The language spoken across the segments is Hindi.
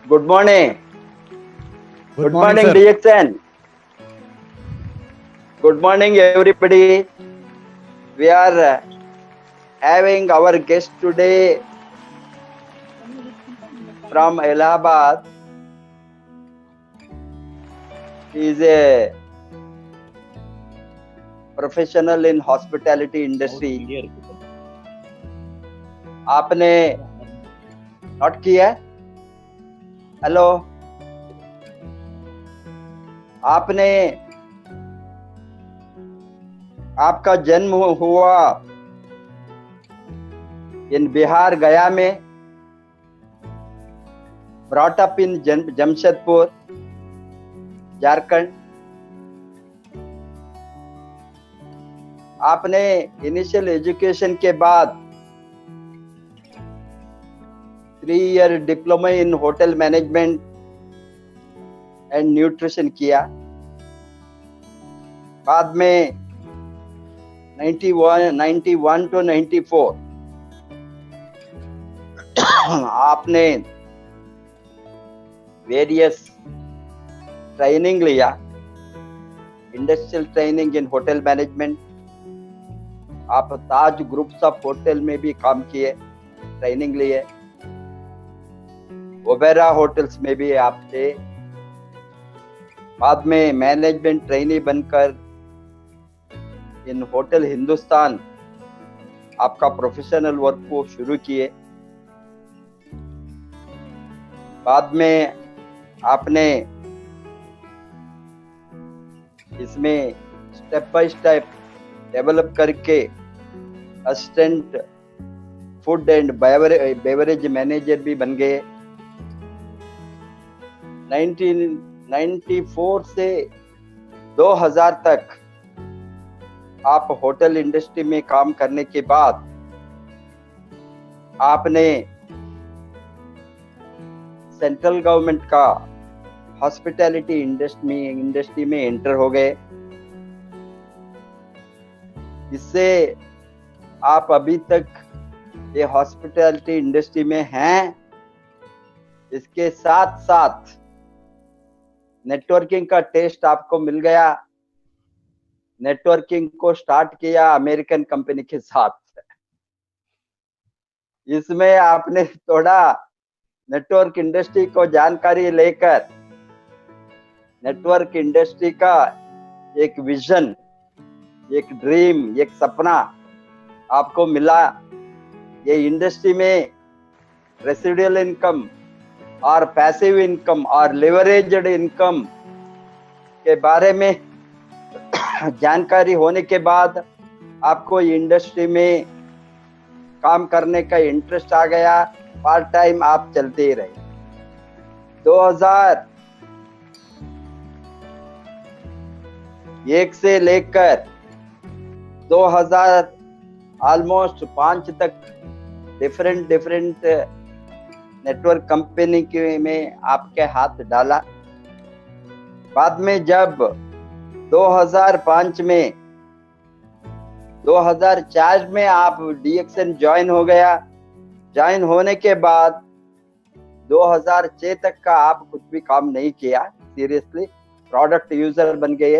Good morning. Good morning, sir. DXN. Good morning, everybody. We are having our guest today from Allahabad. He is a professional in hospitality industry. आपने नोट किया? हेलो, आपने आपका जन्म हुआ इन बिहार गया में, brought up in Jamshedpur, Jharkhand. आपने इनिशियल एजुकेशन के बाद 3-year diploma in hotel management and nutrition किया। बाद में 91 to 94 आपने वेरियस ट्रेनिंग लिया, industrial training in hotel management. आप ताज ग्रुप्स ऑफ होटल में भी काम किए, ट्रेनिंग लिए। ओबेरा होटल्स में भी आप थे। बाद में मैनेजमेंट ट्रेनी बनकर इन होटल हिंदुस्तान आपका प्रोफेशनल वर्क को शुरू किए। बाद में आपने इसमें स्टेप बाय स्टेप डेवलप करके assistant food and beverage manager भी बन गए। 1994 से 2000 तक आप होटल इंडस्ट्री में काम करने के बाद आपने सेंट्रल गवर्नमेंट का हॉस्पिटैलिटी इंडस्ट्री में एंटर हो गए। इससे आप अभी तक ये हॉस्पिटैलिटी इंडस्ट्री में हैं। इसके साथ साथ नेटवर्किंग का टेस्ट आपको मिल गया। नेटवर्किंग को स्टार्ट किया अमेरिकन कंपनी के साथ। इसमें आपने थोड़ा नेटवर्क इंडस्ट्री को जानकारी लेकर नेटवर्क इंडस्ट्री का एक विजन, एक ड्रीम, एक सपना आपको मिला। ये इंडस्ट्री में रेसिडुअल इनकम और पैसिव इनकम और लेवरेज्ड इनकम के बारे में जानकारी होने के बाद आपको इंडस्ट्री में काम करने का इंटरेस्ट आ गया। पार्ट टाइम आप चलते ही रहे। 2001 से लेकर 2000 ऑलमोस्ट 5 तक डिफरेंट नेटवर्क कंपनी के में आपके हाथ डाला। बाद में जब 2005 में 2004 में आप DXN ज्वाइन हो गया। ज्वाइन होने के बाद 2006 तक का आप कुछ भी काम नहीं किया सीरियसली। प्रोडक्ट यूजर बन गए।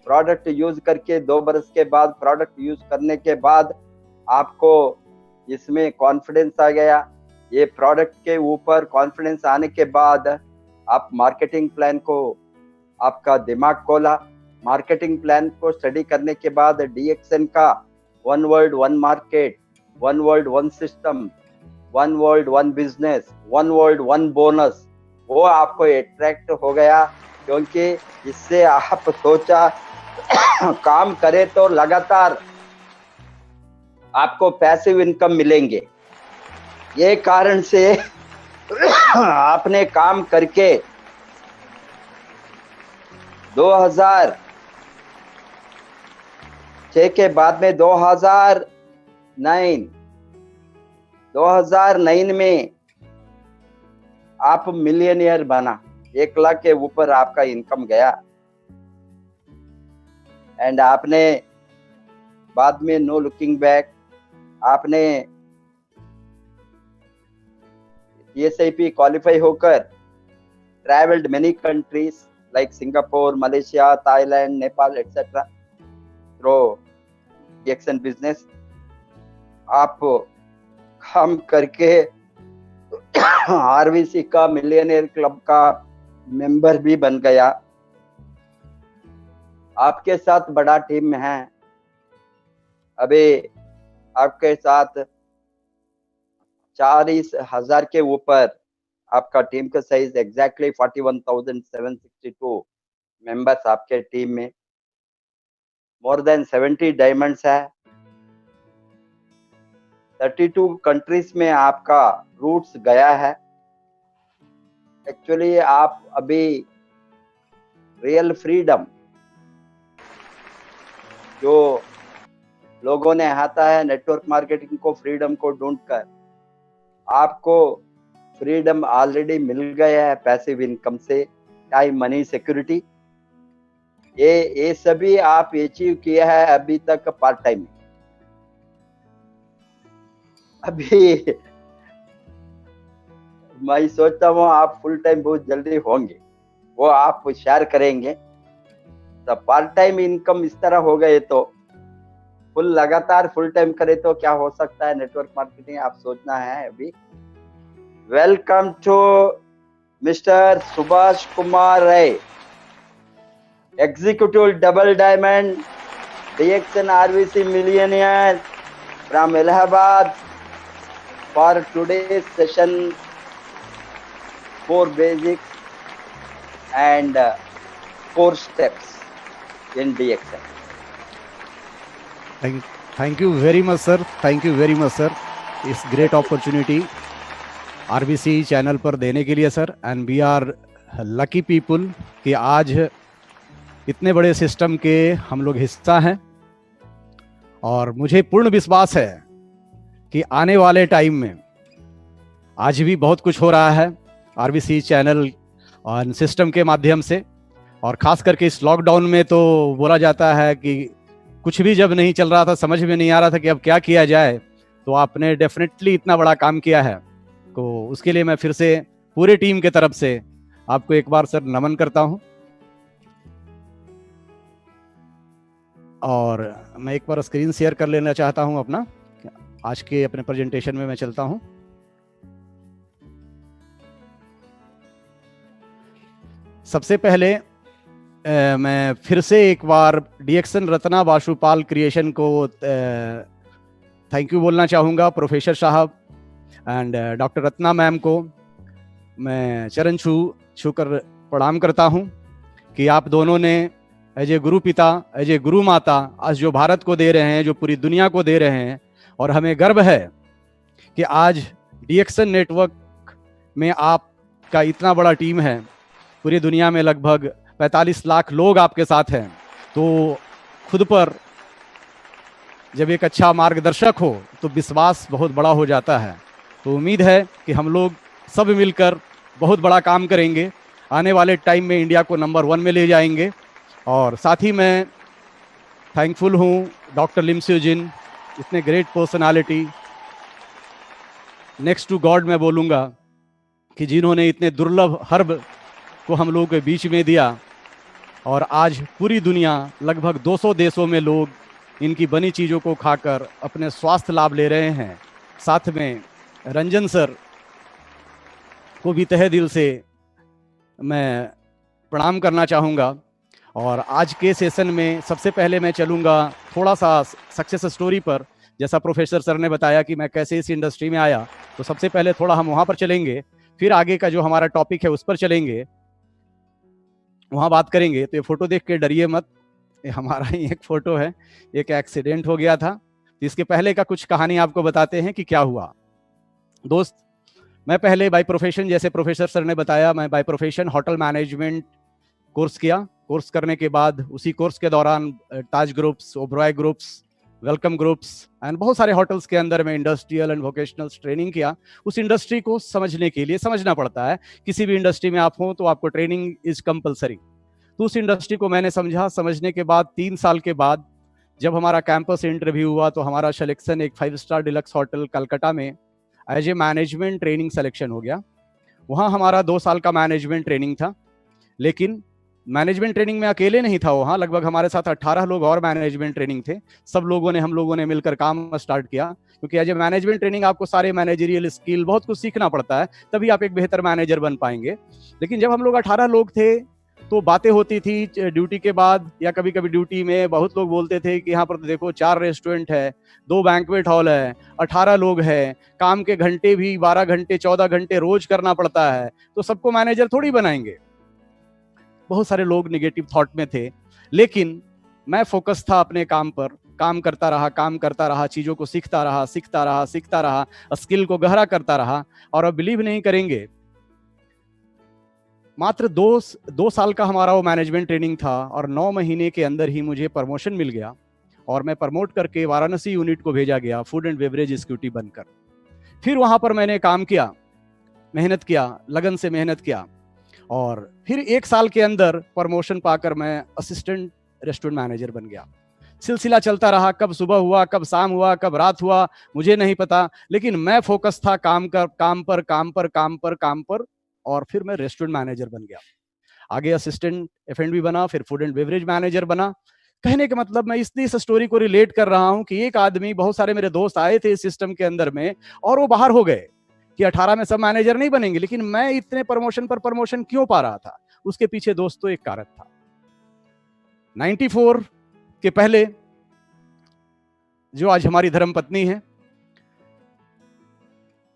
प्रोडक्ट यूज करके 2 बरस के बाद, प्रोडक्ट यूज करने के बाद आपको इसमें कॉन्फिडेंस आ गया। ये प्रोडक्ट के ऊपर कॉन्फिडेंस आने के बाद आप मार्केटिंग प्लान को आपका दिमाग खोला। मार्केटिंग प्लान को स्टडी करने के बाद DXN का 1 word 1 market one world one system, one world one business, one world one bonus, वो आपको अट्रैक्ट हो गया, क्योंकि इससे आप सोचा काम करे तो लगातार आपको पैसिव इनकम मिलेंगे। ये कारण से आपने काम करके 2006 के बाद में 2009 में आप मिलियनियर बना, 1 लाख के ऊपर आपका इनकम गया। एंड आपने बाद में नो लुकिंग बैक, आपने ESIP क्वालिफाई होकर travelled many countries like Singapore, Malaysia, Thailand, Nepal etcetera through DXN business. आप काम करके RVC का मिलियनियर क्लब का मेंबर भी बन गया। आपके साथ बड़ा टीम है, अभी आपके साथ 40,000 के ऊपर आपका टीम का साइज, एग्जैक्टली 41,762 मेंबर्स आपके टीम में, मोर देन 70 डायमंड्स है, 32 कंट्रीज में आपका रूट्स गया है। एक्चुअली आप अभी रियल फ्रीडम जो लोगों ने आता है नेटवर्क मार्केटिंग को फ्रीडम को ढूंढकर, आपको फ्रीडम ऑलरेडी मिल गया है पैसिव इनकम से, टाइम, मनी, सिक्योरिटी, ये सभी आप अचीव किया है अभी तक पार्ट टाइम। अभी मैं सोचता हूँ आप फुल टाइम बहुत जल्दी होंगे, वो आप शेयर करेंगे। तो पार्ट टाइम इनकम इस तरह हो गए तो फुल लगातार फुल टाइम करे तो क्या हो सकता है नेटवर्क मार्केटिंग, आप सोचना है अभी। Welcome to mister Subhash Kumar Rai, executive double diamond DXN RVC millionaire from Allahabad, for today's session 4 basics and 4 steps in DXN. Thank you very much, sir. Thank you very much, sir. इस ग्रेट अपॉर्चुनिटी RVC चैनल पर देने के लिए sir, and we are lucky people कि आज इतने बड़े सिस्टम के हम लोग हिस्सा हैं। और मुझे पूर्ण विश्वास है कि आने वाले टाइम में, आज भी बहुत कुछ हो रहा है RVC चैनल और सिस्टम के माध्यम से, और ख़ास करके इस लॉकडाउन में तो बोला जाता है कि कुछ भी जब नहीं चल रहा था, समझ में नहीं आ रहा था कि अब क्या किया जाए, तो आपने डेफिनेटली इतना बड़ा काम किया है, तो उसके लिए मैं फिर से पूरे टीम के तरफ से आपको एक बार सर नमन करता हूं। और मैं एक बार स्क्रीन शेयर कर लेना चाहता हूं अपना, आज के अपने प्रेजेंटेशन में मैं चलता हूं। सबसे पहले मैं फिर से एक बार DXN रत्ना वासुपाल क्रिएशन को थैंक यू बोलना चाहूँगा, प्रोफेसर साहब एंड डॉक्टर रत्ना मैम को मैं चरण छू कर प्रणाम करता हूँ कि आप दोनों ने एज ए गुरु पिता, एज ए गुरु माता आज जो भारत को दे रहे हैं, जो पूरी दुनिया को दे रहे हैं, और हमें गर्व है कि आज DXN नेटवर्क में आपका इतना बड़ा टीम है, पूरी दुनिया में लगभग 45 लाख लोग आपके साथ हैं। तो खुद पर जब एक अच्छा मार्गदर्शक हो तो विश्वास बहुत बड़ा हो जाता है। तो उम्मीद है कि हम लोग सब मिलकर बहुत बड़ा काम करेंगे, आने वाले टाइम में इंडिया को नंबर 1 में ले जाएंगे। और साथ ही मैं थैंकफुल हूँ डॉक्टर लिम स्यू जिन, इतने great personality, next to God मैं बोलूँगा, कि जिन्होंने इतने दुर्लभ हर्ब को हम लोगों के बीच में दिया, और आज पूरी दुनिया लगभग 200 देशों में लोग इनकी बनी चीज़ों को खाकर अपने स्वास्थ्य लाभ ले रहे हैं। साथ में रंजन सर को भी तहे दिल से मैं प्रणाम करना चाहूँगा। और आज के सेशन में सबसे पहले मैं चलूँगा थोड़ा सा सक्सेस स्टोरी पर, जैसा प्रोफेसर सर ने बताया कि मैं कैसे इस इंडस्ट्री में आया, तो सबसे पहले थोड़ा हम वहां पर चलेंगे, फिर आगे का जो हमारा टॉपिक है उस पर चलेंगे, वहां बात करेंगे। तो ये फोटो देख के डरिए मत, ये हमारा ही एक फोटो है। एक एक्सीडेंट हो गया था, इसके पहले का कुछ कहानी आपको बताते हैं कि क्या हुआ। दोस्त, मैं पहले बाय प्रोफेशन, जैसे प्रोफेसर सर ने बताया, मैं by profession hotel management course किया। कोर्स करने के बाद उसी कोर्स के दौरान Taj groups, Oberoi groups, Welcome groups and बहुत सारे होटल्स के अंदर में इंडस्ट्रियल एंड वोकेशनल ट्रेनिंग किया। उस इंडस्ट्री को समझने के लिए समझना पड़ता है, किसी भी इंडस्ट्री में आप हो तो आपको ट्रेनिंग इज कंपलसरी। तो उस इंडस्ट्री को मैंने समझा। समझने के बाद 3 साल के बाद जब हमारा कैंपस इंटरव्यू हुआ तो हमारा सिलेक्शन एक 5 स्टार डिलक्स होटल कलकत्ता में as a management training selection हो गया। वहाँ हमारा 2 साल का मैनेजमेंट ट्रेनिंग था, लेकिन मैनेजमेंट ट्रेनिंग में अकेले नहीं था वहाँ, लगभग हमारे साथ 18 लोग और मैनेजमेंट ट्रेनिंग थे। सब लोगों ने, हम लोगों ने मिलकर काम स्टार्ट किया, क्योंकि एज ए मैनेजमेंट ट्रेनिंग आपको सारे मैनेजरियल स्किल, बहुत कुछ सीखना पड़ता है, तभी आप एक बेहतर मैनेजर बन पाएंगे। लेकिन जब हम लोग 18 लोग थे तो बातें होती थी ड्यूटी के बाद, या कभी कभी ड्यूटी में बहुत लोग बोलते थे कि यहाँ पर तो देखो 4 रेस्टोरेंट है, 2 बैंक्वेट हॉल है, 18 लोग हैं, काम के घंटे भी 12 घंटे 14 घंटे रोज करना पड़ता है, तो सबको मैनेजर थोड़ी बनाएंगे। बहुत सारे लोग निगेटिव थॉट में थे, लेकिन मैं फोकस था अपने काम पर, काम करता रहा, चीजों को सीखता रहा, स्किल को गहरा करता रहा। और अब बिलीव नहीं करेंगे, मात्र 2 साल का हमारा वो मैनेजमेंट ट्रेनिंग था और 9 महीने के अंदर ही मुझे प्रमोशन मिल गया और मैं प्रमोट करके वाराणसी यूनिट को भेजा गया फूड एंड बेवरेज एग्जीक्यूटिव बनकर। फिर वहां पर मैंने काम किया, मेहनत किया, लगन से मेहनत किया, और फिर 1 साल के अंदर प्रमोशन पाकर मैं असिस्टेंट रेस्टोरेंट मैनेजर बन गया। सिलसिला चलता रहा, कब सुबह हुआ, कब शाम हुआ, कब रात हुआ, मुझे नहीं पता, लेकिन मैं फोकस था काम पर, और फिर मैं रेस्टोरेंट मैनेजर बन गया। आगे असिस्टेंट F&B बना, फिर फूड एंड बेवरेज मैनेजर बना। कहने का मतलब, मैं इसलिए इस स्टोरी को रिलेट कर रहा हूं कि एक आदमी, बहुत सारे मेरे दोस्त आए थे इस सिस्टम के अंदर में और वो बाहर हो गए कि 18 में सब मैनेजर नहीं बनेंगे, लेकिन मैं इतने प्रमोशन पर प्रमोशन क्यों पा रहा था? उसके पीछे दोस्तों एक कारण था। 94 के पहले जो आज हमारी धर्मपत्नी है,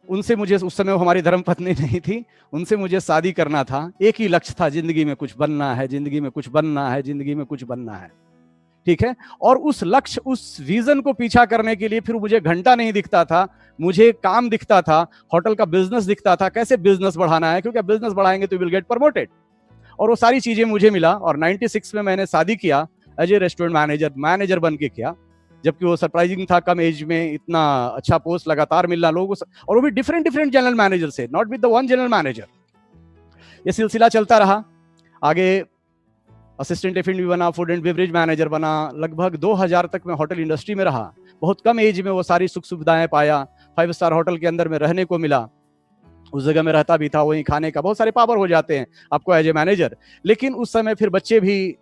उनसे मुझे, उस समय वो हमारी धर्मपत्नी नहीं थी, उनसे मुझे शादी करना था। एक ही लक्ष्य था, जिंदगी में कुछ बनना है, जिंदगी में कुछ बनना है, जिंदगी में कुछ बनना है, ठीक है। और उस लक्ष्य, उस विजन को पीछा करने के लिए फिर मुझे घंटा नहीं दिखता था, मुझे काम दिखता था, होटल का बिजनेस दिखता था, कैसे बिजनेस बढ़ाना है, क्योंकि बिजनेस बढ़ाएंगे तो विल गेट प्रमोटेड। और वो सारी चीजें मुझे मिला और 96 में मैंने शादी किया एज ए रेस्टोरेंट मैनेजर बन के किया, जबकि वो सरप्राइजिंग था, कम एज में इतना अच्छा पोस्ट लगातार मिलना लोगों को, और वो भी डिफरेंट जनरल मैनेजर से, not with the one general manager. ये सिलसिला चलता रहा। आगे असिस्टेंट F&B बना, फूड एंड बेवरेज मैनेजर बना, लगभग 2000 तक मैं होटल इंडस्ट्री में रहा। बहुत कम एज में वो सारी सुख सुविधाएं पाया, 5 स्टार होटल के अंदर में रहने को मिला, उस जगह में रहता भी था, वहीं खाने का बहुत सारे पावर हो जाते हैं आपको एज ए मैनेजर। लेकिन उस समय फिर बच्चे भी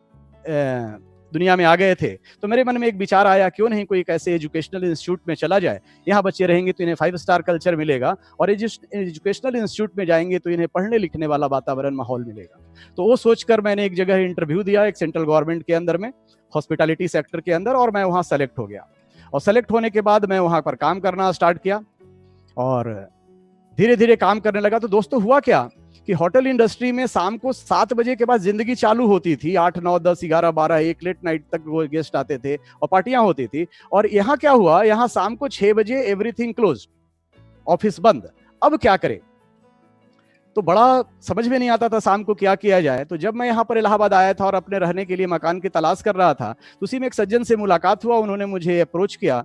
दुनिया में आ गए थे, तो मेरे मन में एक विचार आया, क्यों नहीं कोई एक ऐसे एजुकेशनल इंस्टीट्यूट में चला जाए, यहाँ बच्चे रहेंगे तो इन्हें 5 स्टार कल्चर मिलेगा, और एजुकेशनल इंस्टीट्यूट में जाएंगे तो इन्हें पढ़ने लिखने वाला वातावरण, माहौल मिलेगा। तो वो सोचकर मैंने एक जगह इंटरव्यू दिया, एक सेंट्रल गवर्नमेंट के अंदर में, हॉस्पिटैलिटी सेक्टर के अंदर, और मैं वहाँ सेलेक्ट हो गया। और सेलेक्ट होने के बाद मैं वहाँ पर काम करना स्टार्ट किया और धीरे धीरे काम करने लगा। तो दोस्तों हुआ क्या कि होटल इंडस्ट्री में शाम को 7 बजे के बाद जिंदगी चालू होती थी, 8, 9, 10, 11, 12, 1 लेट नाइट तक वो गेस्ट आते थे और पार्टियां होती थी। और यहाँ क्या हुआ, यहाँ शाम को 6 बजे एवरीथिंग क्लोज, ऑफिस बंद। अब क्या करें, तो बड़ा समझ में नहीं आता था शाम को क्या किया जाए। तो जब मैं यहाँ पर इलाहाबाद आया था और अपने रहने के लिए मकान की तलाश कर रहा था, तो उसी में एक सज्जन से मुलाकात हुआ, उन्होंने मुझे अप्रोच किया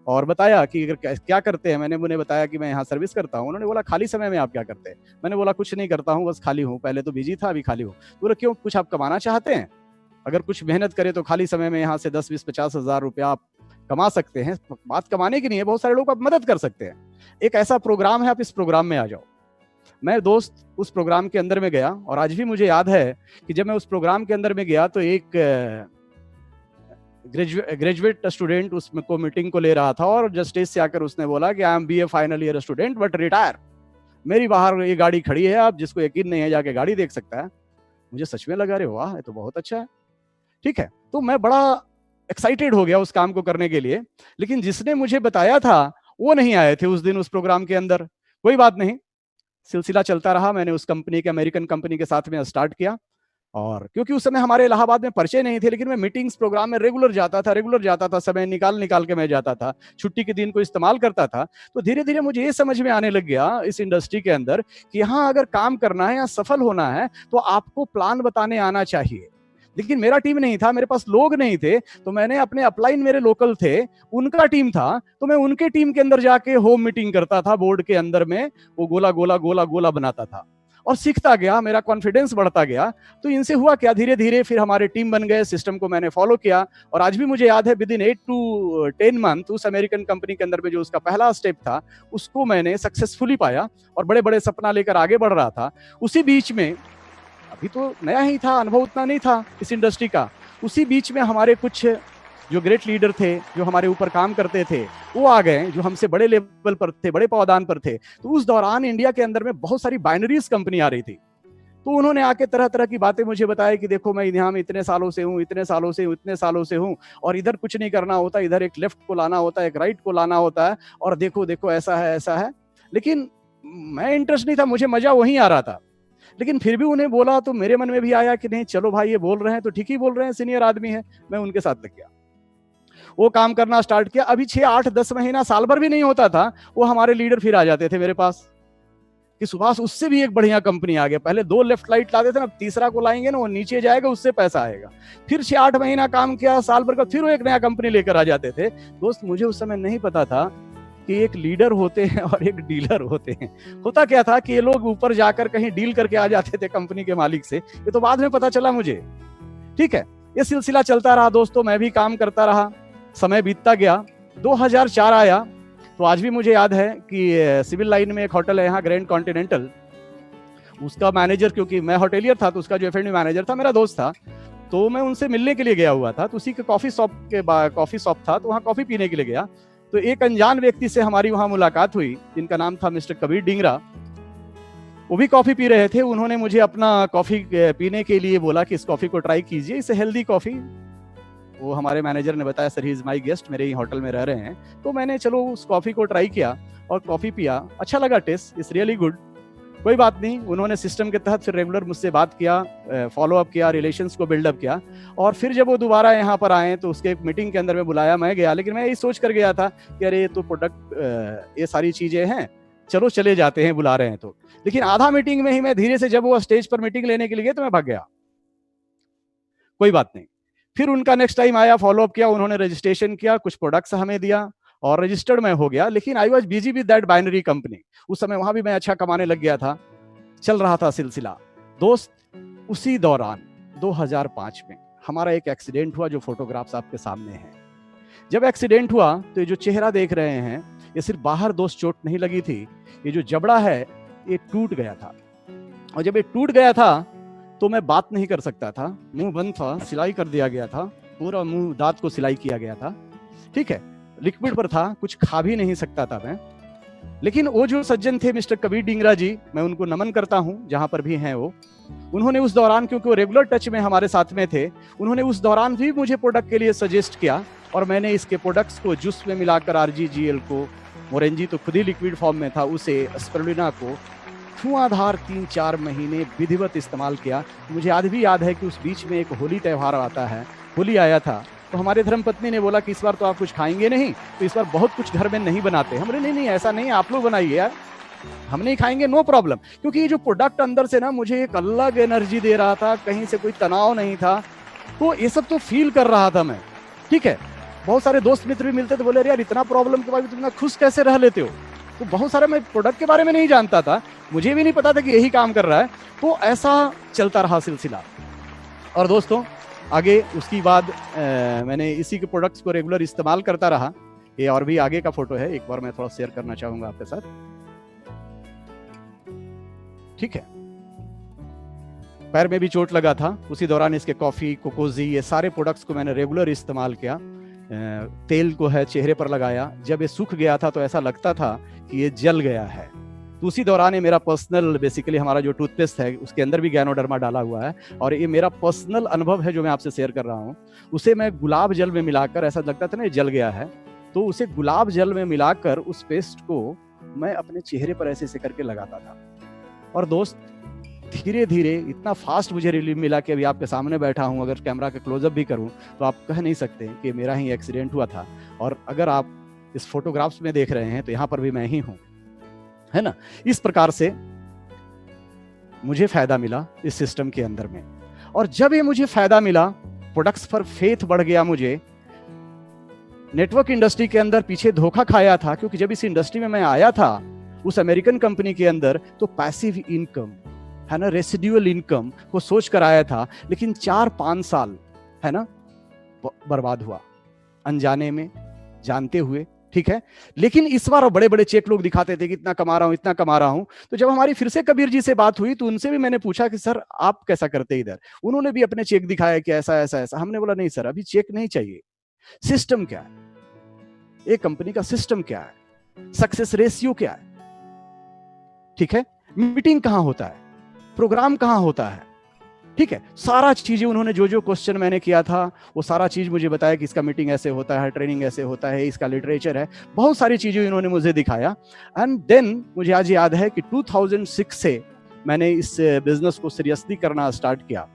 और बताया कि क्या करते हैं। मैंने उन्हें बताया कि मैं यहाँ सर्विस करता हूँ। उन्होंने बोला खाली समय में आप क्या करते हैं? मैंने बोला कुछ नहीं करता हूँ, बस खाली हूँ, पहले तो बिजी था, अभी खाली हूँ। बोला क्यों, कुछ आप कमाना चाहते हैं? अगर कुछ मेहनत करें तो खाली समय में यहाँ से 10, 20, 50 हज़ार रुपया आप कमा सकते हैं। बात कमाने की नहीं है, बहुत सारे लोग आप मदद कर सकते हैं, एक ऐसा प्रोग्राम है, आप इस प्रोग्राम में आ जाओ। मैं दोस्त उस प्रोग्राम के अंदर में गया और आज भी मुझे याद है कि जब मैं उस प्रोग्राम के अंदर में गया तो एक ग्रेजुएट स्टूडेंट उसको मीटिंग को ले रहा था और जस्टिस से आकर उसने बोला कि I am BA final year student but retire. मेरी बाहर ये गाड़ी खड़ी है, आप जिसको यकीन नहीं है जाके गाड़ी देख सकता है। मुझे सच में लगा, अरे वाह, ये तो बहुत अच्छा है, ठीक है। तो मैं बड़ा एक्साइटेड हो गया उस काम को करने के लिए, लेकिन जिसने मुझे बताया था वो नहीं आए थे उस दिन उस प्रोग्राम के अंदर। कोई बात नहीं, सिलसिला चलता रहा। मैंने उस कंपनी के, अमेरिकन कंपनी के साथ में स्टार्ट किया, और क्योंकि उस समय हमारे इलाहाबाद में परिचय नहीं थे, लेकिन मैं मीटिंग्स प्रोग्राम में रेगुलर जाता था, समय निकाल के मैं जाता था, छुट्टी के दिन को इस्तेमाल करता था। तो धीरे धीरे मुझे ये समझ में आने लग गया इस इंडस्ट्री के अंदर कि यहाँ अगर काम करना है या सफल होना है तो आपको प्लान बताने आना चाहिए। लेकिन मेरा टीम नहीं था, मेरे पास लोग नहीं थे, तो मैंने अपने अपलाइन, मेरे लोकल थे, उनका टीम था, तो मैं उनके टीम के अंदर जाके होम मीटिंग करता था, बोर्ड के अंदर में वो गोला गोला गोला गोला बनाता था, और सीखता गया, मेरा कॉन्फिडेंस बढ़ता गया। तो इनसे हुआ क्या, धीरे धीरे फिर हमारे टीम बन गए, सिस्टम को मैंने फॉलो किया, और आज भी मुझे याद है विद इन 8 to 10 मंथ उस अमेरिकन कंपनी के अंदर में जो उसका पहला स्टेप था उसको मैंने सक्सेसफुली पाया, और बड़े बड़े सपना लेकर आगे बढ़ रहा था। उसी बीच में, अभी तो नया ही था, अनुभव उतना नहीं था इस इंडस्ट्री का, उसी बीच में हमारे कुछ जो ग्रेट लीडर थे, जो हमारे ऊपर काम करते थे, वो आ गए, जो हमसे बड़े लेवल पर थे, बड़े पावदान पर थे। तो उस दौरान इंडिया के अंदर में बहुत सारी बाइनरीज कंपनी आ रही थी, तो उन्होंने आके तरह तरह की बातें मुझे बताया कि देखो मैं यहाँ में इतने सालों से हूँ, इतने सालों से हूँ, और इधर कुछ नहीं करना होता, इधर एक लेफ्ट को लाना होता है, एक राइट को लाना होता है, और देखो देखो ऐसा है। लेकिन मैं इंटरेस्ट नहीं था, मुझे मजा वहीं आ रहा था। लेकिन फिर भी उन्हें बोला तो मेरे मन में भी आया कि नहीं चलो भाई, ये बोल रहे हैं तो ठीक ही बोल रहे हैं, सीनियर आदमी है। मैं उनके साथ लग गया, वो काम करना स्टार्ट किया। अभी 6, 8, 10 महीना, साल भर भी नहीं होता था, वो हमारे लीडर फिर आ जाते थे मेरे पास कि सुभाष उससे भी एक बढ़िया कंपनी आ गया, पहले 2 लेफ्ट राइट लाते थे ना, अब तीसरा को लाएंगे ना, वो नीचे जाएगा, उससे पैसा आएगा। फिर 6, 8 महीना काम किया, साल भर का, फिर वो एक नया कंपनी लेकर आ जाते थे। दोस्त, मुझे उस समय नहीं पता था कि एक लीडर होते हैं और एक डीलर होते हैं। होता क्या था कि ये लोग ऊपर जाकर कहीं डील करके आ जाते थे कंपनी के मालिक से, ये तो बाद में पता चला मुझे। ठीक है, ये सिलसिला चलता रहा दोस्तों, मैं भी काम करता रहा, समय बीतता गया। 2004 आया, तो आज भी मुझे याद है कि सिविल लाइन में एक होटल है यहाँ, ग्रैंड कॉन्टिनेंटल, उसका मैनेजर, क्योंकि मैं होटेलियर था तो उसका जो F&B मैनेजर था मेरा दोस्त था, तो मैं उनसे मिलने के लिए गया हुआ था। तो उसी के कॉफी शॉप था, तो वहाँ कॉफी पीने के लिए गया। तो एक अनजान व्यक्ति से हमारी वहां मुलाकात हुई, जिनका नाम था मिस्टर कबीर डिंगरा। वो भी कॉफी पी रहे थे, उन्होंने मुझे अपना कॉफी पीने के लिए बोला कि इस कॉफी को ट्राई कीजिए, इसे हेल्दी कॉफी। वो हमारे मैनेजर ने बताया sir he is my guest, मेरे ही होटल में रह रहे हैं। तो मैंने चलो उस कॉफी को ट्राई किया और कॉफी पिया, अच्छा लगा, टेस्ट इज रियली गुड। कोई बात नहीं, उन्होंने सिस्टम के तहत फिर रेगुलर मुझसे बात किया, फॉलो अप किया, रिलेशंस को बिल्डअप किया। और फिर जब वो दोबारा यहाँ पर आए तो उसके एक मीटिंग के अंदर में बुलाया, मैं गया, लेकिन मैं यही सोच कर गया था कि अरे ये तो प्रोडक्ट, ये सारी चीजें हैं, चलो चले जाते हैं, बुला रहे हैं तो। लेकिन आधा मीटिंग में ही मैं धीरे से, जब वो स्टेज पर मीटिंग लेने के लिए गए तो मैं भाग गया। कोई बात नहीं, फिर उनका नेक्स्ट टाइम आया, फॉलो अप किया, उन्होंने रजिस्ट्रेशन किया, कुछ प्रोडक्ट्स हमें दिया और रजिस्टर्ड मैं हो गया। लेकिन I was busy with that binary company. उस समय वहां भी मैं अच्छा कमाने लग गया था, चल रहा था सिलसिला। दोस्त, उसी दौरान 2005 में हमारा एक एक्सीडेंट हुआ, जो फोटोग्राफ्स आपके सामने हैं। जब एक्सीडेंट हुआ तो ये जो चेहरा देख रहे हैं, ये सिर्फ बाहर दोस्त चोट नहीं लगी थी, ये जो जबड़ा है ये टूट गया था। और जब ये टूट गया था तो मैं बात नहीं कर सकता था, मुंह बंद था, सिलाई कर दिया गया था, पूरा मुंह दांत को सिलाई किया गया था। ठीक है, लिक्विड पर था, कुछ खा भी नहीं सकता था मैं। लेकिन वो जो सज्जन थे मिस्टर कबीर डिंगरा जी, मैं उनको नमन करता हूं जहां पर भी हैं वो, उन्होंने उस दौरान, क्योंकि वो रेगुलर टच में हमारे साथ में थे, उन्होंने उस दौरान भी मुझे प्रोडक्ट के लिए सजेस्ट किया। और मैंने इसके प्रोडक्ट्स को जूस में मिलाकर, RGGL को, मोरेंजी तो खुद ही लिक्विड फॉर्म में था, उसे, स्पिरुलिना को धुआंधार 3-4 महीने विधिवत इस्तेमाल किया। मुझे आज भी याद है कि उस बीच में एक होली त्यौहार आता है, होली आया था, तो हमारे धर्मपत्नी ने बोला कि इस बार तो आप कुछ खाएंगे नहीं, तो इस बार बहुत कुछ घर में नहीं बनाते। हमने नहीं ऐसा नहीं, आप लोग बनाइए यार, हम नहीं खाएंगे, नो प्रॉब्लम। क्योंकि ये जो प्रोडक्ट अंदर से ना मुझे एक अलग एनर्जी दे रहा था, कहीं से कोई तनाव नहीं था, तो ये सब तो फील कर रहा था मैं। ठीक है, बहुत सारे दोस्त मित्र भी मिलते थे, बोले यार इतना प्रॉब्लम के बाद भी तुम इतना खुश कैसे रह लेते हो। तो बहुत सारा, मैं प्रोडक्ट के बारे में नहीं जानता था, मुझे भी नहीं पता था कि यही काम कर रहा है। तो ऐसा चलता रहा सिलसिला। और दोस्तों आगे उसकी बाद मैंने इसी के प्रोडक्ट्स को रेगुलर इस्तेमाल करता रहा। ये और भी आगे का फोटो है, एक बार मैं थोड़ा शेयर करना चाहूंगा आपके साथ। ठीक है, पैर में भी चोट लगा था, उसी दौरान इसके कॉफी, कोकोजी, ये सारे प्रोडक्ट्स को मैंने रेगुलर इस्तेमाल किया। तेल को है चेहरे पर लगाया, जब ये सूख गया था तो ऐसा लगता था कि ये जल गया है। तो उसी दौरान ये मेरा पर्सनल, बेसिकली हमारा जो टूथपेस्ट है उसके अंदर भी गैनोडर्मा डाला हुआ है, और ये मेरा पर्सनल अनुभव है जो मैं आपसे शेयर कर रहा हूँ। उसे मैं गुलाब जल में मिलाकर, ऐसा लगता था ना ये जल गया है, तो उसे गुलाब जल में मिलाकर उस पेस्ट को मैं अपने चेहरे पर ऐसे ऐसे करके लगाता था। और दोस्त धीरे धीरे इतना फास्ट मुझे रिलीफ मिला कि अभी आपके सामने बैठा हूँ, अगर कैमरा का क्लोजअप भी करूँ तो आप कह नहीं सकते कि मेरा ही एक्सीडेंट हुआ था। और अगर आप इस फोटोग्राफ्स में देख रहे हैं तो यहाँ पर भी मैं ही हूँ, है ना। इस प्रकार से मुझे फायदा मिला इस सिस्टम के अंदर में। और जब ये मुझे फायदा मिला, प्रोडक्ट्स पर फेथ बढ़ गया मुझे। नेटवर्क इंडस्ट्री के अंदर पीछे धोखा खाया था, क्योंकि जब इस इंडस्ट्री में मैं आया था उस अमेरिकन कंपनी के अंदर, तो पैसिव इनकम, है ना, रेसिड्यूअल इनकम को सोच कर आया था। लेकिन 4-5 साल, है ना, बर्बाद हुआ अनजाने में, जानते हुए, ठीक है। लेकिन इस बार बड़े बड़े चेक लोग दिखाते थे कि इतना कमा रहा हूं, इतना कमा रहा हूं। तो जब हमारी फिर से कबीर जी से बात हुई तो उनसे भी मैंने पूछा कि सर आप कैसा करते इधर। उन्होंने भी अपने चेक दिखाया कि ऐसा ऐसा ऐसा। हमने बोला नहीं सर, अभी चेक नहीं चाहिए, सिस्टम क्या है, एक कंपनी का सिस्टम क्या है, सक्सेस रेशियो क्या है, ठीक है, मीटिंग कहां होता है, प्रोग्राम कहां होता है, ठीक है। सारा चीजें उन्होंने, जो जो क्वेश्चन मैंने किया था वो सारा चीज मुझे बताया कि इसका मीटिंग ऐसे होता है, ट्रेनिंग ऐसे होता है, इसका लिटरेचर है, बहुत सारी चीजें इन्होंने मुझे दिखाया। एंड देन मुझे आज याद है कि 2006 से मैंने इस बिजनेस को सीरियसली करना स्टार्ट किया।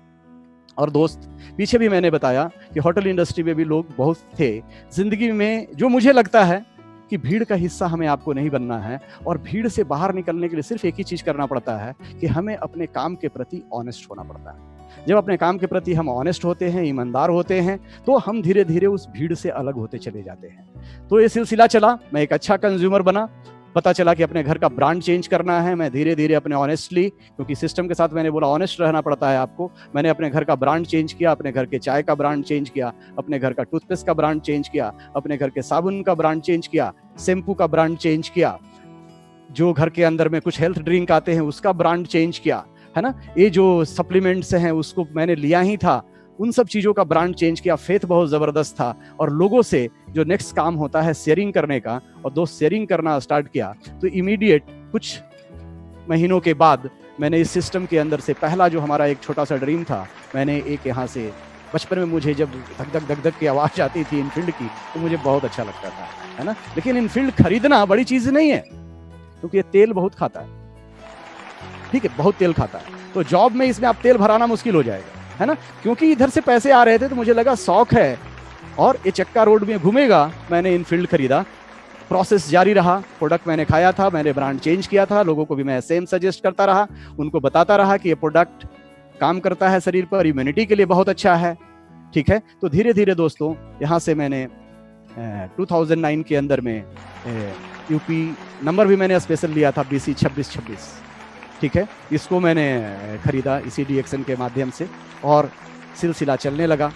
और दोस्त पीछे भी मैंने बताया कि होटल इंडस्ट्री में भी लोग बहुत थे जिंदगी में, जो मुझे लगता है कि भीड़ का हिस्सा हमें आपको नहीं बनना है। और भीड़ से बाहर निकलने के लिए सिर्फ एक ही चीज करना पड़ता है कि हमें अपने काम के प्रति ऑनेस्ट होना पड़ता है। जब अपने काम के प्रति हम ऑनेस्ट होते हैं, ईमानदार होते हैं, तो हम धीरे धीरे उस भीड़ से अलग होते चले जाते हैं। तो ये सिलसिला चला, मैं एक अच्छा कंज्यूमर बना, पता चला कि अपने घर का ब्रांड चेंज करना है। मैं धीरे धीरे अपने ऑनेस्टली, क्योंकि सिस्टम के साथ मैंने बोला ऑनेस्ट रहना पड़ता है आपको, मैंने अपने घर का ब्रांड चेंज किया, अपने घर के चाय का ब्रांड चेंज किया, अपने घर का टूथपेस्ट का ब्रांड चेंज किया, अपने घर के साबुन का ब्रांड चेंज किया, शैम्पू का ब्रांड चेंज किया, जो घर के अंदर में कुछ हेल्थ ड्रिंक आते हैं उसका ब्रांड चेंज किया, है ना, ये जो सप्लीमेंट्स हैं उसको मैंने लिया ही था, उन सब चीजों का ब्रांड चेंज किया। फेथ बहुत जबरदस्त था। और लोगों से जो नेक्स्ट काम होता है शेयरिंग करने का, और दोस्त शेयरिंग करना स्टार्ट किया तो इमीडिएट कुछ महीनों के बाद मैंने इस सिस्टम के अंदर से पहला जो हमारा एक छोटा सा ड्रीम था, मैंने एक यहाँ से, बचपन में मुझे जब धक धक धक धक की आवाज आती थी इनफील्ड की तो मुझे बहुत अच्छा लगता था, है ना। लेकिन इनफील्ड खरीदना बड़ी चीज नहीं है, क्योंकि ये तेल बहुत खाता है, ठीक है, बहुत तेल खाता है। तो जॉब में इसमें आप तेल भराना मुश्किल हो जाएगा, है ना। क्योंकि इधर से पैसे आ रहे थे तो मुझे लगा शौक है और ये चक्का रोड में घूमेगा, मैंने इनफील्ड खरीदा। प्रोसेस जारी रहा, प्रोडक्ट मैंने खाया था, मैंने ब्रांड चेंज किया था, लोगों को भी मैं सेम सजेस्ट करता रहा, उनको बताता रहा कि ये प्रोडक्ट काम करता है शरीर पर, इम्यूनिटी के लिए बहुत अच्छा है, ठीक है। तो धीरे धीरे दोस्तों यहाँ से मैंने 2009 के अंदर में यूपी नंबर भी मैंने स्पेशल लिया था, BC 2626, ठीक है। इसको मैंने खरीदा इसी DXN के माध्यम से और सिलसिला चलने लगा,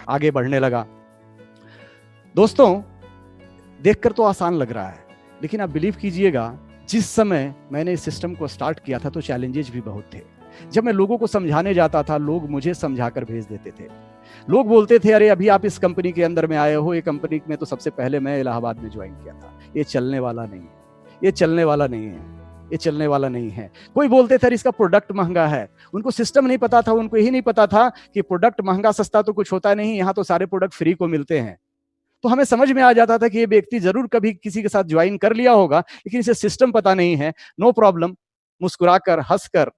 आगे बढ़ने लगा। दोस्तों देखकर तो आसान लग रहा है, लेकिन आप बिलीव कीजिएगा जिस समय मैंने इस सिस्टम को स्टार्ट किया था तो चैलेंजेस भी बहुत थे। जब मैं लोगों को समझाने जाता था, लोग मुझे समझाकर भेज देते थे। लोग बोलते थे अरे अभी आप इस कंपनी के अंदर में आए हो, ये कंपनी में तो सबसे पहले मैं इलाहाबाद में ज्वाइन किया था, ये चलने वाला नहीं है, ये चलने वाला नहीं है, ये चलने वाला नहीं है। कोई बोलते थे इसका प्रोडक्ट महंगा है, उनको सिस्टम नहीं पता था, उनको यही नहीं पता था कि प्रोडक्ट महंगा सस्ता तो कुछ होता नहीं, यहाँ तो सारे प्रोडक्ट फ्री को मिलते हैं। तो हमें समझ में आ जाता था कि ये व्यक्ति जरूर कभी किसी के साथ ज्वाइन कर लिया होगा, लेकिन इसे सिस्टम पता नहीं है। नो प्रॉब्लम, मुस्कुराकर हंसकर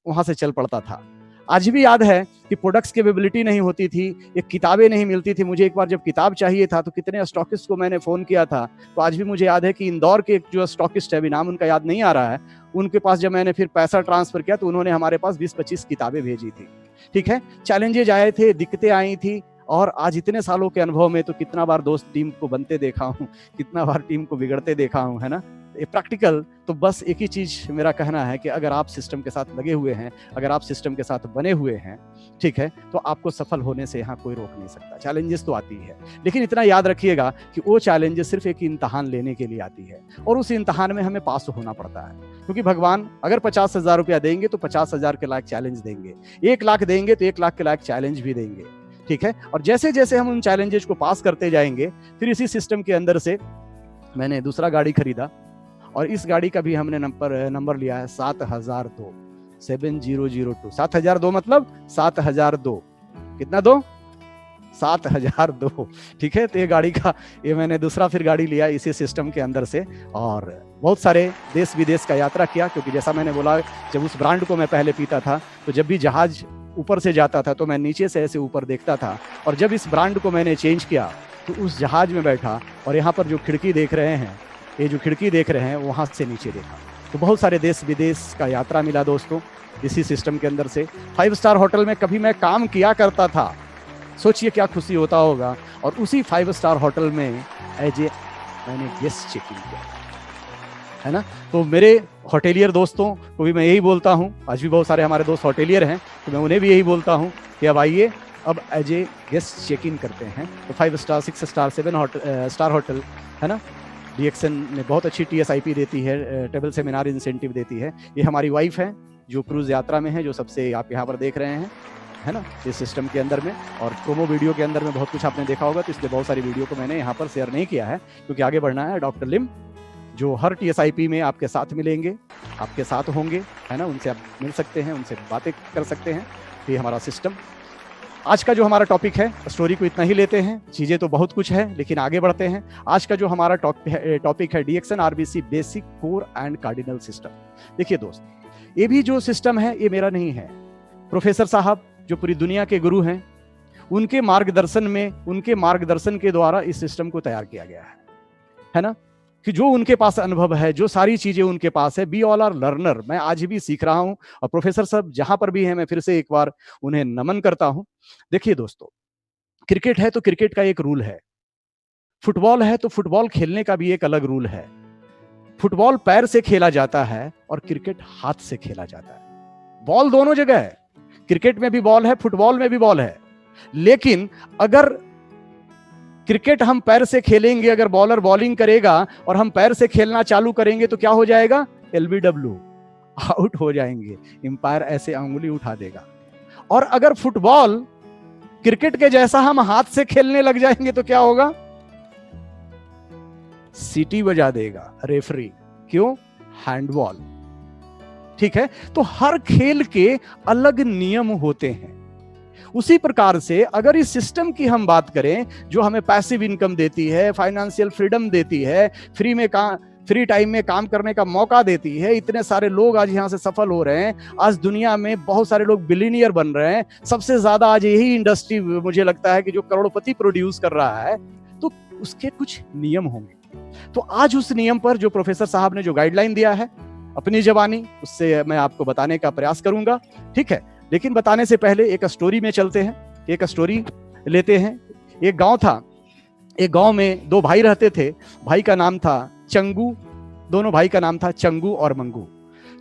वहां से चल पड़ता था। आज भी याद है कि प्रोडक्ट्स की अवेलेबिलिटी नहीं होती थी, ये किताबें नहीं मिलती थी। मुझे एक बार जब किताब चाहिए था तो कितने स्टॉकिस्ट को मैंने फोन किया था। तो आज भी मुझे याद है कि इंदौर के जो स्टॉकिस्ट है, अभी नाम उनका याद नहीं आ रहा है, उनके पास जब मैंने फिर पैसा ट्रांसफर किया तो उन्होंने हमारे पास 20-25 किताबें भेजी थी, ठीक है। चैलेंजेज आए थे, दिक्कतें आई थी, और आज इतने सालों के अनुभव में तो कितना बार दोस्त टीम को बनते देखा हूँ, कितना बार टीम को बिगड़ते देखा हूँ, है ना। प्रैक्टिकल तो बस एक ही चीज मेरा कहना है कि अगर आप सिस्टम के साथ लगे हुए हैं, अगर आप सिस्टम के साथ बने हुए हैं, ठीक है, तो आपको सफल होने से यहाँ कोई रोक नहीं सकता। चैलेंजेस तो आती है, लेकिन इतना याद रखिएगा कि वो चैलेंजेस सिर्फ एक इम्तहान लेने के लिए आती है, और उस इम्तहान में हमें पास होना पड़ता है। क्योंकि भगवान अगर 50,000 रुपया देंगे तो 50,000 के लायक चैलेंज देंगे, 1 लाख देंगे तो 1 लाख के लायक चैलेंज भी देंगे, ठीक है। और जैसे जैसे हम उन चैलेंजेस को पास करते जाएंगे, फिर इसी सिस्टम के अंदर से मैंने दूसरा गाड़ी खरीदा और इस गाड़ी का भी हमने नंबर लिया है 7002, 7002। 7002 मतलब 7002, कितना दो? 7002, ठीक है। तो ये गाड़ी का, ये मैंने दूसरा फिर गाड़ी लिया इसी सिस्टम के अंदर से, और बहुत सारे देश विदेश का यात्रा किया, क्योंकि जैसा मैंने बोला, जब उस ब्रांड को मैं पहले पीता था तो जब भी जहाज ऊपर से जाता था तो मैं नीचे से ऐसे ऊपर देखता था, और जब इस ब्रांड को मैंने चेंज किया तो उस जहाज में बैठा और यहाँ पर जो खिड़की देख रहे हैं, ये जो खिड़की देख रहे हैं, वहाँ से नीचे देखा। तो बहुत सारे देश विदेश का यात्रा मिला दोस्तों इसी सिस्टम के अंदर से। 5 स्टार होटल में कभी मैं काम किया करता था, सोचिए क्या खुशी होता होगा। और उसी 5 स्टार होटल में मैंने गेस्ट चेकिंग किया, है ना। तो मेरे होटेलियर दोस्तों को भी मैं यही बोलता हूँ, आज भी बहुत सारे हमारे दोस्त होटेलियर हैं, तो मैं उन्हें भी यही बोलता हूँ कि अब आइए, अब as a guest check in करते हैं। तो 5 स्टार, 6 स्टार, 7 स्टार होटल, है ना। DXN ने बहुत अच्छी TSIP देती है, टेबल सेमिनार इंसेंटिव देती है। ये हमारी वाइफ है जो क्रूज यात्रा में है, जो सबसे आप यहाँ पर देख रहे हैं, है ना, इस सिस्टम के अंदर में। और प्रोमो वीडियो के अंदर में बहुत कुछ आपने देखा होगा, तो इसलिए बहुत सारी वीडियो को मैंने यहाँ पर शेयर नहीं किया है, क्योंकि आगे बढ़ना है। डॉक्टर लिम जो हर TSIP में आपके साथ मिलेंगे, आपके साथ होंगे, है ना, उनसे आप मिल सकते हैं, उनसे बातें कर सकते हैं। ये हमारा सिस्टम। आज का जो हमारा टॉपिक है, स्टोरी को इतना ही लेते हैं, चीज़ें तो बहुत कुछ है लेकिन आगे बढ़ते हैं। आज का जो हमारा टॉपिक है DXN RBC basic core and cardinal system. देखिए दोस्त, ये भी जो सिस्टम है ये मेरा नहीं है, प्रोफेसर साहब जो पूरी दुनिया के गुरु हैं, उनके मार्गदर्शन में, उनके मार्गदर्शन के द्वारा इस सिस्टम को तैयार किया गया है ना, कि जो उनके पास अनुभव है, जो सारी चीजें उनके पास है। We all are learner. मैं आज भी सीख रहा हूं, और प्रोफेसर साहब जहां पर भी हैं, मैं फिर से एक बार उन्हें नमन करता हूं। देखिए दोस्तों, क्रिकेट है तो क्रिकेट का एक रूल है, फुटबॉल है तो फुटबॉल खेलने का भी एक अलग रूल है। फुटबॉल पैर से खेला जाता है और क्रिकेट हाथ से खेला जाता है। बॉल दोनों जगह है, क्रिकेट में भी बॉल है, फुटबॉल में भी बॉल है। लेकिन अगर क्रिकेट हम पैर से खेलेंगे, अगर बॉलर बॉलिंग करेगा और हम पैर से खेलना चालू करेंगे तो क्या हो जाएगा? LBW, आउट हो जाएंगे। अंपायर ऐसे अंगुली उठा देगा। और अगर फुटबॉल क्रिकेट के जैसा हम हाथ से खेलने लग जाएंगे तो क्या होगा? सीटी बजा देगा रेफरी। क्यों? हैंडबॉल। ठीक है, तो हर खेल के अलग नियम होते हैं। उसी प्रकार से अगर इस सिस्टम की हम बात करें, जो हमें पैसिव इनकम देती है, फाइनेंशियल फ्रीडम देती है, फ्री टाइम में काम करने का मौका देती है, इतने सारे लोग आज यहां से सफल हो रहे हैं, आज दुनिया में बहुत सारे लोग बिलियनियर बन रहे हैं। सबसे ज्यादा आज यही इंडस्ट्री मुझे लगता है कि जो करोड़पति प्रोड्यूस कर रहा है, तो उसके कुछ नियम होंगे। तो आज उस नियम पर जो प्रोफेसर साहब ने जो गाइडलाइन दिया है अपनी जबानी, उससे मैं आपको बताने का प्रयास करूंगा। ठीक है, लेकिन बताने से पहले एक स्टोरी में चलते हैं, एक स्टोरी लेते हैं। एक गांव था, एक गांव में 2 भाई रहते थे। भाई का नाम था चंगू, दोनों भाई का नाम था चंगू और मंगू।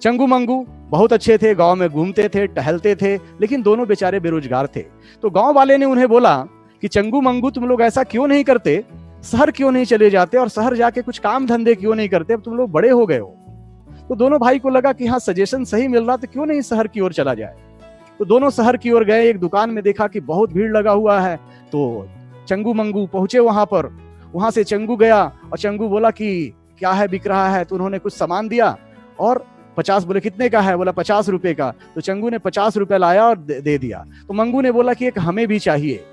चंगू मंगू बहुत अच्छे थे, गांव में घूमते थे, टहलते थे, लेकिन दोनों बेचारे बेरोजगार थे। तो गांव वाले ने उन्हें बोला कि चंगू मंगू, तुम लोग ऐसा क्यों नहीं करते, शहर क्यों नहीं चले जाते और शहर जाके कुछ काम धंधे क्यों नहीं करते, अब तुम लोग बड़े हो गए हो। तो दोनों भाई को लगा कि हाँ, सजेशन सही मिल रहा, तो क्यों नहीं शहर की ओर चला जाए। तो दोनों शहर की ओर गए। एक दुकान में देखा कि बहुत भीड़ लगा हुआ है, तो चंगू मंगू पहुंचे वहां पर। वहां से चंगू गया और चंगू बोला कि क्या है, बिक रहा है। तो उन्होंने कुछ सामान दिया और 50, बोले कितने का है? बोला 50 रुपए का। तो चंगू ने 50 रुपए लाया और दे दिया। तो मंगू ने बोला कि एक हमें भी चाहिए।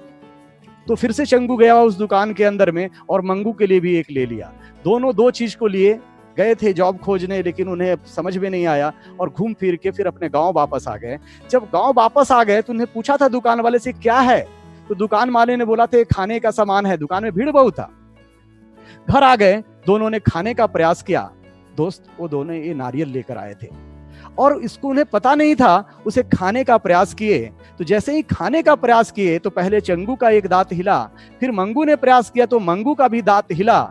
तो फिर से चंगू गया उस दुकान के अंदर में और मंगू के लिए भी एक ले लिया। दोनों 2 चीज को लिए गए थे जॉब खोजने, लेकिन उन्हें समझ में नहीं आया और घूम फिर के फिर अपने गांव वापस आ गए। जब गांव वापस आ गए तो उन्हें पूछा था दुकान वाले से क्या है, तो दुकान वाले ने बोला था खाने का सामान है। दुकान में भीड़ बहुत था। घर आ गए, दोनों ने खाने का प्रयास किया। दोस्त, वो दोनों ये नारियल लेकर आए थे और इसको उन्हें पता नहीं था, उसे खाने का प्रयास किए। तो जैसे ही खाने का प्रयास किए तो पहले चंगू का एक दांत हिला, फिर मंगू ने प्रयास किया तो मंगू का भी दांत हिला।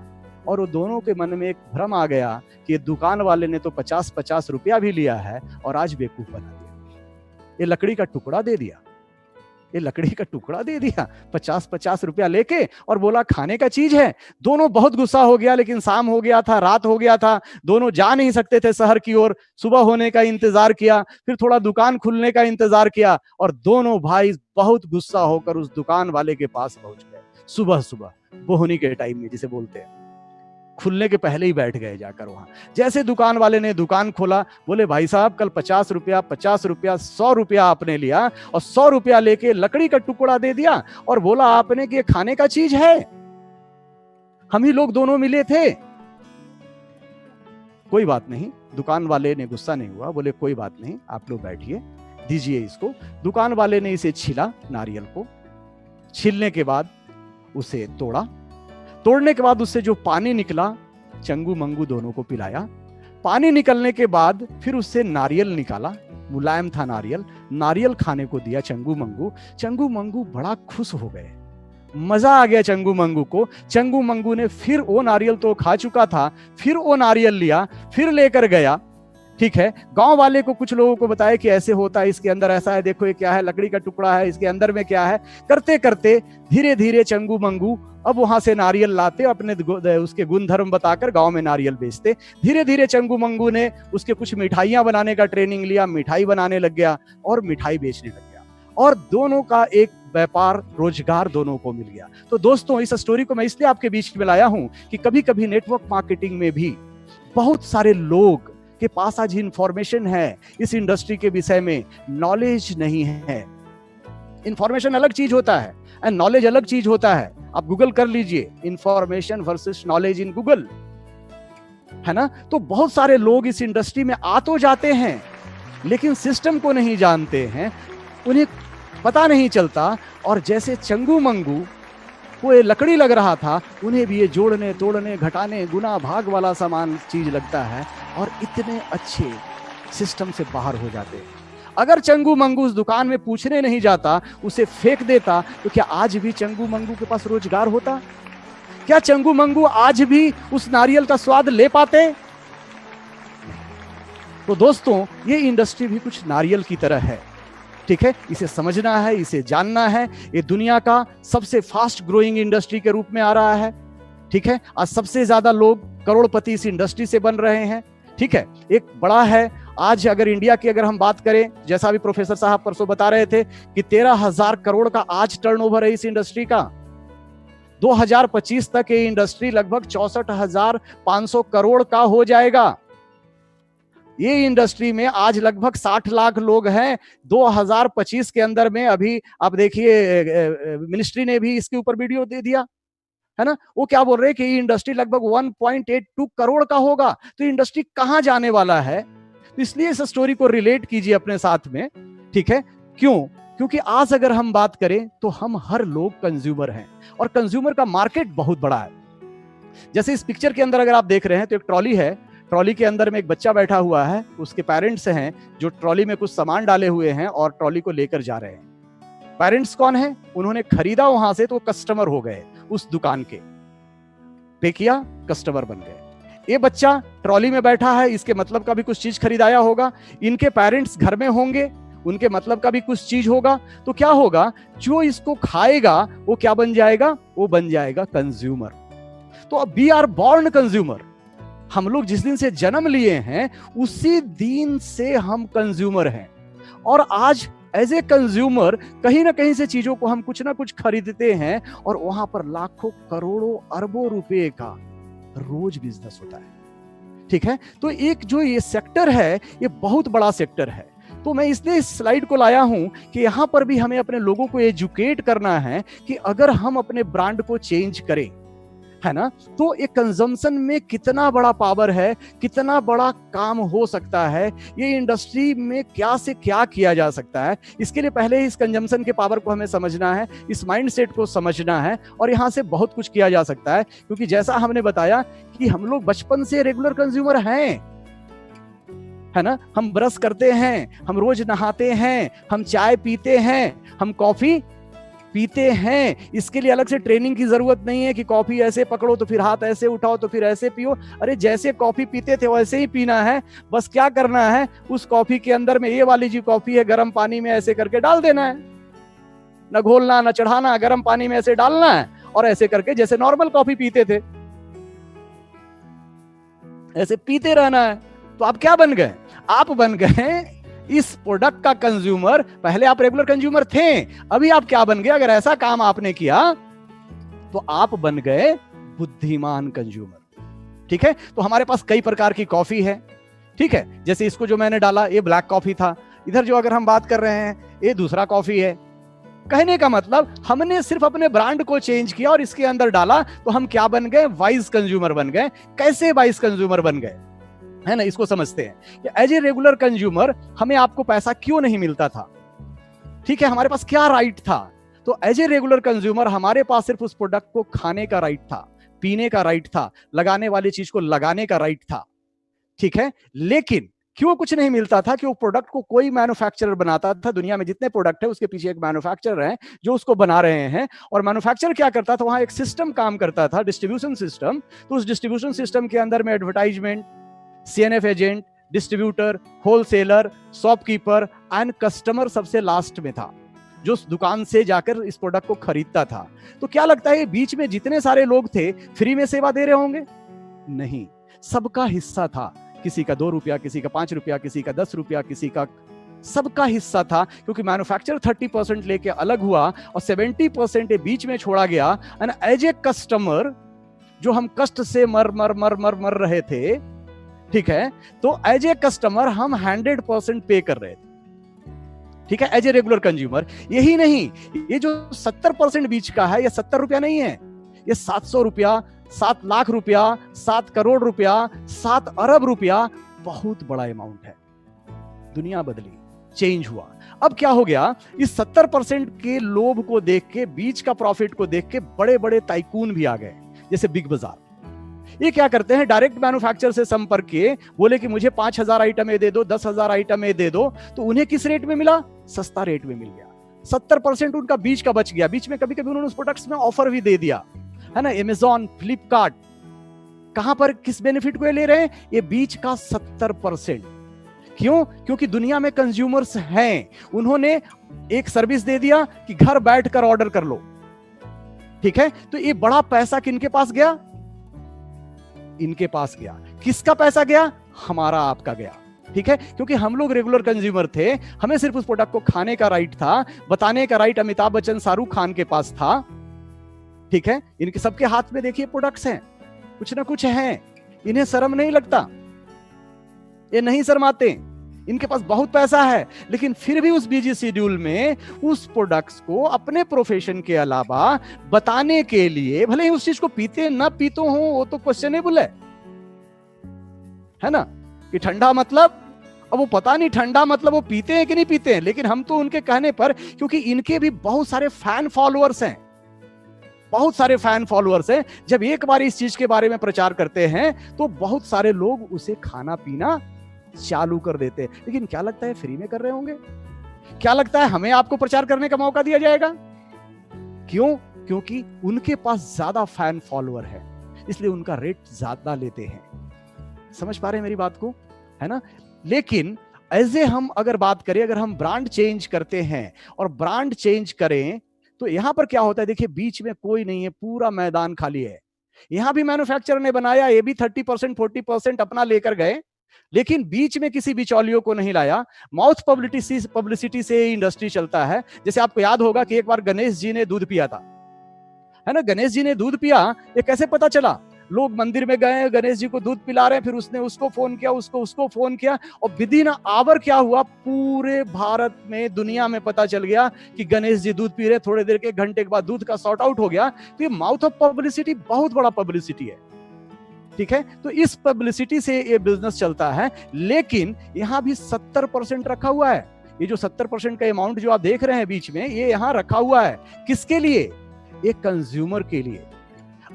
और वो दोनों के मन में एक भ्रम आ गया कि दुकान वाले ने तो 50-50 रुपया भी लिया है और आज बेवकूफ बना दिया। ये लकड़ी का टुकड़ा दे दिया, ये लकड़ी का टुकड़ा दे दिया 50-50 रुपया लेके, और बोला खाने का चीज है। दोनों बहुत गुस्सा हो गया, लेकिन शाम हो गया था, रात हो गया था, दोनों जा नहीं सकते थे शहर की ओर। सुबह होने का इंतजार किया, फिर थोड़ा दुकान खुलने का इंतजार किया, और दोनों भाई बहुत गुस्सा होकर उस दुकान वाले के पास पहुंच गए। सुबह सुबह बोहनी के टाइम में जिसे बोलते हैं, खुलने के पहले ही बैठ गए जाकर वहां। जैसे दुकान वाले ने दुकान खोला, बोले भाई साहब कल 50 रुपया 50 रुपया 100 रुपया आपने लिया और 100 रुपया लेके लकड़ी का टुकड़ा दे दिया और बोला आपने कि ये खाने का चीज है, हम ही लोग दोनों मिले थे। कोई बात नहीं, दुकान वाले ने गुस्सा नहीं हुआ, बोले कोई बात नहीं आप लोग बैठिए, दीजिए इसको। दुकान वाले ने इसे छीला, नारियल को छीलने के बाद उसे तोड़ा, तोड़ने के बाद उससे जो पानी निकला चंगू मंगू दोनों को पिलाया। पानी निकलने के बाद फिर उससे नारियल निकाला, मुलायम था नारियल, नारियल खाने को दिया चंगू मंगू। चंगू मंगू बड़ा खुश हो गए, मजा आ गया चंगू मंगू को। चंगू मंगू ने फिर वो नारियल तो खा चुका था, फिर वो नारियल लिया, फिर लेकर गया, ठीक है, गांव वाले को कुछ लोगों को बताया कि ऐसे होता है, इसके अंदर ऐसा है, देखो ये क्या है, लकड़ी का टुकड़ा है, इसके अंदर में क्या है। करते करते धीरे धीरे चंगू मंगू अब वहां से नारियल लाते, अपने उसके गुण धर्म बताकर गांव में नारियल बेचते। धीरे धीरे चंगू मंगू ने उसके कुछ मिठाइयां बनाने का ट्रेनिंग लिया, मिठाई बनाने लग गया और मिठाई बेचने लग गया, और दोनों का एक व्यापार रोजगार दोनों को मिल गया। तो दोस्तों इस स्टोरी को मैं इसलिए आपके बीच में लाया हूं कि कभी कभी नेटवर्क मार्केटिंग में भी बहुत सारे लोग के पास आज इंफॉर्मेशन है, इस इंडस्ट्री के विषय में नॉलेज नहीं है। इंफॉर्मेशन अलग चीज होता है एंड नॉलेज अलग चीज होता है। आप गूगल कर लीजिए, information versus knowledge in Google, है ना। तो बहुत सारे लोग इस इंडस्ट्री में आ तो जाते हैं लेकिन सिस्टम को नहीं जानते हैं, उन्हें पता नहीं चलता, और जैसे चंगू मंगू को ये लकड़ी लग रहा था, उन्हें भी ये जोड़ने तोड़ने घटाने गुना भाग वाला सामान चीज लगता है और इतने अच्छे सिस्टम से बाहर हो जाते हैं। अगर चंगू मंगू उस दुकान में पूछने नहीं जाता, उसे फेंक देता, तो क्या आज भी चंगू मंगू के पास रोजगार होता? क्या चंगू मंगू आज भी उस नारियल का स्वाद ले पाते? तो दोस्तों ये इंडस्ट्री भी कुछ नारियल की तरह है, ठीक है, इसे समझना है, इसे जानना है। ये दुनिया का सबसे फास्ट ग्रोइंग इंडस्ट्री के रूप में आ रहा है, ठीक है। आज सबसे ज्यादा लोग करोड़पति इस इंडस्ट्री से बन रहे हैं, ठीक है। एक बड़ा है, आज अगर इंडिया की अगर हम बात करें, जैसा भी प्रोफेसर साहब परसों बता रहे थे कि 13,000 करोड़ का आज टर्नओवर है इस इंडस्ट्री का। 2025 तक ये इंडस्ट्री लगभग 64,500 करोड़ का हो जाएगा। ये इंडस्ट्री में आज लगभग 60 लाख लोग हैं। 2025 के अंदर में अभी आप देखिए मिनिस्ट्री ने भी इसके ऊपर वीडियो दे दिया, है ना। वो क्या बोल रहे हैं कि ये इंडस्ट्री लगभग 1.82 करोड़ का होगा। तो इंडस्ट्री कहां जाने वाला है? तो इसलिए इस स्टोरी को रिलेट कीजिए अपने साथ में, ठीक है। क्यों? क्योंकि आज अगर हम बात करें तो हम हर लोग कंज्यूमर हैं और कंज्यूमर का मार्केट बहुत बड़ा है। जैसे इस पिक्चर के अंदर अगर आप देख रहे हैं तो एक ट्रॉली है, ट्रॉली के अंदर में एक बच्चा बैठा हुआ है, उसके पेरेंट्स हैं जो ट्रॉली में कुछ सामान डाले हुए हैं और ट्रॉली को लेकर जा रहे हैं। पेरेंट्स कौन है? उन्होंने खरीदा वहां से तो कस्टमर हो गए, उस दुकान के पे किया, कस्टमर बन गए। ये बच्चा ट्रॉली में बैठा है, इसके मतलब का भी कुछ चीज खरीदाया होगा। इनके पेरेंट्स घर में होंगे, उनके मतलब का भी कुछ चीज होगा। तो क्या होगा, जो इसको खाएगा वो क्या बन जाएगा? वो बन जाएगा कंज्यूमर। तो अब वी आर बॉर्न कंज्यूमर। हम लोग जिस दिन से जन्म लिए हैं उसी दिन से हम कंज्यूमर हैं, और आज एज ए कंज्यूमर कहीं ना कहीं से चीजों को हम कुछ ना कुछ खरीदते हैं और वहां पर लाखों करोड़ों अरबों रुपए का रोज बिजनेस होता है, ठीक है। तो एक जो ये सेक्टर है ये बहुत बड़ा सेक्टर है। तो मैं इसलिए इस स्लाइड को लाया हूं कि यहां पर भी हमें अपने लोगों को एजुकेट करना है कि अगर हम अपने ब्रांड को चेंज करें, है ना, तो एक कंजम्पशन में कितना बड़ा पावर है, कितना बड़ा काम हो सकता है, ये इंडस्ट्री में क्या से क्या किया जा सकता है। इसके लिए पहले इस कंजम्पशन के पावर को हमें समझना है, इस माइंडसेट को समझना है, और यहाँ से बहुत कुछ किया जा सकता है। क्योंकि जैसा हमने बताया कि हम लोग बचपन से रेगुलर कंज्यूमर हैं, है ना। हम ब्रश करते हैं, हम रोज नहाते हैं, हम चाय पीते हैं, हम कॉफी पीते हैं। इसके लिए अलग से ट्रेनिंग की जरूरत नहीं है कि कॉफी ऐसे पकड़ो तो फिर हाथ ऐसे उठाओ तो फिर ऐसे पियो। अरे जैसे कॉफी पीते थे वैसे ही पीना है। बस क्या करना है, उस कॉफी के अंदर में ये वाली जो कॉफी है गर्म पानी में ऐसे करके डाल देना है, न घोलना न चढ़ाना, गर्म पानी में ऐसे डालना है और ऐसे करके जैसे नॉर्मल कॉफी पीते थे ऐसे पीते रहना है। तो आप क्या बन गए? आप बन गए इस प्रोडक्ट का कंज्यूमर। पहले आप रेगुलर कंज्यूमर थे, अभी आप क्या बन गए? अगर ऐसा काम आपने किया तो आप बन गए बुद्धिमान कंज्यूमर। ठीक है, तो हमारे पास कई प्रकार की कॉफी है, ठीक है, जैसे इसको जो मैंने डाला ये ब्लैक कॉफी था, इधर जो अगर हम बात कर रहे हैं ये दूसरा कॉफी है। कहने का मतलब हमने सिर्फ अपने ब्रांड को चेंज किया और इसके अंदर डाला, तो हम क्या बन गए? वाइज कंज्यूमर बन गए। कैसे वाइज कंज्यूमर बन गए, है ना, इसको समझते हैं। एज ए रेगुलर कंज्यूमर हमें आपको पैसा क्यों नहीं मिलता था, ठीक है, हमारे पास क्या राइट था? तो एज ए रेगुलर कंज्यूमर हमारे पास सिर्फ उस प्रोडक्ट को खाने का राइट था, पीने का राइट था, लगाने वाली चीज को लगाने का राइट था, ठीक है। लेकिन क्यों कुछ नहीं मिलता था? कि वो प्रोडक्ट को कोई मैन्युफैक्चरर बनाता था। दुनिया में जितने प्रोडक्ट है उसके पीछे एक मैन्युफैक्चरर है जो उसको बना रहे हैं, और मैन्युफैक्चरर क्या करता था? वहां एक सिस्टम काम करता था, डिस्ट्रीब्यूशन सिस्टम। तो उस डिस्ट्रीब्यूशन सिस्टम के अंदर में advertisement, CNF agent, distributor, wholesaler, shopkeeper and customer सबसे लास्ट में था, जो उस दुकान से जाकर इस प्रोडक्ट को खरीदता था। तो क्या लगता है बीच में जितने सारे लोग थे फ्री में सेवा दे रहे होंगे? नहीं, सबका हिस्सा था। किसी का 2 रुपया, किसी का 5 रुपया, किसी का 10 रुपया, किसी का, सबका हिस्सा था। क्योंकि मैन्युफैक्चरर 30% लेके अलग हुआ और 70% बीच में छोड़ा गया। एंड एज ए कस्टमर जो हम कष्ट से मर रहे थे, ठीक है, तो एज ए कस्टमर हम 100% पे कर रहे थे, ठीक है, एज ए रेगुलर कंज्यूमर। यही नहीं, ये जो 70% बीच का है, ये 70 रुपया नहीं है, ये 700 रुपया, 7 लाख रुपया, 7 करोड़ रुपया, 7 अरब रुपया, बहुत बड़ा अमाउंट है। दुनिया बदली, चेंज हुआ। अब क्या हो गया? इस 70% के लोभ को देख के, बीच का प्रॉफिट को देख के बड़े बड़े टाइकून भी आ गए, जैसे बिग बाजार। ये क्या करते हैं? डायरेक्ट मैन्युफैक्चरर से संपर्क किए, बोले कि मुझे 5000 आइटमें दे दो, 10,000 आइटमें दे दो। तो उन्हें किस रेट में मिला? सस्ता रेट में मिल गया। 70% उनका बीच का बच गया। बीच में कभी कभी उन्होंने उस प्रोडक्ट्स में ऑफर भी दे दिया, है ना। अमेज़न, फ्लिपकार्ट, कहां पर किस बेनिफिट को ले रहे हैं? ये बीच का 70%। क्यों? क्योंकि दुनिया में कंज्यूमर्स हैं, उन्होंने एक सर्विस दे दिया कि घर बैठकर ऑर्डर कर लो, ठीक है। तो ये बड़ा पैसा किनके पास गया? इनके पास गया। किसका पैसा गया? हमारा, आपका गया, ठीक है। क्योंकि हम लोग रेगुलर कंज्यूमर थे, हमें सिर्फ उस प्रोडक्ट को खाने का राइट था, बताने का राइट अमिताभ बच्चन, शाहरुख खान के पास था, ठीक है। इनके सबके हाथ में देखिए प्रोडक्ट्स हैं, कुछ ना कुछ हैं, इन्हें शर्म नहीं लगता, ये नहीं शर्माते, इनके पास बहुत पैसा है। लेकिन फिर भी उस बिजी शेड्यूल में उस प्रोडक्ट्स को अपने प्रोफेशन के अलावा बताने के लिए, भले ही उस चीज को पीते ना पीते हो, वो तो क्वेश्चनेबल है ना, कि ठंडा मतलब, अब वो पता नहीं ठंडा मतलब वो पीते हैं कि नहीं पीते हैं, लेकिन हम तो उनके कहने पर, क्योंकि इनके भी बहुत सारे फैन फॉलोअर्स हैं, बहुत सारे फैन फॉलोअर्स हैं, जब एक बार इस चीज के बारे में प्रचार करते हैं तो बहुत सारे लोग उसे खाना पीना चालू कर देते हैं। लेकिन क्या लगता है फ्री में कर रहे होंगे? क्या लगता है हमें आपको प्रचार करने का मौका दिया जाएगा? क्यों? क्योंकि उनके पास ज्यादा फैन फॉलोअर है, इसलिए उनका रेट ज्यादा लेते हैं। समझ पा रहे हैं मेरी बात को, है ना। लेकिन एज ए हम अगर बात करें, अगर हम ब्रांड चेंज करते हैं और ब्रांड चेंज करें, तो यहां पर क्या होता है? देखिए, बीच में कोई नहीं है, पूरा मैदान खाली है। यहां भी मैन्युफैक्चरर ने बनाया, ये भी 30% 40% अपना लेकर गए, लेकिन बीच में किसी बिचौलियों को नहीं लाया। माउथ पब्लिसिटी से इंडस्ट्री चलता है। जैसे आपको याद होगा कि एक बार गणेश जी ने दूध पिया था, है ना। गणेश जी ने दूध पिया, ये कैसे पता चला? लोग मंदिर में गए, गणेश जी को दूध पिला रहे हैं, फिर उसने उसको फोन किया, उसको फोन किया, और विद इन आवर क्या हुआ? पूरे भारत में, दुनिया में पता चल गया कि गणेश जी दूध पी रहे। थोड़ी देर के, घंटे के बाद दूध का सॉर्ट आउट हो गया। तो ये माउथ ऑफ पब्लिसिटी बहुत बड़ा पब्लिसिटी है, ठीक है। तो इस पब्लिसिटी से ये बिजनेस चलता है। लेकिन यहां भी 70% रखा हुआ है। ये जो 70% का अमाउंट जो आप देख रहे हैं बीच में, ये यहां रखा हुआ है किसके लिए? एक कंज्यूमर के लिए।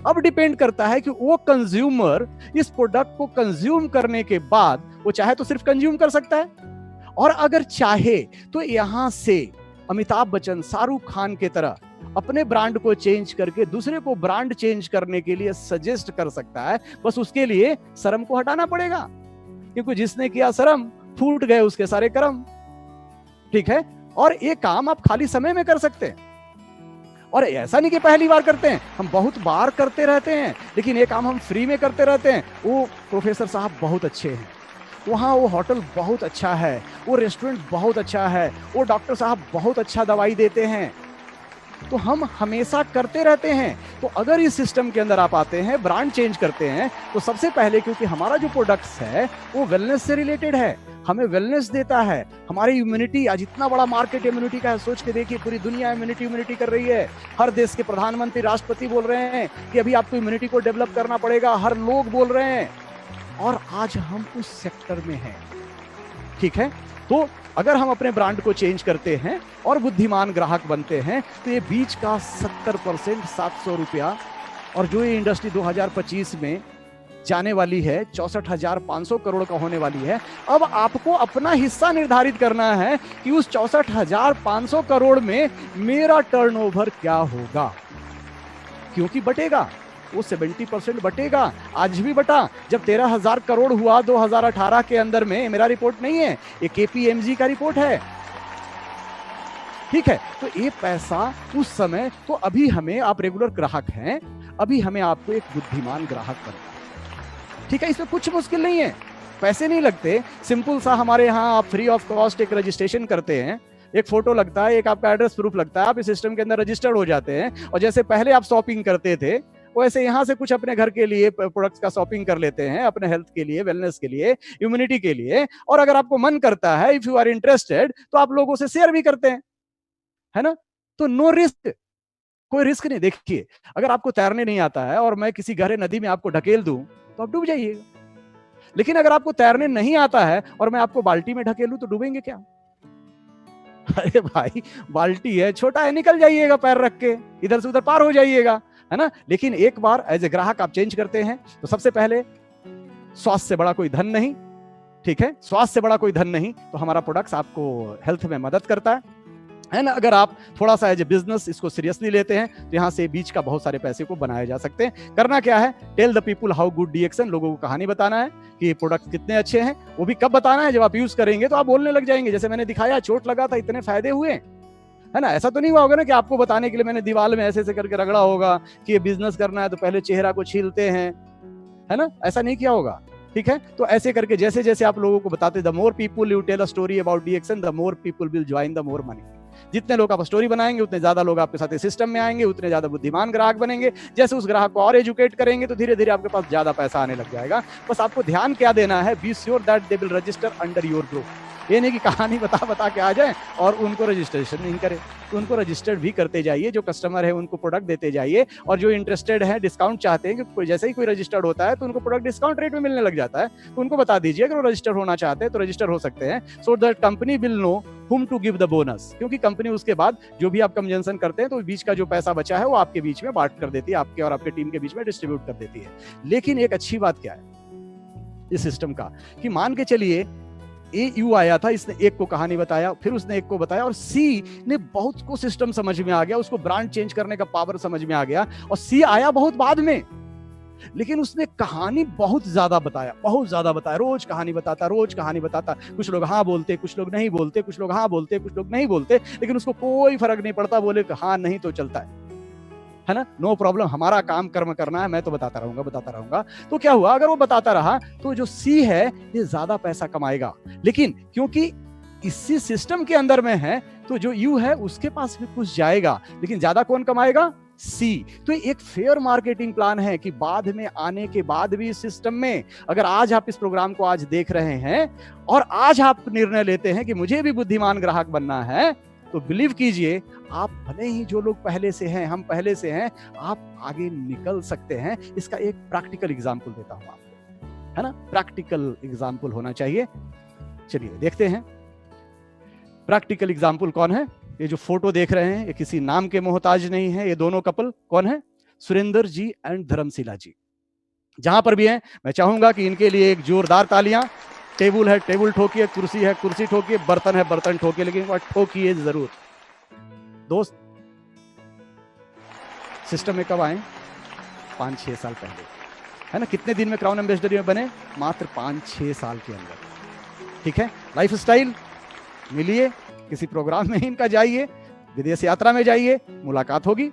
अब डिपेंड करता है कि वो कंज्यूमर इस प्रोडक्ट को कंज्यूम करने के बाद, वो चाहे तो सिर्फ कंज्यूम कर सकता है, और अगर चाहे तो यहां से अमिताभ बच्चन, शाहरुख खान के तरह अपने ब्रांड को चेंज करके दूसरे को ब्रांड चेंज करने के लिए सजेस्ट कर सकता है। बस उसके लिए शर्म को हटाना पड़ेगा, क्योंकि जिसने किया शर्म, फूट गए उसके सारे कर्म, ठीक है। और ये काम आप खाली समय में कर सकते हैं, और ऐसा नहीं कि पहली बार करते हैं, हम बहुत बार करते रहते हैं, लेकिन ये काम हम फ्री में करते रहते हैं। वो प्रोफेसर साहब बहुत अच्छे हैं, वहाँ वो होटल बहुत अच्छा है, वो रेस्टोरेंट बहुत अच्छा है, वो डॉक्टर साहब बहुत अच्छा दवाई देते हैं। तो हम हमेशा करते रहते हैं, तो अगर इस सिस्टम के अंदर आप आते हैं, ब्रांड चेंज करते हैं, तो सबसे पहले क्योंकि हमारा जो प्रोडक्ट्स है वो वेलनेस से रिलेटेड है, हमें वेलनेस देता है, हमारी इम्यूनिटी, आज इतना बड़ा मार्केट इम्यूनिटी का है, सोच के देखिए पूरी दुनिया इम्यूनिटी कर रही है। हर देश के प्रधानमंत्री, राष्ट्रपति बोल रहे हैं कि अभी आपको इम्यूनिटी को डेवलप करना पड़ेगा, हर लोग बोल रहे हैं, और आज हम उस सेक्टर में हैं। ठीक है, तो अगर हम अपने ब्रांड को चेंज करते हैं और बुद्धिमान ग्राहक बनते हैं, तो ये बीच का 70% 700 रुपया, और जो ये इंडस्ट्री 2025 में जाने वाली है, 64,500 करोड़ का होने वाली है, अब आपको अपना हिस्सा निर्धारित करना है कि उस 64,500 करोड़ में मेरा टर्नओवर क्या होगा, क्योंकि बटेगा, वो 70% बटेगा। आज भी बटा, जब 13,000 करोड़ हुआ 2018 के अंदर में, मेरा रिपोर्ट नहीं है, ये KPMG का रिपोर्ट है। ठीक है, तो ये पैसा उस समय, तो अभी हमें, आप रेगुलर ग्राहक हैं, अभी हमें आपको एक बुद्धिमान ग्राहक बनना है। ठीक है, इसमें कुछ मुश्किल नहीं है, पैसे नहीं लगते, सिंपल सा हमारे यहाँ आप फ्री ऑफ कॉस्ट एक रजिस्ट्रेशन करते हैं, एक फोटो लगता है, एक आपका एड्रेस प्रूफ लगता है, आप इस सिस्टम के अंदर रजिस्टर्ड हो जाते हैं, और जैसे पहले आप शॉपिंग करते थे वैसे यहाँ से कुछ अपने घर के लिए प्रोडक्ट्स का शॉपिंग कर लेते हैं, अपने हेल्थ के लिए, वेलनेस के लिए, इम्यूनिटी के लिए, और अगर आपको मन करता है, इफ यू आर इंटरेस्टेड, तो आप लोगों से शेयर भी करते हैं, है ना। तो नो रिस्क, कोई रिस्क नहीं। देखिए, अगर आपको तैरने नहीं आता है और मैं किसी गहरे नदी में आपको ढकेल दूं तो आप डूब जाइएगा, लेकिन अगर आपको तैरने नहीं आता है और मैं आपको बाल्टी में ढकेलूं तो डूबेंगे क्या? अरे भाई, बाल्टी है, छोटा है, निकल जाइएगा पैर रख के, इधर से उधर पार हो जाइएगा, है ना। लेकिन एक बार एज ए ग्राहक आप चेंज करते हैं, तो सबसे पहले स्वास्थ्य से बड़ा कोई धन नहीं। ठीक है, स्वास्थ्य से बड़ा कोई धन नहीं, तो हमारा प्रोडक्ट्स आपको हेल्थ में मदद करता है ना। अगर आप थोड़ा सा एज ए बिजनेस इसको सीरियसली लेते हैं, तो यहाँ से बीच का बहुत सारे पैसे को बनाया जा सकते हैं। करना क्या है, tell the people how good DXN, लोगों को कहानी बताना है कि प्रोडक्ट कितने अच्छे हैं। वो भी कब बताना है, जब आप यूज करेंगे तो आप बोलने लग जाएंगे, जैसे मैंने दिखाया, चोट लगा था, इतने फायदे हुए, है ना। ऐसा तो नहीं हुआ होगा ना कि आपको बताने के लिए मैंने दीवार में ऐसे ऐसे करके रगड़ा होगा कि ये बिजनेस करना है तो पहले चेहरा को छीलते हैं, है ना, ऐसा नहीं किया होगा। ठीक है, तो ऐसे करके जैसे जैसे आप लोगों को बताते, the more people you tell a story about DXN, the more people will join, the more money. जितने लोग आप स्टोरी बनाएंगे, उतने ज्यादा लोग आपके साथ सिस्टम में आएंगे, उतने ज्यादा बुद्धिमान ग्राहक बनेंगे। जैसे उस ग्राहक को और एजुकेट करेंगे, तो धीरे धीरे आपके पास ज्यादा पैसा आने लग जाएगा। बस आपको ध्यान क्या देना है, be sure that they will register under your group. ये नहीं कि कहानी बता बता के आ जाए और उनको रजिस्ट्रेशन नहीं करे, तो उनको रजिस्टर्ड भी करते जाइए। जो कस्टमर है उनको प्रोडक्ट देते जाइए, और जो इंटरेस्टेड है, डिस्काउंट चाहते हैं, कि जैसे ही कोई रजिस्टर्ड होता है तो उनको प्रोडक्ट डिस्काउंट रेट में मिलने लग जाता है, तो उनको बता दीजिए अगर वो रजिस्टर होना चाहते हैं तो रजिस्टर हो सकते हैं, so that company will know whom to give the bonus। क्योंकि कंपनी उसके बाद जो भी आप कंजम्पशन करते हैं, तो बीच का जो पैसा बचा है वो आपके बीच में बांट कर देती है, आपके और आपके टीम के बीच में डिस्ट्रीब्यूट कर देती है। लेकिन एक अच्छी बात क्या है इस सिस्टम का, कि मान के चलिए AU आया था, इसने एक को कहानी बताया, फिर उसने एक को बताया, और C ने बहुत को सिस्टम समझ में आ गया, उसको ब्रांड चेंज करने का पावर समझ में आ गया, और C आया बहुत बाद में, लेकिन उसने कहानी बहुत ज्यादा बताया, रोज कहानी बताता। कुछ लोग हाँ बोलते, कुछ लोग नहीं बोलते, कुछ लोग हाँ बोलते, कुछ लोग नहीं बोलते, लेकिन उसको कोई फर्क नहीं पड़ता, बोले हाँ नहीं तो चलता है ना, नो प्रॉब्लम, हमारा काम कर्म करना है, मैं तो बताता रहूंगा। तो क्या हुआ, अगर वो बताता रहा तो जो C है ये ज्यादा पैसा कमाएगा, लेकिन क्योंकि इसी सिस्टम के अंदर में है, तो जो U है उसके पास भी कुछ जाएगा, लेकिन ज्यादा कौन कमाएगा, C। तो एक फेयर मार्केटिंग प्लान है कि बाद में आने के बाद भी इस सिस्टम में, अगर आज आप इस प्रोग्राम को आज देख रहे हैं और आज आप निर्णय लेते हैं कि मुझे भी बुद्धिमान ग्राहक बनना है, तो बिलीव कीजिए, आप भले ही जो लोग पहले से हैं, हम पहले से हैं, आप आगे निकल सकते हैं। इसका एक प्रैक्टिकल एग्जांपल देता हूं आपको, है ना, प्रैक्टिकल एग्जांपल होना चाहिए। चलिए देखते हैं प्रैक्टिकल एग्जांपल कौन है। ये जो फोटो देख रहे हैं, ये किसी नाम के मोहताज नहीं है। ये दोनों कपल कौन है, सुरेंद्र जी एंड धर्मशिला जी। जहां पर भी हैं, मैं चाहूंगा कि इनके लिए एक जोरदार तालियां। टेबल है, टेबल ठोकिए, कुर्सी है, कुर्सी ठोकिए, बर्तन है, बर्तन ठोकिए, लेकिन वह ठोकिए जरूर। दोस्त, सिस्टम में कब आए, 5-6 साल पहले, है ना। कितने दिन में क्राउन एम्बेसडर में बने, मात्र 5-6 साल के अंदर। ठीक है, लाइफ स्टाइल मिलिए, किसी प्रोग्राम में इनका जाइए, विदेश यात्रा में जाइए, मुलाकात होगी,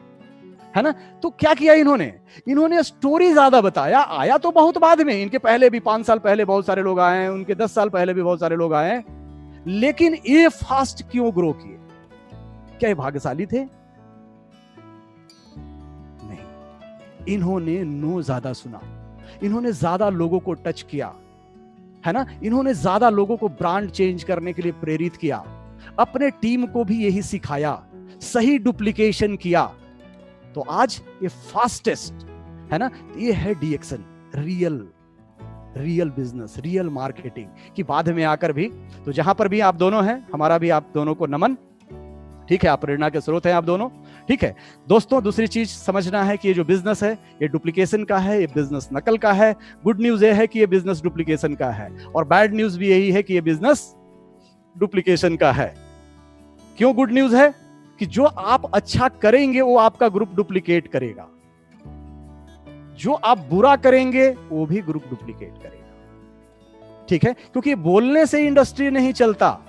है ना। तो क्या किया इन्होंने स्टोरी ज्यादा बताया। आया तो बहुत बाद में, इनके पहले भी 5 साल पहले बहुत सारे लोग आए हैं, उनके 10 साल पहले भी बहुत सारे लोग आए हैं, लेकिन ये फास्ट क्यों ग्रो किए? क्या ये भाग्यशाली थे? नहीं, इन्होंने नो ज्यादा सुना, इन्होंने ज्यादा लोगों को टच किया, है ना, इन्होंने ज्यादा लोगों को ब्रांड चेंज करने के लिए प्रेरित किया, अपने टीम को भी यही सिखाया, सही डुप्लीकेशन किया। तो आज ये फास्टेस्ट, है ना, ये है डीएक्सन, रियल बिजनेस, रियल मार्केटिंग की बाद में आकर भी। तो जहां पर भी आप दोनों हैं, हमारा भी आप दोनों को नमन, ठीक है, आप प्रेरणा के स्रोत हैं आप दोनों, ठीक है दोस्तों। दूसरी चीज समझना है कि ये जो बिजनेस है ये डुप्लीकेशन का है, ये बिजनेस नकल का है। गुड न्यूज ये है कि ये बिजनेस डुप्लीकेशन का है, और बैड न्यूज भी यही है कि ये बिजनेस डुप्लीकेशन का है। क्यों गुड न्यूज है? कि जो आप अच्छा करेंगे वो आपका ग्रुप डुप्लीकेट करेगा, जो आप बुरा करेंगे वो भी ग्रुप डुप्लीकेट करेगा, ठीक है। क्योंकि बोलने से इंडस्ट्री नहीं चलता,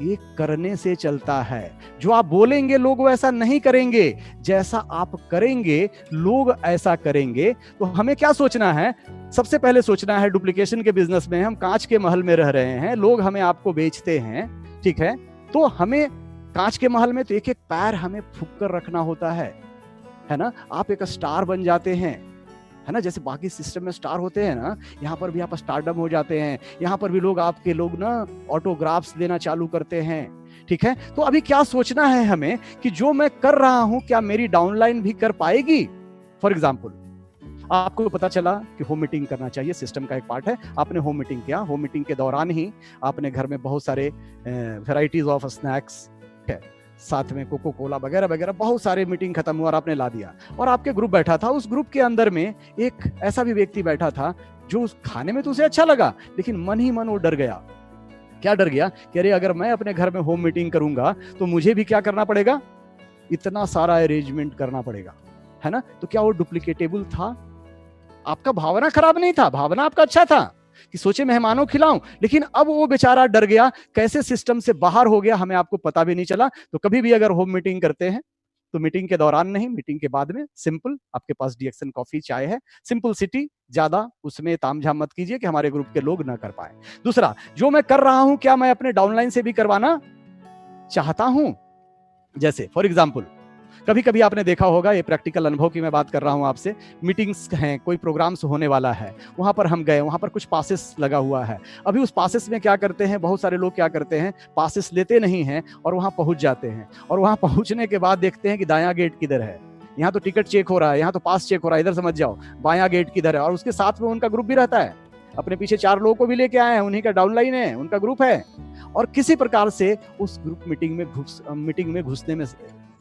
ये करने से चलता है। जो आप बोलेंगे लोग वैसा नहीं करेंगे, जैसा आप करेंगे लोग ऐसा करेंगे। तो हमें क्या सोचना है? सबसे पहले सोचना है, डुप्लीकेशन के बिजनेस में हम कांच के महल में रह रहे हैं, लोग हमें आपको बेचते हैं, ठीक है। तो हमें कांच के महल में तो एक एक पैर हमें फूंक कर रखना होता है ना। आप एक स्टार बन जाते हैं, है ना, जैसे बाकी सिस्टम में स्टार होते हैं ना, यहाँ पर भी आप स्टारडम हो जाते हैं। यहाँ पर भी लोग आपके ना ऑटोग्राफ्स देना चालू करते हैं, ठीक है। तो अभी क्या सोचना है हमें कि जो मैं कर रहा हूं क्या मेरी डाउनलाइन भी कर पाएगी? फॉर एग्जाम्पल, आपको पता चला कि होम मीटिंग करना चाहिए, सिस्टम का एक पार्ट है। आपने होम मीटिंग किया, होम मीटिंग के दौरान ही आपने घर में बहुत सारे वेराइटीज ऑफ स्नैक्स, साथ में कोको कोला वगैरह वगैरह, बहुत सारे मीटिंग खत्म हुआ और आपने ला दिया, और आपके ग्रुप बैठा था। उस ग्रुप के अंदर में एक ऐसा भी व्यक्ति बैठा था जो उस खाने में तो उसे अच्छा लगा, लेकिन मन ही मन वो डर गया। क्या डर गया? कि अरे अगर मैं अपने घर में होम मीटिंग करूंगा तो मुझे भी क्या करना पड़ेगा? इतना सारा अरेंजमेंट करना पड़ेगा, है ना। तो क्या वो डुप्लीकेटेबल था? आपका भावना खराब नहीं था, भावना आपका अच्छा था कि सोचे मेहमानों खिलाऊं, लेकिन अब वो बेचारा डर गया, कैसे सिस्टम से बाहर हो गया, हमें आपको पता भी नहीं चला। तो कभी भी अगर होम मीटिंग करते हैं तो मीटिंग के दौरान नहीं, मीटिंग के बाद में सिंपल आपके पास डीएक्सन कॉफी चाय है, सिंपल सिटी, ज्यादा उसमें तामझाम मत कीजिए कि हमारे ग्रुप के लोग ना कर पाए। दूसरा, जो मैं कर रहा हूं क्या मैं अपने डाउनलाइन से भी करवाना चाहता हूं? जैसे फॉर एग्जाम्पल, कभी कभी आपने देखा होगा, ये प्रैक्टिकल अनुभव की मैं बात कर रहा हूं आपसे, मीटिंग्स हैं, कोई प्रोग्राम्स होने वाला है, वहां पर हम गए, वहां पर कुछ पासेस लगा हुआ है। अभी उस पासेस में क्या करते हैं, बहुत सारे लोग क्या करते हैं, पासेस लेते नहीं हैं और वहां पहुंच जाते हैं, और वहां पहुंचने के बाद देखते हैं कि दायां गेट किधर है, यहाँ तो टिकट चेक हो रहा है, यहाँ तो पास चेक हो रहा है, इधर समझ जाओ बायां गेट किधर है। और उसके साथ में उनका ग्रुप भी रहता है, अपने पीछे 4 लोगों को भी लेके आए हैं, उन्हीं का डाउनलाइन है, उनका ग्रुप है, और किसी प्रकार से उस ग्रुप मीटिंग में घुसने में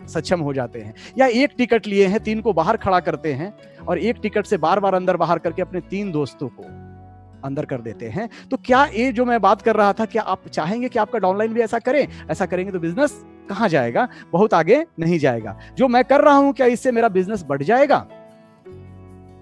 सक्षम हो जाते हैं। या एक टिकट लिए हैं, 3 को बाहर खड़ा करते हैं और एक टिकट से बार बार अंदर बाहर करके अपने 3 दोस्तों को अंदर कर देते हैं। तो क्या ये जो मैं बात कर रहा था, क्या आप चाहेंगे कि आपका डाउनलाइन भी ऐसा करें? ऐसा करेंगे तो बिजनेस कहां जाएगा? बहुत आगे नहीं जाएगा। जो मैं कर रहा हूं क्या इससे मेरा बिजनेस बढ़ जाएगा?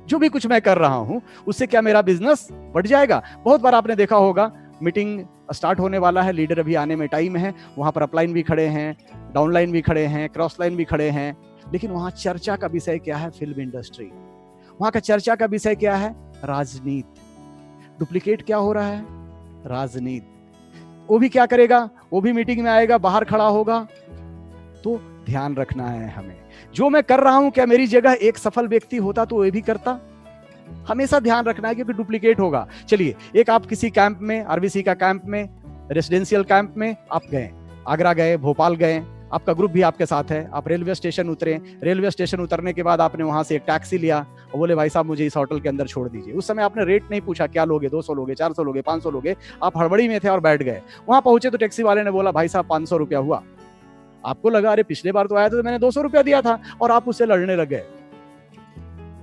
जो भी कुछ मैं कर रहा हूं उससे क्या मेरा बिजनेस बढ़ जाएगा? बहुत बार आपने देखा होगा, मीटिंग स्टार्ट होने वाला है, लीडर अभी आने में टाइम है, वहां पर अपलाइन भी खड़े हैं, डाउनलाइन भी खड़े हैं, क्रॉस लाइन भी खड़े हैं, लेकिन वहां चर्चा का विषय क्या है? Film industry. वहां का चर्चा का विषय क्या है? राजनीति। डुप्लीकेट क्या हो रहा है? राजनीति। वो भी क्या करेगा? वो भी मीटिंग में आएगा, बाहर खड़ा होगा। तो ध्यान रखना है हमें, जो मैं कर रहा हूं क्या मेरी जगह एक सफल व्यक्ति होता तो वो भी करता? हमेशा ध्यान रखना है, क्योंकि डुप्लीकेट होगा। चलिए, एक आप किसी कैंप में, आरबीसी का कैंप में, रेसिडेंशियल कैंप में आप गए, आगरा गए, भोपाल गए, आपका ग्रुप भी आपके साथ है, आप रेलवे स्टेशन उतरे, रेलवे स्टेशन उतरने के बाद आपने वहां से एक टैक्सी लिया और बोले भाई साहब मुझे इस होटल के अंदर छोड़ दीजिए। उस समय आपने रेट नहीं पूछा, क्या लोगे, 200 लोगे, 400 लोगे, 500 लोगे, आप हड़बड़ी में थे और बैठ गए। वहां पहुंचे तो टैक्सी वाले ने बोला भाई साहब 500 रुपया हुआ। आपको लगा अरे पिछले बार तो आया था तो मैंने 200 रुपया दिया था, और आप उससे लड़ने लगे।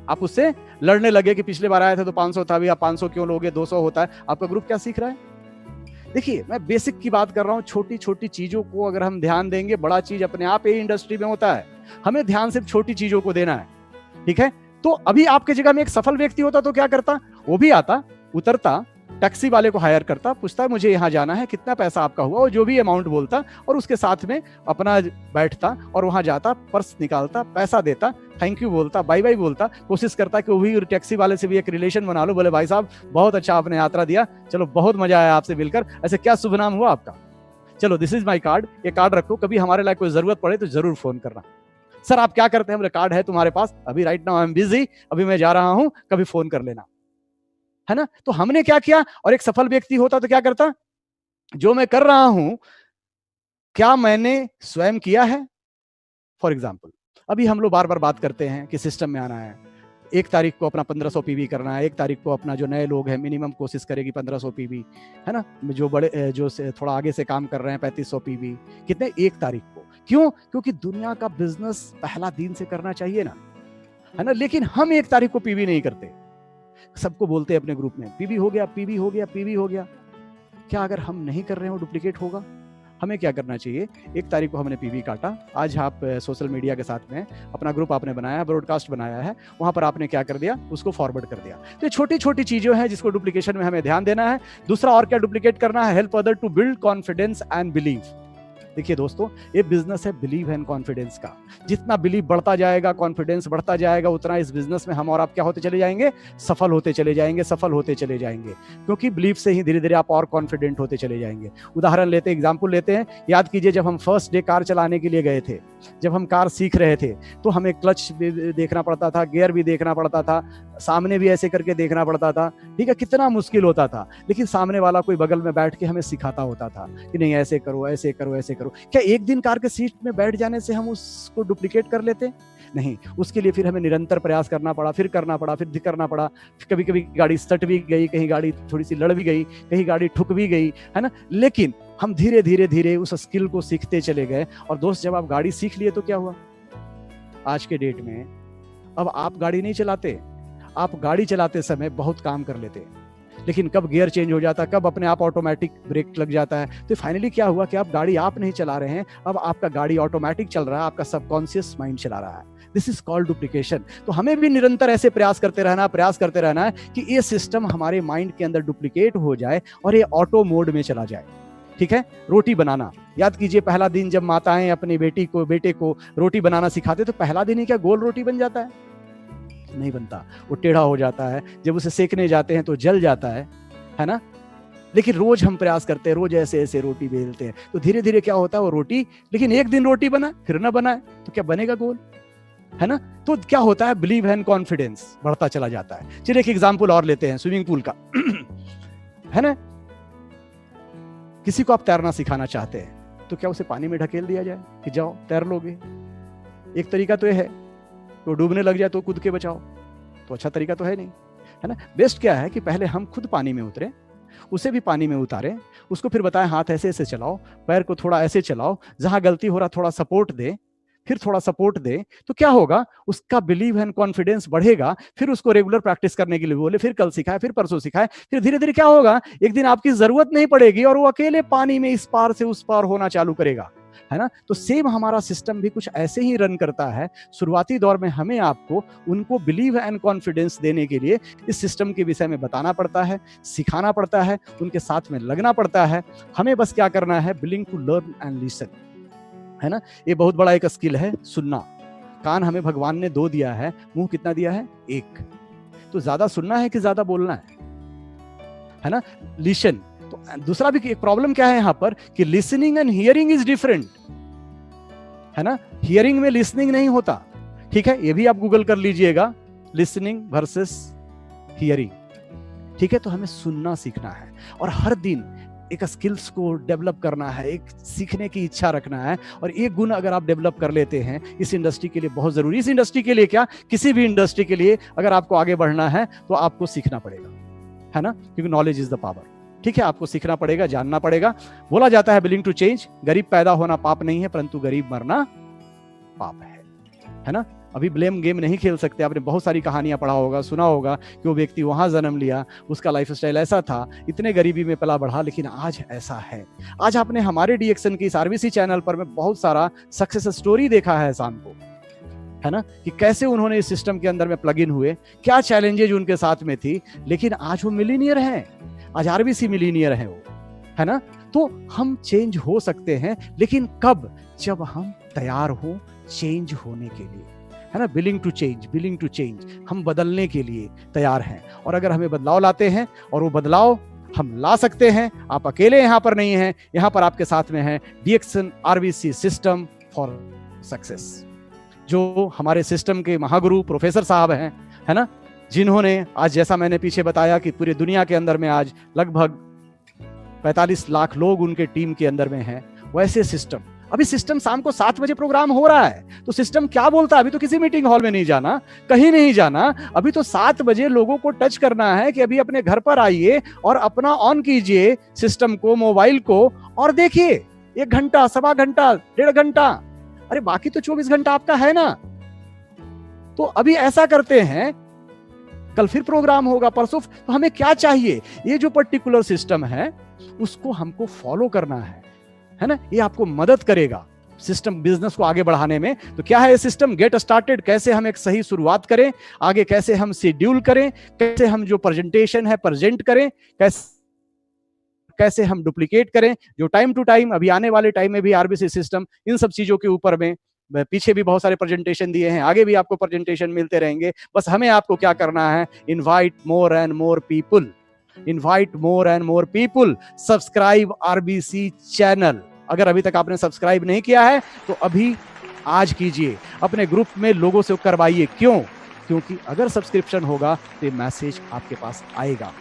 आप उससे लड़ने लगे कि पिछले बार आए थे तो 500 था, अभी आप 500 क्यों लोगे, 200 होता है। आपका ग्रुप क्या सीख रहा है? देखिए, मैं बेसिक की बात कर रहा हूं, छोटी छोटी चीजों को अगर हम ध्यान देंगे, बड़ा चीज अपने आप ही इंडस्ट्री में होता है। हमें ध्यान सिर्फ छोटी चीजों को देना है, ठीक है। तो अभी आपके जगह में एक सफल व्यक्ति होता तो क्या करता? वो भी आता, उतरता, टैक्सी वाले को हायर करता, पूछता मुझे यहाँ जाना है, कितना पैसा आपका हुआ, और जो भी अमाउंट बोलता, और उसके साथ में अपना बैठता और वहां जाता, पर्स निकालता, पैसा देता, थैंक यू बोलता, बाय बाय बोलता, कोशिश करता कि वो भी टैक्सी वाले से भी एक रिलेशन बना लो, बोले भाई साहब बहुत अच्छा आपने यात्रा दिया, चलो बहुत मजा आया आपसे मिलकर, ऐसे क्या शुभ नाम हुआ आपका, चलो दिस इज माई कार्ड, ये कार्ड रखो, कभी हमारे लायक कोई जरूरत पड़े तो जरूर फोन करना। सर आप क्या करते हैं? बोले कार्ड है तुम्हारे पास? अभी right now I am busy, अभी मैं जा रहा हूं, कभी फोन कर लेना, है ना। तो हमने क्या किया, और एक सफल व्यक्ति होता तो क्या करता, जो मैं कर रहा हूं क्या मैंने स्वयं किया है? फॉर एग्जाम्पल अभी हम लोग बार बार बात करते हैं कि सिस्टम में आना है, 1 तारीख को अपना 1500 पीवी करना है, 1 तारीख को अपना जो नए लोग हैं मिनिमम कोशिश करेगी 1500 पीवी, है ना, जो बड़े जो थोड़ा आगे से काम कर रहे हैं 3500 पीवी, कितने 1 तारीख को। क्यों? क्योंकि दुनिया का बिजनेस पहला दिन से करना चाहिए ना, है ना। लेकिन हम 1 तारीख को पीवी नहीं करते, सबको बोलते हैं अपने ग्रुप में पीवी हो गया, पीवी हो गया, पीवी हो गया। क्या अगर हम नहीं कर रहे हो डुप्लीकेट होगा? हमें क्या करना चाहिए, 1 तारीख को हमने पीवी काटा, आज आप सोशल मीडिया के साथ में अपना ग्रुप आपने बनाया, ब्रॉडकास्ट बनाया है, वहां पर आपने क्या कर दिया, उसको फॉरवर्ड कर दिया। तो ये छोटी छोटी चीजें हैं जिसको डुप्लीकेशन में हमें ध्यान देना है। दूसरा और क्या डुप्लीकेट करना है, help other to build confidence and believe. देखिए दोस्तों, ये बिजनेस है बिलीव एंड कॉन्फिडेंस का। जितना बिलीव बढ़ता जाएगा, कॉन्फिडेंस बढ़ता जाएगा, उतना इस बिजनेस में हम और आप क्या होते चले जाएंगे, सफल होते चले जाएंगे, सफल होते चले जाएंगे। क्योंकि बिलीव से ही धीरे धीरे आप और कॉन्फिडेंट होते चले जाएंगे। उदाहरण लेते हैं, एग्जाम्पल लेते हैं। याद कीजिए जब हम फर्स्ट डे कार चलाने के लिए गए थे, जब हम कार सीख रहे थे, तो हमें क्लच भी देखना पड़ता था, गियर भी देखना पड़ता था, सामने भी ऐसे करके देखना पड़ता था, ठीक है, कितना मुश्किल होता था। लेकिन सामने वाला कोई बगल में बैठ के हमें सिखाता होता था कि नहीं ऐसे करो, ऐसे करो, ऐसे करो। क्या एक दिन कार के सीट में बैठ जाने से हम उसको डुप्लीकेट कर लेते? नहीं, उसके लिए फिर हमें निरंतर प्रयास करना पड़ा, फिर करना पड़ा, फिर करना पड़ा। कभी कभी गाड़ी सट भी गई, कहीं गाड़ी थोड़ी सी लड़ भी गई, कहीं गाड़ी ठुक भी गई, है ना। लेकिन हम धीरे धीरे धीरे उस स्किल को सीखते चले गए। और दोस्त, जब आप गाड़ी सीख लिए तो क्या हुआ, आज के डेट में अब आप गाड़ी नहीं चलाते, आप गाड़ी चलाते समय बहुत काम कर लेते हैं, लेकिन कब गियर चेंज हो जाता है, कब अपने आप ऑटोमेटिक ब्रेक लग जाता है। तो फाइनली क्या हुआ कि आप गाड़ी आप नहीं चला रहे हैं, अब आपका गाड़ी ऑटोमेटिक चल रहा है, आपका सबकॉन्शियस माइंड चला रहा है। This is called duplication. तो हमें भी निरंतर ऐसे प्रयास करते रहना है कि ये सिस्टम हमारे माइंड के अंदर डुप्लीकेट हो जाए और ये ऑटो मोड में चला जाए। ठीक है, रोटी बनाना, याद कीजिए पहला दिन जब माताएं अपनी बेटे को रोटी बनाना सिखाते तो पहला दिन ही क्या गोल रोटी बन जाता है? नहीं बनता, वो टेढ़ा हो जाता है। जब उसे सेकने जाते हैं तो जल जाता है ना। लेकिन रोज हम प्रयास करते हैं, रोज ऐसे ऐसे रोटी बेलते हैं, तो धीरे धीरे क्या होता है वो रोटी, लेकिन एक दिन रोटी बना फिर ना बनाए तो क्या बनेगा गोल, है ना। तो क्या होता है, बिलीव एंड कॉन्फिडेंस बढ़ता चला जाता है। चलिए एक एग्जांपल और लेते हैं, स्विमिंग पूल का है ना। किसी को आप तैरना सिखाना चाहते हैं तो क्या उसे पानी में ढकेल दिया जाए कि जाओ तैर लोगे? एक तरीका तो यह है, तो डूबने लग जाए तो कूद के बचाओ, तो अच्छा तरीका तो है नहीं, है ना। बेस्ट क्या है कि पहले हम खुद पानी में उतरे, उसे भी पानी में उतारें, उसको फिर बताएं हाथ ऐसे ऐसे चलाओ, पैर को थोड़ा ऐसे चलाओ, जहां गलती हो रहा थोड़ा सपोर्ट दे, फिर थोड़ा सपोर्ट दे, तो क्या होगा, उसका बिलीव एंड कॉन्फिडेंस बढ़ेगा। फिर उसको रेगुलर प्रैक्टिस करने के लिए बोले, फिर कल सिखाए, फिर परसों सिखाए, फिर धीरे धीरे क्या होगा, एक दिन आपकी जरूरत नहीं पड़ेगी और वो अकेले पानी में इस पार से उस पार होना चालू करेगा, है ना। तो सेम हमारा सिस्टम भी कुछ ऐसे ही रन करता है। शुरुआती दौर में हमें आपको उनको बिलीव एंड कॉन्फिडेंस देने के लिए इस सिस्टम के विषय में बताना पड़ता है, सिखाना पड़ता है, उनके साथ में लगना पड़ता है। हमें बस क्या करना है, willing to learn and listen, है ना। ये बहुत बड़ा एक स्किल है, सुनना। कान हमें भगवान ने 2 दिया है, मुंह कितना दिया है? 1। तो ज्यादा सुनना है कि ज्यादा बोलना है ना। लिसन। तो दूसरा भी एक प्रॉब्लम क्या है यहां पर कि listening and hearing is different, है ना। हियरिंग में लिसनिंग नहीं होता, ठीक है, ये भी आप गूगल कर लीजिएगा, लिसनिंग वर्सेस हियरिंग, ठीक है। तो हमें सुनना सीखना है और हर दिन एक स्किल्स को डेवलप करना है, एक सीखने की इच्छा रखना है। और एक गुण अगर आप डेवलप कर लेते हैं, इस इंडस्ट्री के लिए बहुत जरूरी। इस इंडस्ट्री के लिए क्या, किसी भी इंडस्ट्री के लिए अगर आपको आगे बढ़ना है तो आपको सीखना पड़ेगा, है ना, क्योंकि नॉलेज इज द पावर। ठीक है, आपको सीखना पड़ेगा, जानना पड़ेगा। बोला जाता है विलिंग टू चेंज। गरीब पैदा होना पाप नहीं है, परंतु गरीब मरना पाप है ना। अभी ब्लेम गेम नहीं खेल सकते। आपने बहुत सारी कहानियां पढ़ा होगा, सुना होगा कि वो व्यक्ति वहां जन्म लिया, उसका लाइफस्टाइल ऐसा था, इतने गरीबी में पला बढ़ा, लेकिन आज ऐसा है। आज आपने हमारे डीएक्सन की आरबीसी चैनल पर में बहुत सारा सक्सेस स्टोरी देखा है शाम को, है ना, कि कैसे उन्होंने इस सिस्टम के अंदर में प्लग इन हुए, क्या चैलेंजेज उनके साथ में थी, लेकिन आज वो मिलीनियर हैं, आज आरबीसी मिलीनियर है वो, है ना। तो हम चेंज हो सकते हैं, लेकिन कब, जब हम तैयार हो चेंज होने के लिए, है ना। Willing to change, willing to change, हम बदलने के लिए तैयार हैं। और अगर हमें बदलाव लाते हैं, और वो बदलाव हम ला सकते हैं, आप अकेले यहां पर नहीं हैं, यहां पर आपके साथ में है डीएक्सन आरबीसी सिस्टम फॉर सक्सेस। जो हमारे सिस्टम के महागुरु प्रोफेसर साहब हैं, है ना, जिन्होंने आज, जैसा मैंने पीछे बताया कि पूरी दुनिया के अंदर में आज लगभग 45 लाख लोग उनके टीम के अंदर में हैं, वैसे सिस्टम। अभी सिस्टम शाम को 7 बजे प्रोग्राम हो रहा है, तो सिस्टम क्या बोलता है? अभी तो किसी मीटिंग हॉल में नहीं जाना, कहीं नहीं जाना, अभी तो 7 बजे लोगों को टच करना है कि अभी अपने घर पर आइए और अपना ऑन कीजिए सिस्टम को, मोबाइल को, और देखिए 1 घंटा, 1.25 घंटा, 1.5 घंटा, अरे बाकी तो 24 घंटा आपका है ना। तो अभी ऐसा करते हैं, कल फिर प्रोग्राम होगा, परसों, तो हमें क्या चाहिए? ये जो पर्टिकुलर सिस्टम है उसको हमको फॉलो करना है ना, ये आपको मदद करेगा सिस्टम बिजनेस को आगे बढ़ाने में। तो क्या है ये सिस्टम? गेट स्टार्टेड, कैसे हम एक सही शुरुआत करें, आगे कैसे हम शेड्यूल करें, कैसे हम जो प्रेजेंटेशन है प्रेजेंट करें, कैसे हम डुप्लीकेट करें, जो टाइम टू टाइम, अभी आने वाले टाइम में भी आरबीसी सिस्टम इन सब चीजों के ऊपर में, पीछे भी बहुत सारे प्रेजेंटेशन दिए हैं, आगे भी आपको प्रेजेंटेशन मिलते रहेंगे। बस हमें आपको क्या करना है? Invite more and more people, invite more and more people, subscribe RBC channel. अगर अभी तक आपने सब्सक्राइब नहीं किया है तो अभी आज कीजिए, अपने ग्रुप में लोगों से करवाइए। क्यों? क्योंकि अगर सब्सक्रिप्शन होगा तो मैसेज आपके पास आएगा।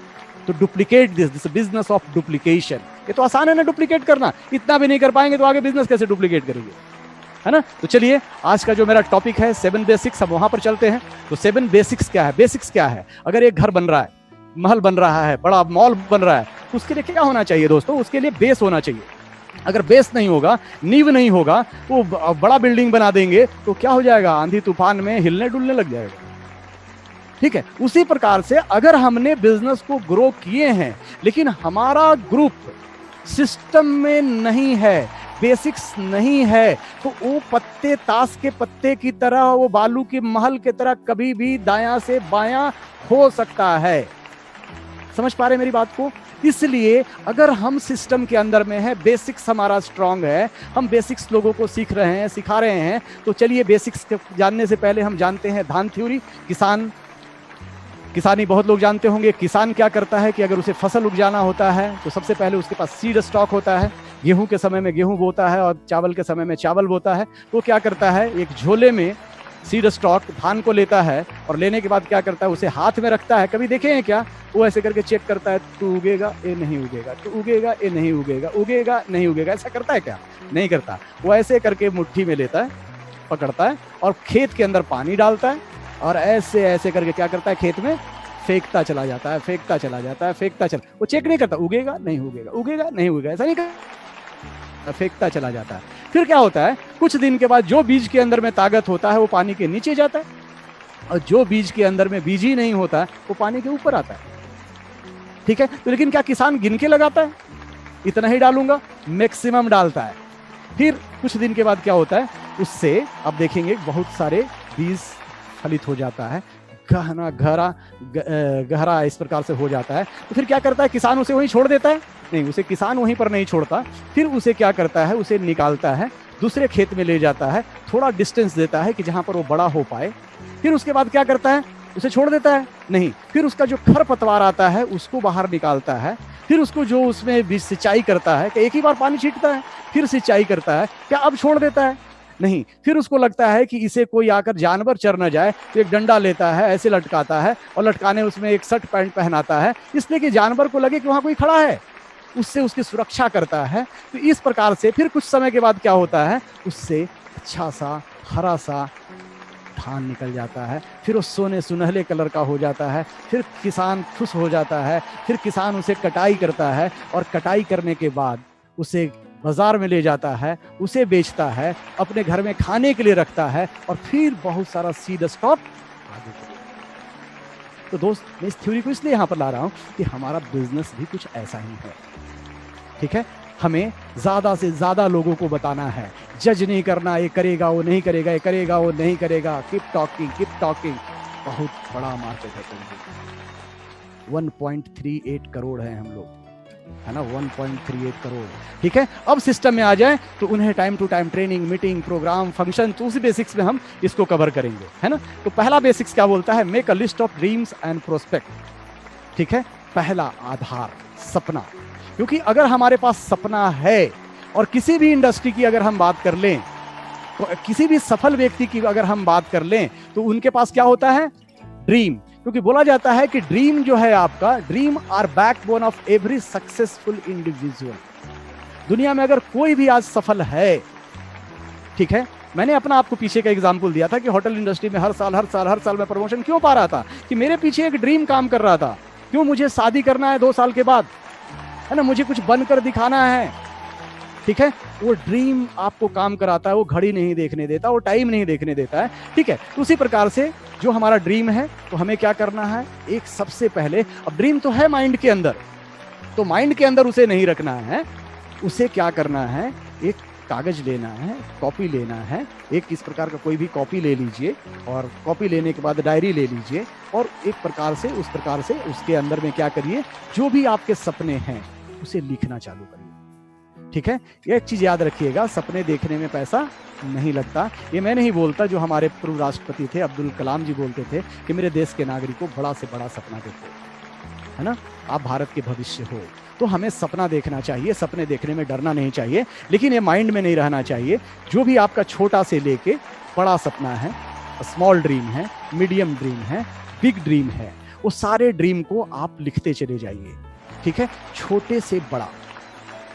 तो duplicate this business of duplication, ये तो आसान है ना डुप्लीकेट करना, इतना भी नहीं कर पाएंगे तो आगे बिजनेस कैसे डुप्लीकेट करेंगे, है ना। तो चलिए आज का जो मेरा टॉपिक है 7 बेसिक्स, हम वहां पर चलते हैं। तो 7 बेसिक्स क्या है? बेसिक्स क्या है? अगर एक घर बन रहा है, महल बन रहा है, बड़ा मॉल बन रहा है, तो उसके लिए क्या होना चाहिए दोस्तों? उसके लिए बेस होना चाहिए। अगर बेस नहीं होगा, नींव नहीं होगा, तो बड़ा बिल्डिंग बना देंगे तो क्या हो जाएगा? आंधी तूफान में हिलने डुलने लग जाएगा, ठीक है। उसी प्रकार से अगर हमने बिजनेस को ग्रो किए हैं लेकिन हमारा ग्रुप सिस्टम में नहीं है, बेसिक्स नहीं है, तो वो पत्ते, ताश के पत्ते की तरह, वो बालू के महल की तरह कभी भी दायां से बायां हो सकता है। समझ पा रहे मेरी बात को? इसलिए अगर हम सिस्टम के अंदर में है, बेसिक्स हमारा स्ट्रांग है, हम बेसिक्स लोगों को सीख रहे हैं, सिखा रहे हैं, तो चलिए बेसिक्स जानने से पहले हम जानते हैं धान थ्योरी। किसानी बहुत लोग जानते होंगे। किसान क्या करता है कि अगर उसे फसल उपजाना होता है तो सबसे पहले उसके पास सीड स्टॉक होता है। गेहूं के समय में गेहूं बोता है और चावल के समय में चावल बोता है। तो क्या करता है, एक झोले में सीड स्टॉक धान को लेता है और लेने के बाद क्या करता है, उसे हाथ में रखता है। कभी देखे हैं क्या? वो ऐसे करके चेक करता है, तू उगेगा ये नहीं उगेगा, तू उगेगा ये नहीं उगेगा, उगेगा नहीं उगेगा, ऐसा करता है क्या? नहीं करता। वो ऐसे करके मुट्ठी में लेता है, पकड़ता है और खेत के अंदर पानी डालता है और ऐसे ऐसे करके क्या करता है, खेत में फेंकता चला जाता है, फेंकता चला जाता है, फेंकता चला। वो चेक नहीं करता, उगेगा नहीं उगेगा, उगेगा नहीं उगेगा, ऐसा नहीं करता, फेंकता चला जाता है। फिर क्या होता है, कुछ दिन के बाद जो बीज के अंदर में ताकत होता है वो पानी के नीचे जाता है और जो बीज के अंदर में बीज ही नहीं होता वो पानी के ऊपर आता है, ठीक है। तो लेकिन क्या किसान गिन के लगाता है? इतना ही डालूंगा, मैक्सिमम डालता है। फिर कुछ दिन के बाद क्या होता है, उससे आप देखेंगे बहुत सारे बीज फलित हो जाता है, गहरा इस प्रकार से हो जाता है। तो फिर क्या करता है किसान? उसे वहीं छोड़ देता है? नहीं, उसे किसान वहीं पर नहीं छोड़ता। फिर उसे क्या करता है, उसे निकालता है, दूसरे खेत में ले जाता है, थोड़ा डिस्टेंस देता है कि जहां पर वो बड़ा हो पाए। फिर उसके बाद क्या करता है, उसे छोड़ देता है? नहीं, फिर उसका जो खरपतवार आता है उसको बाहर निकालता है। फिर उसको जो उसमें बीज सिंचाई करता है, कि एक ही बार पानी छींटता है, फिर सिंचाई करता है, क्या अब छोड़ देता है? नहीं। फिर उसको लगता है कि इसे कोई आकर जानवर चर न जाए, तो एक डंडा लेता है, ऐसे लटकाता है और लटकाने उसमें एक शर्ट पैंट पहनाता है, इसलिए कि जानवर को लगे कि वहां कोई खड़ा है, उससे उसकी सुरक्षा करता है। तो इस प्रकार से फिर कुछ समय के बाद क्या होता है, उससे अच्छा सा हरा सा धान निकल जाता है। फिर वो सोने सुनहले कलर का हो जाता है। फिर किसान खुश हो जाता है। फिर किसान उसे कटाई करता है और कटाई करने के बाद उसे बाजार में ले जाता है, उसे बेचता है, अपने घर में खाने के लिए रखता है और फिर बहुत सारा सीड स्टॉक आगे बढ़ेगा। तो दोस्त, मैं इस थ्योरी को इसलिए यहाँ पर ला रहा हूँ कि हमारा बिजनेस भी कुछ ऐसा ही है, ठीक है। हमें ज्यादा से ज्यादा लोगों को बताना है, जज नहीं करना, ये करेगा वो नहीं करेगा, ये करेगा वो नहीं करेगा। Keep talking, keep talking. बहुत बड़ा मार्केट है, 1.38 करोड़ है हम लोग, है ना, 1.38 करोड़, ठीक है। अब सिस्टम में आ जाए तो उन्हें time to time training, meeting, programme, function, तो उसी बेसिक्स में हम इसको कवर करेंगे, है ना। तो पहला बेसिक्स क्या बोलता है, make a list of dreams and prospect, ठीक है। पहला आधार सपना, क्योंकि अगर हमारे पास सपना है, और किसी भी इंडस्ट्री की अगर हम बात कर लें किसी भी सफल व्यक्ति की अगर हम बात कर लें तो उनके पास क्या होता है? ड्रीम। क्योंकि बोला जाता है कि ड्रीम जो है आपका, dream are backbone of every successful individual. दुनिया में अगर कोई भी आज सफल है, ठीक है, मैंने अपना आपको पीछे का एग्जाम्पल दिया था कि होटल इंडस्ट्री में हर साल मैं प्रमोशन क्यों पा रहा था? कि मेरे पीछे एक ड्रीम काम कर रहा था। क्यों? मुझे शादी करना है 2 साल के बाद, है ना, मुझे कुछ बनकर दिखाना है, ठीक है। वो ड्रीम आपको काम कराता है, वो घड़ी नहीं देखने देता, वो टाइम नहीं देखने देता है, ठीक है। तो उसी प्रकार से जो हमारा ड्रीम है, तो हमें क्या करना है? एक सबसे पहले, अब ड्रीम तो है माइंड के अंदर, तो माइंड के अंदर उसे नहीं रखना है। उसे क्या करना है? एक कागज लेना है, कॉपी लेना है, एक इस प्रकार का कोई भी कॉपी ले लीजिए, और कॉपी लेने के बाद डायरी ले लीजिए, और एक प्रकार से उस प्रकार से उसके अंदर में क्या करिए, जो भी आपके सपने हैं उसे लिखना चालू करिए, ठीक है। ये एक चीज याद रखिएगा, सपने देखने में पैसा नहीं लगता। ये मैं नहीं बोलता, जो हमारे पूर्व राष्ट्रपति थे अब्दुल कलाम जी बोलते थे कि मेरे देश के नागरिकों बड़ा से बड़ा सपना देखो, है ना, आप भारत के भविष्य हो। तो हमें सपना देखना चाहिए, सपने देखने में डरना नहीं चाहिए, लेकिन ये माइंड में नहीं रहना चाहिए। जो भी आपका छोटा से लेके बड़ा सपना है, स्मॉल ड्रीम है, मीडियम ड्रीम है, बिग ड्रीम है, वो सारे ड्रीम को आप लिखते चले जाइए, ठीक है। छोटे से बड़ा,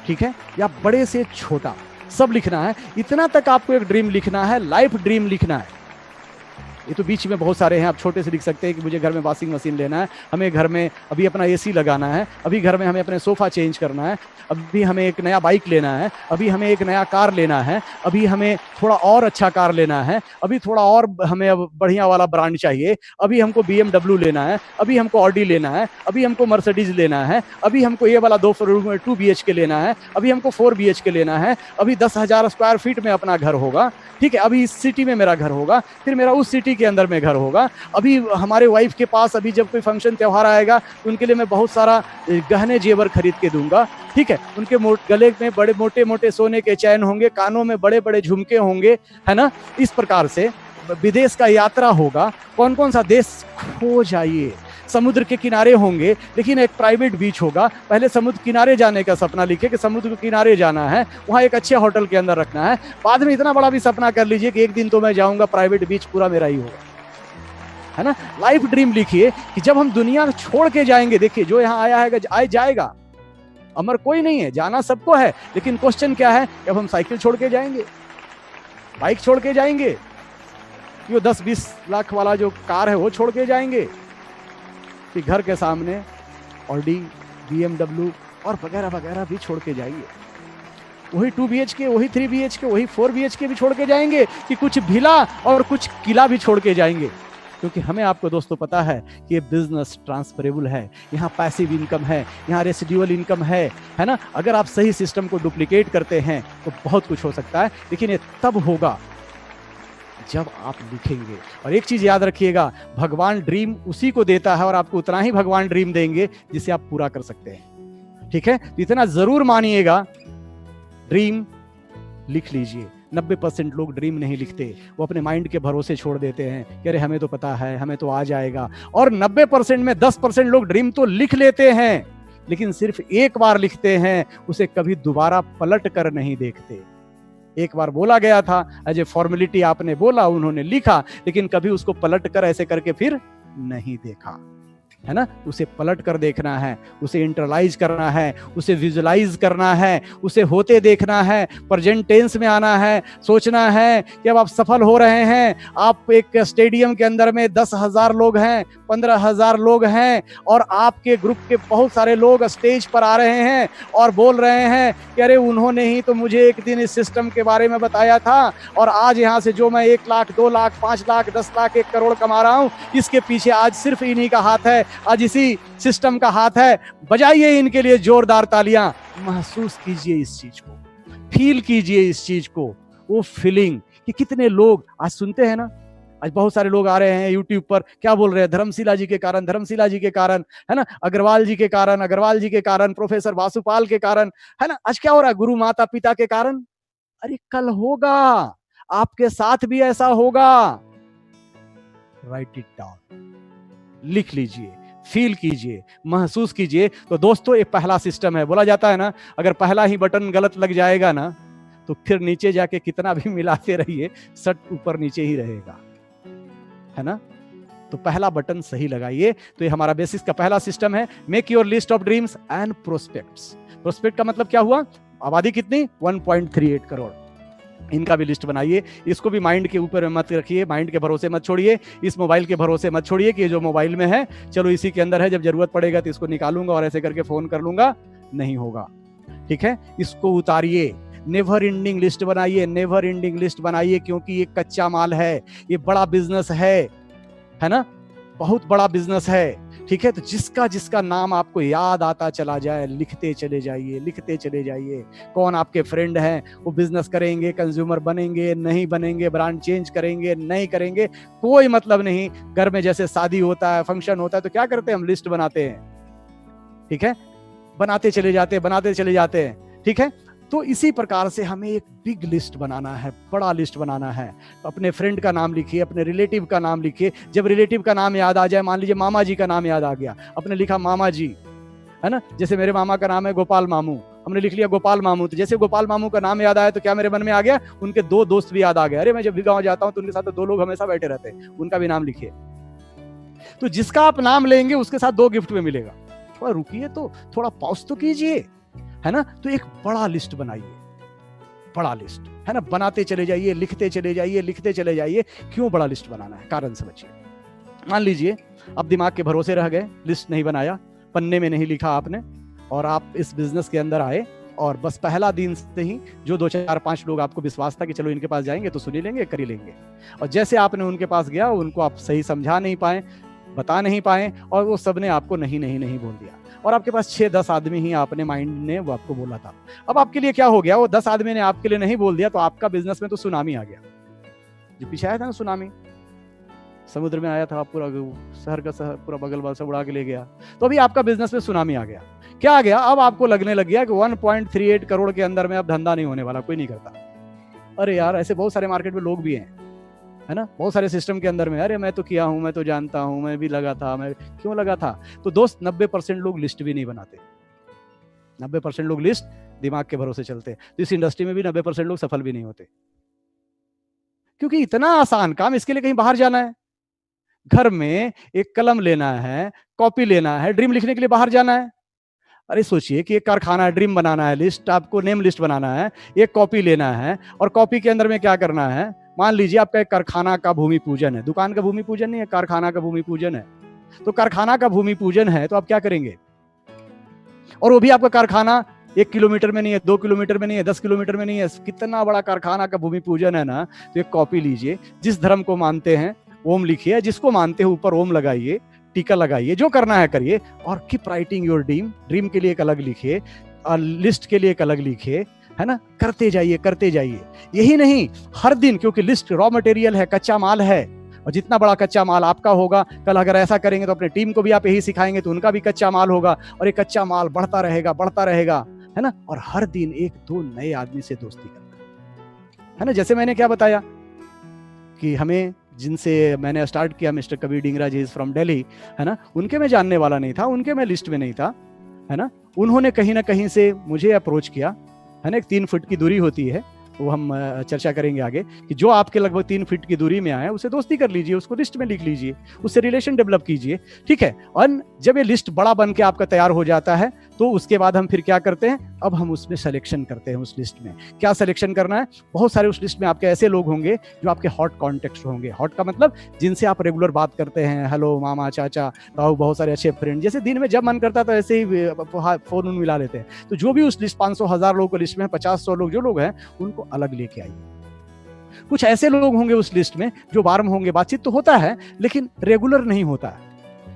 ठीक है, या बड़े से छोटा, सब लिखना है। इतना तक आपको एक ड्रीम लिखना है, लाइफ ड्रीम लिखना है। ये तो बीच में बहुत सारे हैं, आप छोटे से लिख सकते हैं कि मुझे घर में वॉशिंग मशीन लेना है, हमें घर में अभी अपना एसी लगाना है, अभी घर में हमें अपने सोफा चेंज करना है, अभी हमें एक नया बाइक लेना है, अभी हमें एक नया कार लेना है, अभी हमें थोड़ा और अच्छा कार लेना है, अभी थोड़ा और हमें अब बढ़िया वाला ब्रांड चाहिए, अभी हमको BMW लेना है, अभी हमको ऑडी लेना है, अभी हमको मर्सिडीज लेना है, अभी हमको ये वाला 2 BHK लेना है, अभी हमको 4 BHK लेना है, अभी 10,000 स्क्वायर फीट में अपना घर होगा, ठीक है, अभी इस सिटी में मेरा घर होगा, फिर मेरा उस सिटी के अंदर में घर होगा, अभी हमारे वाइफ के पास अभी जब कोई फंक्शन त्योहार आएगा तो उनके लिए मैं बहुत सारा गहने जेवर खरीद के दूंगा, ठीक है, उनके गले में बड़े मोटे मोटे सोने के चैन होंगे, कानों में बड़े बड़े झुमके होंगे, है ना। इस प्रकार से विदेश का यात्रा होगा, कौन कौन सा देश खो जाइए, समुद्र के किनारे होंगे, लेकिन एक प्राइवेट बीच होगा। पहले समुद्र किनारे जाने का सपना लिखे कि समुद्र के किनारे जाना है, वहाँ एक अच्छे होटल के अंदर रखना है। बाद में इतना बड़ा भी सपना कर लीजिए कि एक दिन तो मैं जाऊंगा, प्राइवेट बीच पूरा मेरा ही होगा, है ना। लाइफ ड्रीम लिखिए कि जब हम दुनिया छोड़ के जाएंगे, देखिए जो यहाँ आया है आए जाएगा, अमर कोई नहीं है, जाना सबको है, लेकिन क्वेश्चन क्या है, जब हम साइकिल छोड़ के जाएंगे, बाइक छोड़ के जाएंगे, ये 10-20 लाख वाला जो कार है वो छोड़ के जाएंगे, कि घर के सामने ऑडी, BMW और वगैरह वगैरह भी छोड़ के जाएंगे, वही 2 BHK, वही 3 BHK, वही 4 BHK भी छोड़ के जाएंगे, कि कुछ भिला और कुछ किला भी छोड़ के जाएंगे। क्योंकि हमें आपको दोस्तों पता है कि ये बिजनेस ट्रांसफरेबल है, यहाँ पैसिव इनकम है, यहाँ रेसिडुअल इनकम है ना। अगर आप सही सिस्टम को डुप्लीकेट करते हैं तो बहुत कुछ हो सकता है, लेकिन ये तब होगा जब आप लिखेंगे। और एक चीज याद रखिएगा, भगवान ड्रीम उसी को देता है और आपको उतना ही भगवान ड्रीम देंगे जिसे आप पूरा कर सकते हैं, ठीक है। तो इतना जरूर मानिएगा, ड्रीम लिख लीजिए। 90% लोग ड्रीम नहीं लिखते, वो अपने माइंड के भरोसे छोड़ देते हैं कि अरे हमें तो पता है, हमें तो आ जाएगा। और 90% में 10% लोग ड्रीम तो लिख लेते हैं, लेकिन सिर्फ एक बार लिखते हैं, उसे कभी दोबारा पलट कर नहीं देखते। एक बार बोला गया था, एज ए फॉर्मेलिटी आपने बोला, उन्होंने लिखा, लेकिन कभी उसको पलट कर ऐसे करके फिर नहीं देखा, है ना। उसे पलट कर देखना है, उसे इंटरलाइज करना है, उसे विजुलाइज करना है, उसे होते देखना है, प्रेजेंट टेंस में आना है, सोचना है कि अब आप सफल हो रहे हैं, आप एक स्टेडियम के अंदर में 10,000 लोग हैं, 15,000 लोग हैं, और आपके ग्रुप के बहुत सारे लोग स्टेज पर आ रहे हैं और बोल रहे हैं कि अरे उन्होंने ही तो मुझे एक दिन इस सिस्टम के बारे में बताया था, और आज यहाँ से जो मैं 1 लाख, 2 लाख, 5 लाख, 10 लाख, 1 करोड़ कमा रहा हूँ, इसके पीछे आज सिर्फ इन्हीं का हाथ है, आज इसी सिस्टम का हाथ है। बजाइए इनके लिए जोरदार तालियां, महसूस कीजिए इस चीज को, फील कीजिए इस चीज को, वो फीलिंग कि कितने लोग आज सुनते हैं ना। आज बहुत सारे लोग आ रहे हैं यूट्यूब पर, क्या बोल रहे हैं, धर्मशिला जी के कारण, धर्मशिला जी के कारण, है ना, अग्रवाल जी के कारण, अग्रवाल जी के कारण, प्रोफेसर वासुपाल के कारण, है ना। आज क्या हो रहा है, गुरु माता पिता के कारण। अरे कल होगा, आपके साथ भी ऐसा होगा। राइट इट डाउन, लिख लीजिए, फील कीजिए, महसूस कीजिए। तो दोस्तों, एक पहला सिस्टम है, बोला जाता है ना, अगर पहला ही बटन गलत लग जाएगा ना तो फिर नीचे जाके कितना भी मिलाते रहिए, सट ऊपर नीचे ही रहेगा, है ना। तो पहला बटन सही लगाइए। तो ये हमारा बेसिस का पहला सिस्टम है, make your list of dreams and prospects. Prospect का मतलब क्या हुआ, आबादी कितनी, 1.38 करोड़, इनका भी लिस्ट बनाइए। इसको भी माइंड के ऊपर मत रखिए, माइंड के भरोसे मत छोड़िए, इस मोबाइल के भरोसे मत छोड़िए कि ये जो मोबाइल में है चलो इसी के अंदर है, जब जरूरत पड़ेगा तो इसको निकालूंगा और ऐसे करके फोन कर लूंगा, नहीं होगा, ठीक है। इसको उतारिए, नेवर एंडिंग लिस्ट बनाइए, नेवर एंडिंग लिस्ट बनाइए, क्योंकि ये कच्चा माल है, ये बड़ा बिजनेस है ना, बहुत बड़ा बिजनेस है, ठीक है। तो जिसका जिसका नाम आपको याद आता चला जाए, लिखते चले जाइए, लिखते चले जाइए। कौन आपके फ्रेंड हैं, वो बिजनेस करेंगे, कंज्यूमर बनेंगे, नहीं बनेंगे, ब्रांड चेंज करेंगे, नहीं करेंगे, कोई मतलब नहीं। घर में जैसे शादी होता है, फंक्शन होता है, तो क्या करते हैं, हम लिस्ट बनाते हैं, ठीक है, बनाते चले जाते हैं, बनाते चले जाते हैं, ठीक है। तो इसी प्रकार से हमें एक बिग लिस्ट बनाना है, बड़ा लिस्ट बनाना है। तो अपने फ्रेंड का नाम लिखिए, अपने रिलेटिव का नाम लिखिए। जब रिलेटिव का नाम याद आ जाए, मान लीजिए मामा जी का नाम याद आ गया, अपने लिखा मामा जी, है ना। जैसे मेरे मामा का नाम है गोपाल मामू, हमने लिख लिया गोपाल मामू। तो जैसे गोपाल मामू का नाम याद आया तो क्या मेरे मन में आ गया, उनके 2 दोस्त भी याद आ गए। अरे मैं जब भी गाँव जाता हूँ तो उनके साथ 2 लोग हमेशा बैठे रहते हैं, उनका भी नाम लिखिए। तो जिसका आप नाम लेंगे उसके साथ 2 गिफ्ट में मिलेगा। थोड़ा रुकिए, तो थोड़ा पॉज तो कीजिए, है ना। तो एक बड़ा लिस्ट बनाइए, बड़ा लिस्ट, है ना, बनाते चले जाइए, लिखते चले जाइए, लिखते चले जाइए। क्यों बड़ा लिस्ट बनाना है, कारण समझिए। मान लीजिए अब दिमाग के भरोसे रह गए, लिस्ट नहीं बनाया, पन्ने में नहीं लिखा आपने, और आप इस बिजनेस के अंदर आए, और बस पहला दिन से ही जो 2 4 5 लोग आपको विश्वास था कि चलो इनके पास जाएंगे तो सुन ही लेंगे, कर ही लेंगे, और जैसे आपने उनके पास गया, उनको आप सही समझा नहीं पाए, बता नहीं पाए, और वो सबने आपको नहीं नहीं नहीं बोल दिया, और आपके पास 6-10 आदमी ही आपने माइंड ने वो आपको बोला था। अब आपके लिए क्या हो गया, वो 10 आदमी ने आपके लिए नहीं बोल दिया, तो आपका बिजनेस में तो सुनामी आ गया। जो पीछे आया था ना सुनामी, समुद्र में आया था, पूरा शहर का शहर पूरा बगल वाल से उड़ा के ले गया। तो अभी आपका बिजनेस में सुनामी आ गया। क्या आ गया, अब आपको लगने लग गया कि 1.38 करोड़ के अंदर में अब धंधा नहीं होने वाला, कोई नहीं करता। अरे यार, ऐसे बहुत सारे मार्केट में लोग भी हैं, है ना, बहुत सारे सिस्टम के अंदर में, अरे मैं तो किया हूं, मैं तो जानता हूं, मैं भी लगा था। मैं क्यों लगा था, तो दोस्त 90% लोग लिस्ट भी नहीं बनाते, 90% लोग लिस्ट दिमाग के भरोसे चलते। तो इस इंडस्ट्री में भी 90% लोग सफल भी नहीं होते, क्योंकि इतना आसान काम, इसके लिए कहीं बाहर जाना है, घर में एक कलम लेना है, कॉपी लेना है, ड्रीम लिखने के लिए बाहर जाना है। अरे सोचिए कि एक कारखाना है, ड्रीम बनाना है, लिस्ट आपको नेम लिस्ट बनाना है, एक कॉपी लेना है, और कॉपी के अंदर में क्या करना है, मान लीजिए आपका एक कारखाना का भूमि पूजन है, दुकान का भूमि पूजन नहीं है, कारखाना का भूमि पूजन है। तो कारखाना का भूमि पूजन है, तो आप क्या करेंगे, और वो भी आपका कारखाना 1 किलोमीटर में नहीं है, 2 किलोमीटर में नहीं है, 10 किलोमीटर में नहीं है, कितना बड़ा कारखाना का भूमि पूजन है ना। तो एक कॉपी लीजिए, जिस धर्म को मानते हैं ओम लिखिए, जिसको मानते हैं ऊपर ओम लगाइए, टीका लगाइए, जो करना है करिए, और keep writing your dream. Dream के लिए एक अलग लिखिए, लिस्ट के लिए एक अलग लिखिए, है ना, करते जाइए, करते जाइए। यही नहीं, हर दिन, क्योंकि लिस्ट रॉ मटेरियल है, कच्चा माल है, और जितना बड़ा कच्चा माल आपका होगा, कल अगर ऐसा करेंगे तो अपने टीम को भी आप यही सिखाएंगे, तो उनका भी कच्चा माल होगा, और ये कच्चा माल बढ़ता रहेगा, बढ़ता रहेगा, है ना। और हर दिन 1-2 नए आदमी से दोस्ती करना, है ना। जैसे मैंने क्या बताया कि हमें जिनसे मैंने स्टार्ट किया, mister Kabir Dingra ji is from Delhi, है ना, उनके मैं जानने वाला नहीं था, उनके मैं लिस्ट में नहीं था, है ना। उन्होंने कहीं ना कहीं से मुझे अप्रोच किया, है ना। एक 3 फुट की दूरी होती है, वो हम चर्चा करेंगे आगे, कि जो आपके लगभग 3 फीट की दूरी में आए उसे दोस्ती कर लीजिए, उसको लिस्ट में लिख लीजिए, उससे रिलेशन डेवलप कीजिए, ठीक है। और जब ये लिस्ट बड़ा बन के आपका तैयार हो जाता है, तो उसके बाद हम फिर क्या करते हैं, अब हम उसमें सिलेक्शन करते हैं। उस लिस्ट में क्या सिलेक्शन करना है, बहुत सारे उस लिस्ट में आपके ऐसे लोग होंगे जो आपके हॉट कॉन्टेक्ट होंगे। हॉट का मतलब जिनसे आप रेगुलर बात करते हैं, हेलो मामा, चाचा, ताऊ, बहुत सारे अच्छे फ्रेंड, जैसे दिन में जब मन करता है ऐसे ही फोन मिला लेते हैं। तो जो भी उस लिस्ट 500-1000 लोगों को लिस्ट में 50-100 लोग जो लोग हैं, उनको अलग लेके आइए। कुछ ऐसे लोग होंगे उस लिस्ट में जो वार्म होंगे, बातचीत तो होता है लेकिन रेगुलर नहीं होता है,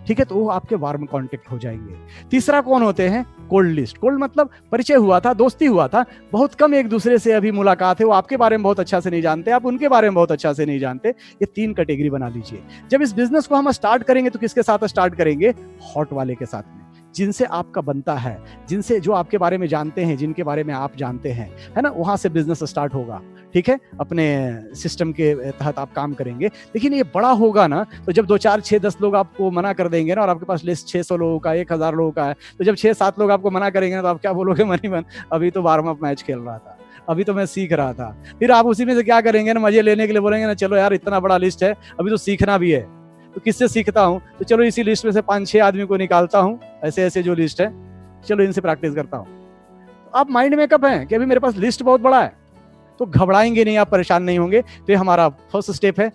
ठीक है, तो वो आपके वार्म कांटेक्ट हो जाएंगे। तीसरा कौन होते हैं, कोल्ड लिस्ट। कोल्ड मतलब परिचय हुआ था, दोस्ती हुआ था, बहुत कम एक दूसरे से अभी मुलाकात है, वो आपके बारे में बहुत अच्छा से नहीं जानते, आप उनके बारे में बहुत अच्छा से नहीं जानते। ये 3 कैटेगरी बना लीजिए। जब इस बिजनेस को हम स्टार्ट करेंगे तो किसके साथ स्टार्ट करेंगे, हॉट वाले के साथ में, जिनसे आपका बनता है, जिनसे जो आपके बारे में जानते हैं, जिनके बारे में आप जानते हैं, है ना, वहां से बिजनेस स्टार्ट होगा, ठीक है। अपने सिस्टम के तहत आप काम करेंगे। लेकिन ये बड़ा होगा ना, तो जब 2, 4, 6, 10 लोग आपको मना कर देंगे ना, और आपके पास लिस्ट 600 लोगों का, 1000 लोगों का है, तो जब 6-7 लोग आपको मना करेंगे ना, तो आप क्या बोलोगे, मनी मन, अभी तो वार्म अप मैच खेल रहा था, अभी तो मैं सीख रहा था। फिर आप उसी में से क्या करेंगे ना, मजे लेने के लिए बोलेंगे ना, चलो यार इतना बड़ा लिस्ट है, अभी तो सीखना भी है, तो किससे सीखता हूँ, तो चलो इसी लिस्ट में से 5-6 आदमी को निकालता हूँ, ऐसे ऐसे जो लिस्ट है, चलो इनसे प्रैक्टिस करता हूँ। तो आप माइंड मेकअप है कि अभी मेरे पास लिस्ट बहुत बड़ा है, तो घबराएंगे नहीं, आप परेशान नहीं होंगे। तो ये हमारा फर्स्ट स्टेप है।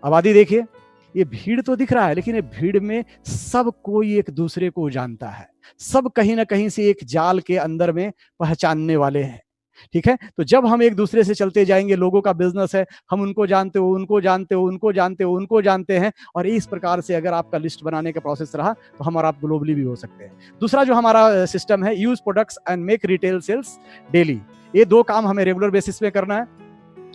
आबादी देखिए, ये भीड़ तो दिख रहा है, लेकिन ये भीड़ में सब कोई एक दूसरे को जानता है, सब कहीं ना कहीं से एक जाल के अंदर में पहचानने वाले हैं, ठीक है। तो जब हम एक दूसरे से चलते जाएंगे, लोगों का बिजनेस है, हम उनको जानते हो, उनको जानते हो, उनको जानते हो, उनको जानते हैं, और इस प्रकार से अगर आपका लिस्ट बनाने का प्रोसेस रहा तो हम और आप ग्लोबली भी हो सकते हैं। दूसरा जो हमारा सिस्टम है, use products and make retail sales daily. ये 2 काम हमें रेगुलर बेसिस पे करना है।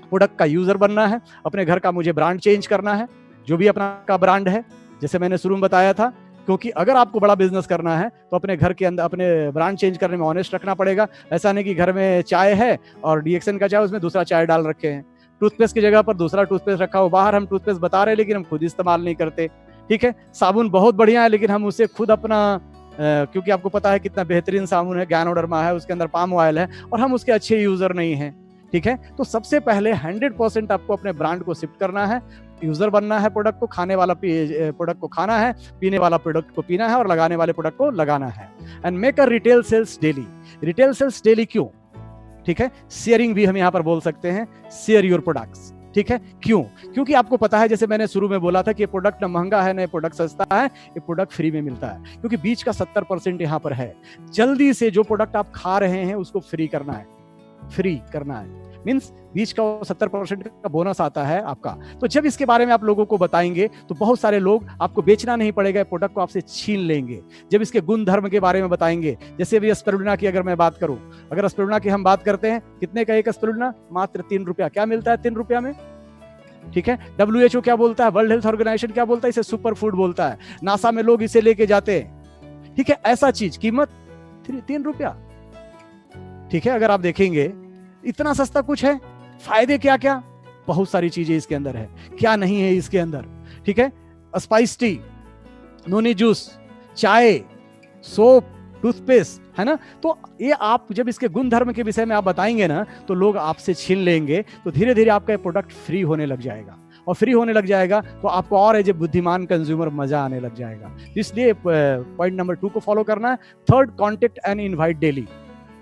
प्रोडक्ट का यूजर बनना है, अपने घर का मुझे ब्रांड चेंज करना है, जो भी अपना का ब्रांड है, जैसे मैंने शुरू में बताया था, क्योंकि अगर आपको बड़ा बिजनेस करना है तो अपने घर के अंदर अपने ब्रांड चेंज करने में ऑनेस्ट रखना पड़ेगा। ऐसा नहीं कि घर में चाय है और डीएक्सएन का चाय, उसमें दूसरा चाय डाल रखे हैं, टूथपेस्ट की जगह पर दूसरा टूथपेस्ट रखा हो, बाहर हम टूथपेस्ट बता रहे हैं लेकिन हम खुद इस्तेमाल नहीं करते, ठीक है। साबुन बहुत बढ़िया है लेकिन हम उसे खुद अपना क्योंकि आपको पता है कितना बेहतरीन साबुन है, ज्ञानोडर्मा है, उसके अंदर पाम ऑयल है, और हम उसके अच्छे यूजर नहीं हैं, ठीक है। तो सबसे पहले 100% आपको अपने ब्रांड को शिफ्ट करना है, यूजर बनना है, प्रोडक्ट को खाने वाला प्रोडक्ट को खाना है, पीने वाला प्रोडक्ट को पीना है, और लगाने वाले प्रोडक्ट को लगाना है। And make a retail sales daily. Retail sales daily क्यों, ठीक है, शेयरिंग भी हम यहाँ पर बोल सकते हैं, शेयर योर प्रोडक्ट्स, ठीक है। क्यों? क्योंकि आपको पता है, जैसे मैंने शुरू में बोला था कि ये प्रोडक्ट ना महंगा है ना ये प्रोडक्ट सस्ता है, ये प्रोडक्ट फ्री में मिलता है, क्योंकि बीच का 70% यहाँ पर है। जल्दी से जो प्रोडक्ट आप खा रहे हैं उसको फ्री करना है, फ्री करना है, मीन्स बीच का 70% का बोनस आता है आपका। तो जब इसके बारे में आप लोगों को बताएंगे तो बहुत सारे लोग, आपको बेचना नहीं पड़ेगा, प्रोडक्ट को आपसे छीन लेंगे। जब इसके गुण धर्म के बारे में बताएंगे, जैसे भी स्पिरुलिना की अगर मैं बात करूं, अगर स्पिरुलिना की हम बात करते हैं, कितने का एक स्पिरुलिना? मात्र 3 रुपया। क्या मिलता है 3 रुपया में, ठीक है। WHO क्या बोलता है, वर्ल्ड हेल्थ ऑर्गेनाइजेशन क्या बोलता है, इसे सुपर फूड बोलता है। नासा में लोग इसे लेके जाते हैं, ठीक है। ऐसा चीज कीमत 3 रुपया, ठीक है। अगर आप देखेंगे इतना सस्ता कुछ है, फायदे क्या क्या, बहुत सारी चीजें इसके अंदर है, क्या नहीं है इसके अंदर, ठीक है। स्पाइस टी, नोनी जूस, चाय, सोप, टूथपेस्ट, है ना। तो ये आप जब इसके गुण धर्म के विषय में आप बताएंगे ना, तो लोग आपसे छीन लेंगे, तो धीरे धीरे आपका ये प्रोडक्ट फ्री होने लग जाएगा, और फ्री होने लग जाएगा तो आपको और एज ए बुद्धिमान कंज्यूमर मजा आने लग जाएगा। इसलिए पॉइंट नंबर 2 को फॉलो करना है। Third, contact and invite daily.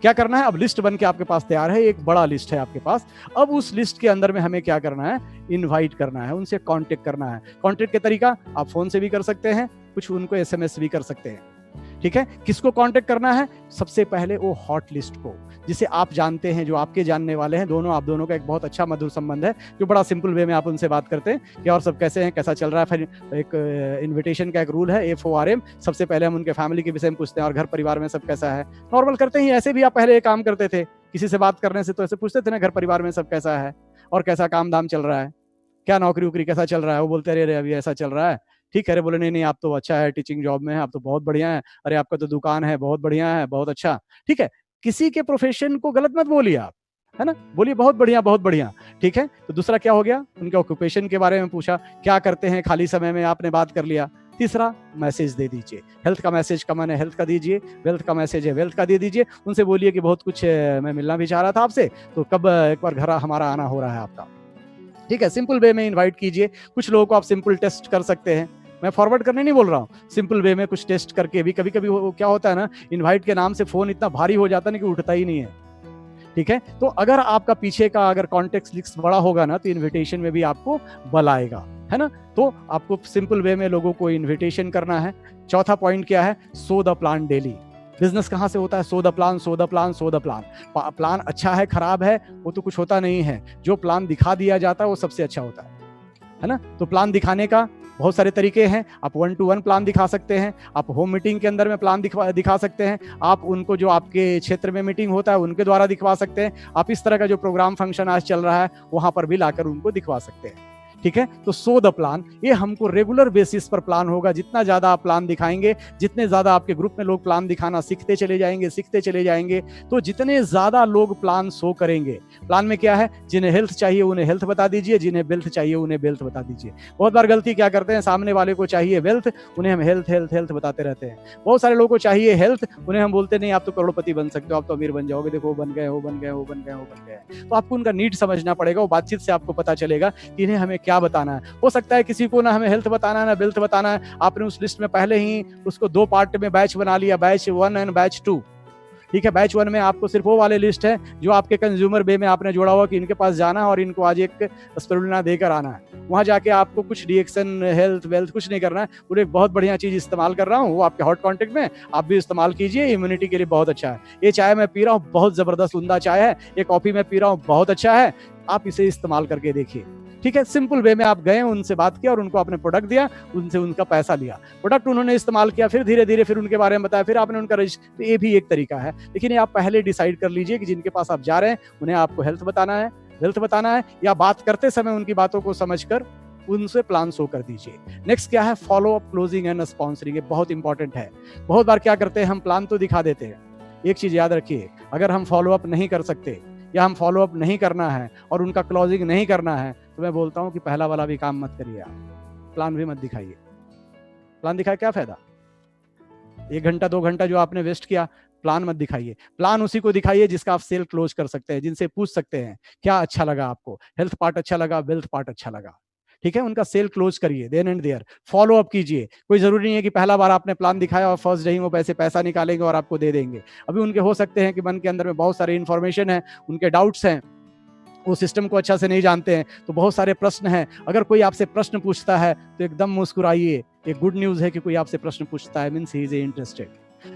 क्या करना है, अब लिस्ट बन के आपके पास तैयार है, एक बड़ा लिस्ट है आपके पास। अब उस लिस्ट के अंदर में हमें क्या करना है, इनवाइट करना है, उनसे कांटेक्ट करना है। कांटेक्ट के तरीका आप फोन से भी कर सकते हैं, कुछ उनको SMS भी कर सकते हैं, ठीक है। किसको कांटेक्ट करना है? सबसे पहले वो हॉट लिस्ट को, जिसे आप जानते हैं, जो आपके जानने वाले हैं, आप दोनों का एक बहुत अच्छा मधुर संबंध है, जो बड़ा सिंपल वे में आप उनसे बात करते हैं कि और सब कैसे हैं, कैसा चल रहा है। फिर एक इन्विटेशन का एक रूल है, FORM, सबसे पहले हम उनके फैमिली के विषय में पूछते हैं और घर परिवार में सब कैसा है। नॉर्मल करते ही, ऐसे भी आप पहले एक काम करते थे, किसी से बात करने से तो ऐसे पूछते थे ना, घर परिवार में सब कैसा है और कैसा काम धाम चल रहा है, क्या नौकरी वोकरी कैसा चल रहा है। वो बोलते अरे अभी ऐसा चल रहा है, ठीक है। अरे बोले नहीं आप तो अच्छा है, टीचिंग जॉब में है, आप तो बहुत बढ़िया है, अरे आपका तो दुकान है, बहुत बढ़िया है, बहुत अच्छा, ठीक है। किसी के प्रोफेशन को गलत मत बोलिए आप, है ना, बोलिए बहुत बढ़िया बहुत बढ़िया, ठीक है। तो दूसरा क्या हो गया, उनके ऑक्यूपेशन के बारे में पूछा, क्या करते हैं खाली समय में, आपने बात कर लिया। तीसरा, मैसेज दे दीजिए। हेल्थ का मैसेज का मन है हेल्थ का दीजिए, वेल्थ का मैसेज है वेल्थ का दे दीजिए। उनसे बोलिए कि बहुत कुछ मैं मिलना भी चाह रहा था आपसे, तो कब एक बार घर हमारा आना हो रहा है आपका, ठीक है। सिंपल वे में इन्वाइट कीजिए। कुछ लोगों को आप सिंपल टेस्ट कर सकते हैं, मैं फॉरवर्ड करने नहीं बोल रहा हूँ, सिंपल वे में कुछ टेस्ट करके भी। कभी कभी क्या होता है ना, इनवाइट के नाम से फोन इतना भारी हो जाता है ना कि उठता ही नहीं है, ठीक है। तो अगर आपका पीछे का अगर कॉन्टेक्स्ट लिस्ट बड़ा होगा ना, तो इनविटेशन में भी आपको बल आएगा, है ना। तो आपको सिंपल वे में लोगों को इनविटेशन करना है। चौथा पॉइंट क्या है, so the plan daily. Business कहाँ से होता है, so the plan, so the plan, so the plan. Plan अच्छा है खराब है वो तो कुछ होता नहीं है, जो प्लान दिखा दिया जाता है वो सबसे अच्छा होता है ना। तो प्लान दिखाने का बहुत सारे तरीके हैं। आप 1-to-1 प्लान दिखा सकते हैं, आप होम मीटिंग के अंदर में प्लान दिखा सकते हैं, आप उनको जो आपके क्षेत्र में मीटिंग होता है उनके द्वारा दिखवा सकते हैं, आप इस तरह का जो प्रोग्राम फंक्शन आज चल रहा है वहां पर भी लाकर उनको दिखवा सकते हैं, ठीक है। तो सो द प्लान, ये हमको रेगुलर बेसिस पर प्लान होगा। जितना ज्यादा आप प्लान दिखाएंगे, जितने ज्यादा आपके ग्रुप में लोग प्लान दिखाना सीखते चले जाएंगे, तो जितने ज्यादा लोग प्लान शो करेंगे। प्लान में क्या है, जिन्हें हेल्थ चाहिए उन्हें हेल्थ बता दीजिए, जिन्हें वेल्थ चाहिए उन्हें वेल्थ बता दीजिए। बहुत बार गलती क्या करते हैं, सामने वाले को चाहिए वेल्थ, उन्हें हम हेल्थ हेल्थ हेल्थ बताते रहते हैं। बहुत सारे लोगों को चाहिए हेल्थ, उन्हें हम बोलते नहीं आप तो करोड़पति बन सकते हो, आप तो अमीर बन जाओगे, देखो बन गए हो। तो आपको उनका नीड समझना पड़ेगा। वो बातचीत से आपको पता चलेगा कि इन्हें हमें क्या बताना है। हो सकता है किसी को ना हमें हेल्थ बताना है ना वेल्थ बताना है, आपने उस लिस्ट में पहले ही उसको 2 पार्ट में बैच बना लिया, बैच 1 एंड बैच 2। ठीक है, बैच 1 में आपको सिर्फ वो वाले लिस्ट है जो आपके कंज्यूमर बे में आपने जोड़ा हुआ कि इनके पास जाना है और इनको आज एक स्पिरुलिना देकर आना है। वहां जाके आपको कुछ डीएक्सन हेल्थ वेल्थ कुछ नहीं करना है। वो एक बहुत बढ़िया चीज इस्तेमाल कर रहा हूँ, वो आपके हॉट कॉन्टेक्ट में, आप भी इस्तेमाल कीजिए, इम्यूनिटी के लिए बहुत अच्छा है। ये चाय मैं पी रहा हूँ, बहुत जबरदस्त उम्दा चाय है। ये कॉफी मैं पी रहा हूँ, बहुत अच्छा है, आप इसे इस्तेमाल करके देखिए। ठीक है, सिंपल वे में आप गए, उनसे बात किया और उनको आपने प्रोडक्ट दिया, उनसे उनका पैसा लिया, प्रोडक्ट उन्होंने इस्तेमाल किया, फिर धीरे धीरे फिर उनके बारे में बताया, फिर आपने उनका रजिस्टर। ये भी एक तरीका है, लेकिन ये आप पहले डिसाइड कर लीजिए कि जिनके पास आप जा रहे हैं उन्हें आपको हेल्थ बताना है, वेल्थ बताना है, या बात करते समय उनकी बातों को समझकर उनसे प्लान शो कर दीजिए। नेक्स्ट क्या है, follow up, closing and sponsoring. ये बहुत इंपॉर्टेंट है। बहुत बार क्या करते हैं, हम प्लान तो दिखा देते हैं, एक चीज याद रखिए, अगर हम फॉलो अप नहीं कर सकते या हम फॉलो अप नहीं करना है और उनका क्लोजिंग नहीं करना है, तो मैं बोलता हूं कि पहला वाला भी काम मत करिए, आप प्लान भी मत दिखाइए। प्लान दिखाए क्या फायदा, 1 घंटा 2 घंटा जो आपने वेस्ट किया, प्लान मत दिखाइए। प्लान उसी को दिखाइए जिसका आप सेल क्लोज कर सकते हैं, जिनसे पूछ सकते हैं क्या अच्छा लगा आपको, हेल्थ पार्ट अच्छा लगा, वेल्थ पार्ट अच्छा लगा। ठीक है, उनका सेल क्लोज करिए, then and there follow up कीजिए। कोई जरूरी नहीं है कि पहला बार आपने प्लान दिखाया और फर्स्ट डे ही वो पैसा निकालेंगे और आपको दे देंगे। अभी उनके हो सकते हैं कि मन के अंदर में बहुत सारी इंफॉर्मेशन है, उनके डाउट्स हैं, वो सिस्टम को अच्छा से नहीं जानते हैं, तो बहुत सारे प्रश्न हैं। अगर कोई आपसे प्रश्न पूछता है तो एकदम मुस्कुराइए, एक गुड न्यूज है कि कोई आपसे प्रश्न पूछता है, मींस ही इज इंटरेस्टेड।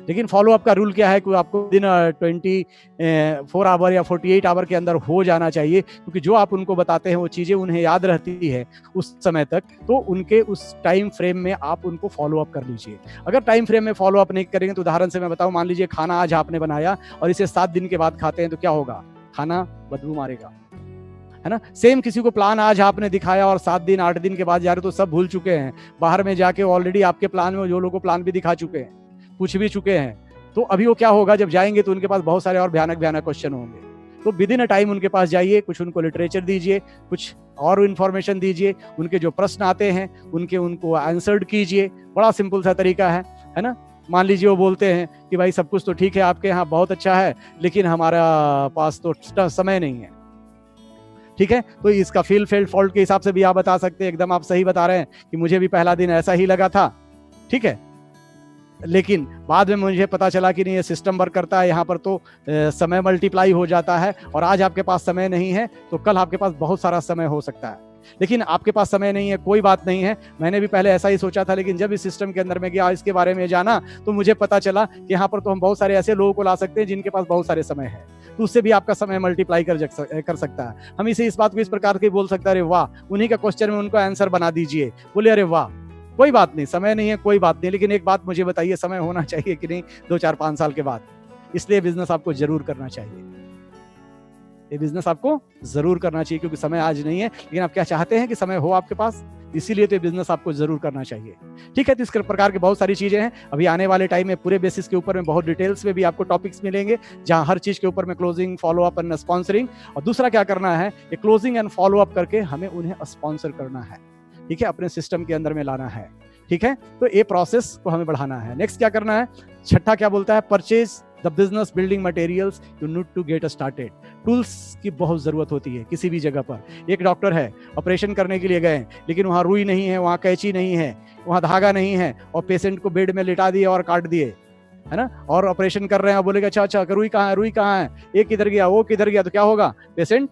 लेकिन फॉलो अप का रूल क्या है कि आपको दिन 24 आवर या 48 आवर के अंदर हो जाना चाहिए, क्योंकि जो आप उनको बताते हैं वो चीजें उन्हें याद रहती है उस समय तक, तो उनके उस टाइम फ्रेम में आप उनको फॉलो अप कर लीजिए। अगर टाइम फ्रेम में फॉलो अप नहीं करेंगे तो उदाहरण से मैं बताऊं, मान लीजिए खाना आज आपने बनाया और इसे 7 दिन के बाद खाते हैं तो क्या होगा, खाना बदबू मारेगा, है ना। सेम किसी को प्लान आज आपने दिखाया और 7 दिन 8 दिन के बाद जा रहे तो सब भूल चुके हैं, बाहर में जाके ऑलरेडी आपके प्लान में जो लोगों प्लान भी दिखा चुके हैं, पूछ भी चुके हैं, तो अभी वो क्या होगा, जब जाएंगे तो उनके पास बहुत सारे और भयानक क्वेश्चन होंगे। तो विद इन अ टाइम उनके पास जाइए, कुछ उनको लिटरेचर दीजिए, कुछ और इन्फॉर्मेशन दीजिए, उनके जो प्रश्न आते हैं उनको आंसर्ड कीजिए। बड़ा सिंपल सा तरीका है ना। मान लीजिए वो बोलते हैं कि भाई सब कुछ तो ठीक है आपके यहाँ, बहुत अच्छा है, लेकिन हमारा पास तो समय नहीं है। ठीक है, तो इसका फील्ड फॉल्ट के हिसाब से भी आप बता सकते हैं, एकदम आप सही बता रहे हैं कि मुझे भी पहला दिन ऐसा ही लगा था, ठीक है, लेकिन बाद में मुझे पता चला कि नहीं ये सिस्टम वर्क करता है, यहाँ पर तो समय मल्टीप्लाई हो जाता है, और आज आपके पास समय नहीं है तो कल आपके पास बहुत सारा समय हो सकता है। लेकिन आपके पास समय नहीं है, कोई बात नहीं है, मैंने भी पहले ऐसा ही सोचा था, लेकिन जब इस सिस्टम के अंदर में गया, इसके बारे में जाना, तो मुझे पता चला कि यहाँ पर तो हम बहुत सारे ऐसे लोगों को ला सकते हैं जिनके पास बहुत सारे समय है, तो उससे भी आपका समय मल्टीप्लाई कर सकता है। हम इसे इस बात को इस प्रकार के बोल सकते हैं, अरे वाह, उन्हीं का क्वेश्चन में उनको आंसर बना दीजिए, बोले अरे वाह, कोई बात नहीं, समय नहीं है, कोई बात नहीं, लेकिन एक बात मुझे बताइए, समय होना चाहिए कि नहीं 2 4 5 साल के बाद। इसलिए बिजनेस आपको जरूर करना चाहिए, ये बिजनेस आपको जरूर करना चाहिए, क्योंकि समय आज नहीं है, लेकिन आप क्या चाहते हैं कि समय हो आपके पास, इसीलिए तो ये बिजनेस आपको जरूर करना चाहिए। ठीक है, तो इस प्रकार के बहुत सारी चीजें हैं। अभी आने वाले टाइम में पूरे बेसिस के ऊपर में बहुत डिटेल्स में भी आपको टॉपिक्स मिलेंगे, जहां हर चीज के ऊपर में closing, follow up and sponsoring, और दूसरा क्या करना है, ये क्लोजिंग एंड फॉलो अप करके हमें उन्हें स्पॉन्सर करना है, ठीक है, अपने सिस्टम के अंदर में लाना है। ठीक है, तो ये प्रोसेस को हमें बढ़ाना है। नेक्स्ट क्या करना है, छठा क्या बोलता है, purchase the business building materials you need to get started. Tools की बहुत जरूरत होती है किसी भी जगह पर। एक डॉक्टर है, ऑपरेशन करने के लिए गए, लेकिन वहाँ रुई नहीं है, वहाँ कैंची नहीं है, वहाँ धागा नहीं है, और पेशेंट को बेड में लिटा दिए और काट दिए, है ना, और ऑपरेशन कर रहे हैं, बोलेगा अच्छा अच्छा रुई कहाँ है, रुई कहाँ है, एक किधर गया, वो किधर गया, तो क्या होगा, पेशेंट